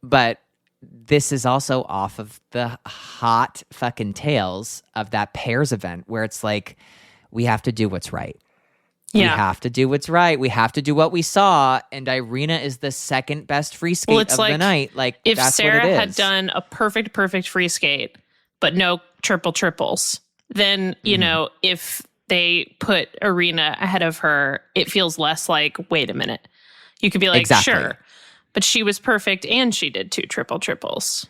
But this is also off of the hot fucking tails of that pairs event where it's like, we have to do what's right. Yeah. We have to do what's right. We have to do what we saw. And Irina is the second best free skate of the night. Like, if that's Sarah what it is. had done a perfect free skate, but no triples, then, you know, if they put Irina ahead of her, it feels less like, wait a minute. You could be like, sure. But she was perfect and she did 2 triples.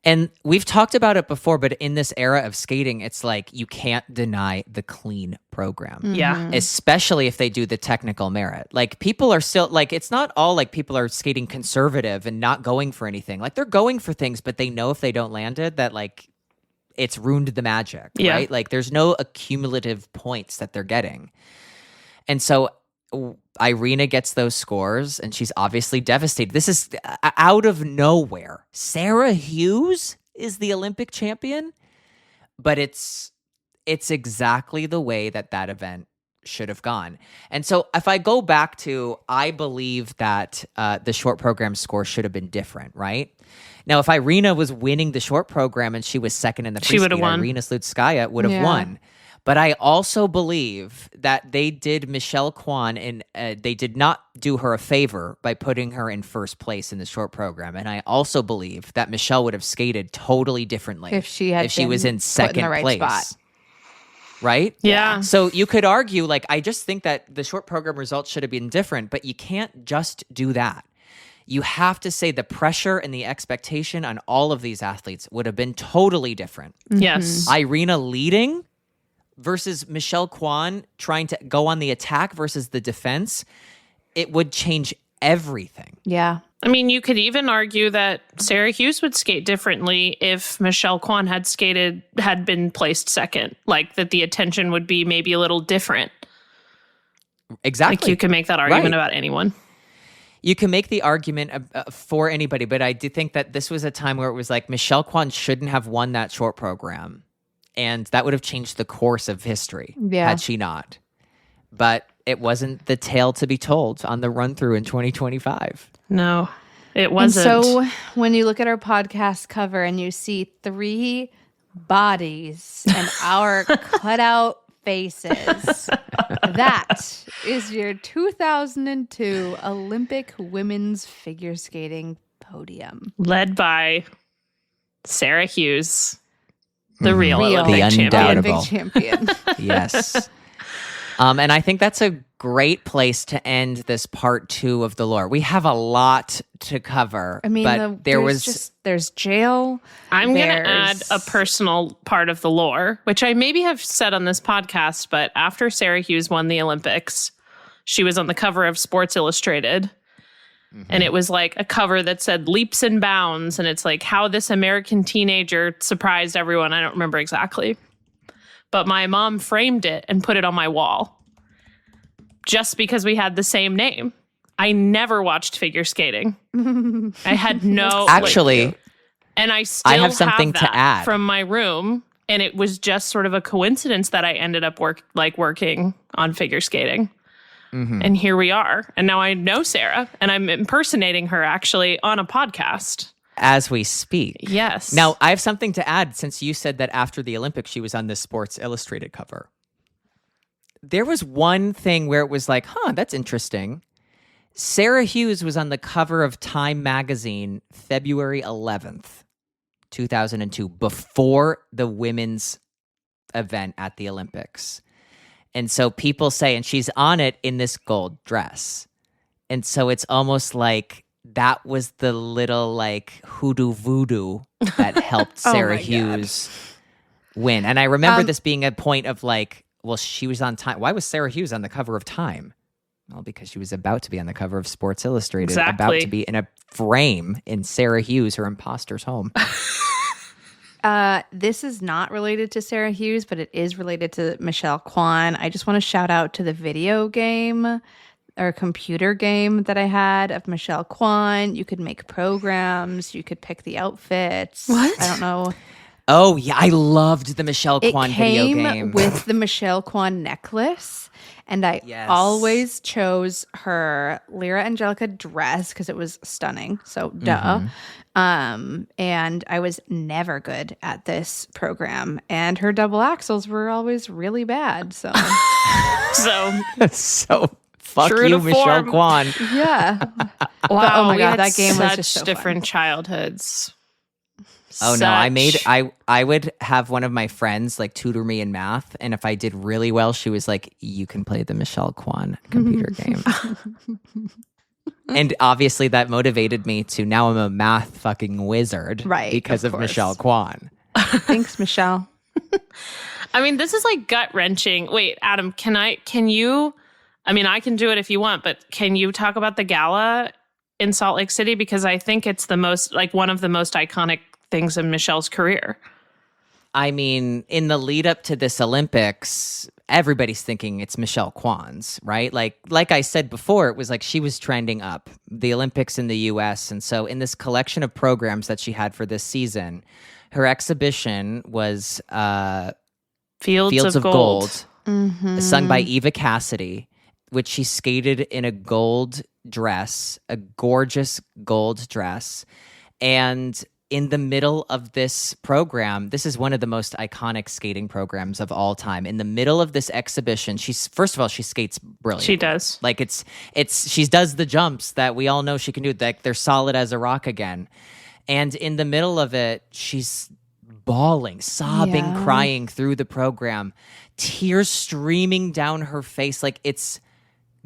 And we've talked about it before, but in this era of skating, it's like you can't deny the clean program. Yeah. Especially if they do the technical merit. Like, people are still, like, it's not all like people are skating conservative and not going for anything. Like, they're going for things, but they know if they don't land it, that like it's ruined the magic, right? Like, there's no accumulative points that they're getting. And so Irina gets those scores and she's obviously devastated. This is out of nowhere. Sarah Hughes is the Olympic champion, but it's exactly the way that event should have gone. And so if I go back to, I believe that the short program score should have been different, right? Now, if Irina was winning the short program and she was second in the free skate, Irina Slutskaya would have won. But I also believe that they did Michelle Kwan, and they did not do her a favor by putting her in first place in the short program. And I also believe that Michelle would have skated totally differently if she was in second place. Spot. Right? Yeah. So you could argue, like, I just think that the short program results should have been different, but you can't just do that. You have to say the pressure and the expectation on all of these athletes would have been totally different. Yes. Irina leading versus Michelle Kwan trying to go on the attack versus the defense, it would change everything. Yeah. I mean, you could even argue that Sarah Hughes would skate differently if Michelle Kwan had been placed second. Like, that the attention would be maybe a little different. Exactly. Like, you could make that argument about anyone. You can make the argument for anybody, but I do think that this was a time where it was like Michelle Kwan shouldn't have won that short program. And that would have changed the course of history had she not. But it wasn't the tale to be told on the run through in 2025. No, it And wasn't. so when you look at our podcast cover and you see 3 bodies and our cutout faces, that is your 2002 Olympic women's figure skating podium. Led by Sarah Hughes, the real Real. Olympic The champion. undoubtable. Olympic champion. Yes. And I think that's a great place to end this part 2 of the lore. We have a lot to cover. I mean, but there's jail. I'm going to There's- add a personal part of the lore, which I maybe have said on this podcast, but after Sarah Hughes won the Olympics, she was on the cover of Sports Illustrated. And it was like a cover that said leaps and bounds. And it's like how this American teenager surprised everyone. I don't remember exactly. But my mom framed it and put it on my wall just because we had the same name. I never watched figure skating. I had no... Actually, and I still I have something that to add. from my room. And it was just sort of a coincidence that I ended up working on figure skating. And here we are. And now I know Sarah, and I'm impersonating her actually on a podcast. as we speak. Yes. Now, I have something to add since you said that after the Olympics, she was on the Sports Illustrated cover. There was one thing where it was like, that's interesting. Sarah Hughes was on the cover of Time magazine February 11th, 2002, before the women's event at the Olympics. And so people say, and she's on it in this gold dress. And so it's almost like that was the little like hoodoo voodoo that helped Sarah my God. Hughes win. And I remember this being a point of like, well, she was on Time. Why was Sarah Hughes on the cover of Time? Well, because she was about to be on the cover of Sports Illustrated, about Exactly. to be in a frame in Sarah Hughes, her imposter's home. This is not related to Sarah Hughes, but it is related to Michelle Kwan. I just want to shout out to the video game or computer game that I had of Michelle Kwan. You could make programs. You could pick the outfits. What? I don't know. Oh, yeah. I loved the Michelle It Kwan video came game. with the Michelle Kwan necklace. And I Yes. always chose her Lyra Angelica dress because it was stunning. So, duh. And I was never good at this program. And her double axles were always really bad. So, So, So, fuck True you, to Michelle form. Kwan. yeah. wow. oh my we God, had that game was such just so different childhoods. Oh no, Such- I would have one of my friends like tutor me in math, and if I did really well, she was like, you can play the Michelle Kwan computer game. And obviously that motivated me to now I'm a math fucking wizard. Right, Because of of course. Michelle Kwan. Thanks, Michelle. I mean, this is like gut wrenching. Wait, Adam, can you, I mean, I can do it if you want, but can you talk about the gala in Salt Lake City? Because I think it's the most, like one of the most iconic things in Michelle's career. I mean, in the lead up to this Olympics, everybody's thinking it's Michelle Kwan's, right? Like I said before, it was like she was trending up the Olympics in the US. And so in this collection of programs that she had for this season, her exhibition was Fields of Gold. sung by Eva Cassidy, which she skated in a gold dress, a gorgeous gold dress. And in the middle of this program, this is one of the most iconic skating programs of all time. In the middle of this exhibition, first of all, she skates brilliant. She does. Like she does the jumps that we all know she can do. Like they're solid as a rock again. And in the middle of it, she's bawling, sobbing, Yeah. crying through the program, tears streaming down her face. Like it's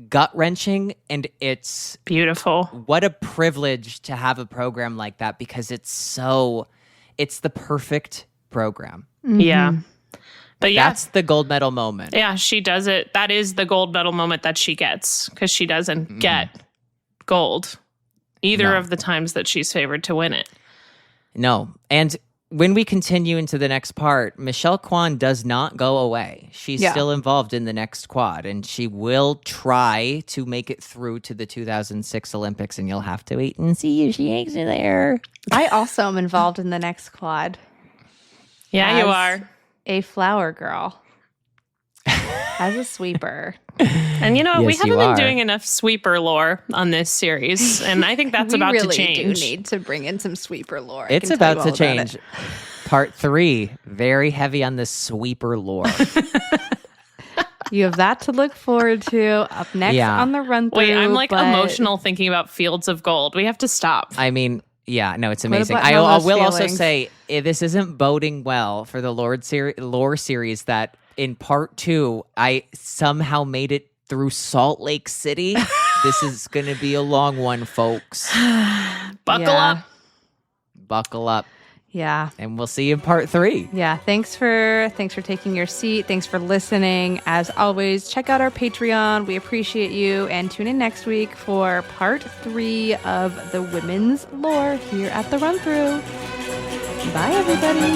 gut-wrenching, and it's Beautiful. what a privilege to have a program like that, because it's the perfect program. Yeah. But yeah, That's the gold medal moment. yeah, she does it. That is the gold medal moment that she gets because she doesn't get gold either No. of the times that she's favored to win it. No. And when we continue into the next part, Michelle Kwan does not go away. She's Yeah. still involved in the next quad, and she will try to make it through to the 2006 Olympics, and you'll have to wait and see if she makes it there. I also am involved in the next quad. Yeah, you As are. a flower girl. as a sweeper. And you know, we Yes, haven't you been are. doing enough sweeper lore on this series, and I think that's We about really to change. do need to bring in some sweeper lore. I It's can tell you about all to about change. it. Part 3, very heavy on the sweeper lore. You have that to look forward to up next Yeah. on the run through. Wait, I'm like emotional thinking about Fields of Gold. We have to stop. I mean, yeah, no, it's amazing. about I Momo's will also feelings? say this isn't boding well for the lore series that in part 2, I somehow made it through Salt Lake City. This is going to be a long one, folks. Buckle Yeah. up. Buckle up, Yeah. and we'll see you in part 3. Yeah, thanks for taking your seat. Thanks for listening. As always, check out our Patreon. We appreciate you, and tune in next week for part 3 of the women's lore here at the Run Through. Bye, everybody.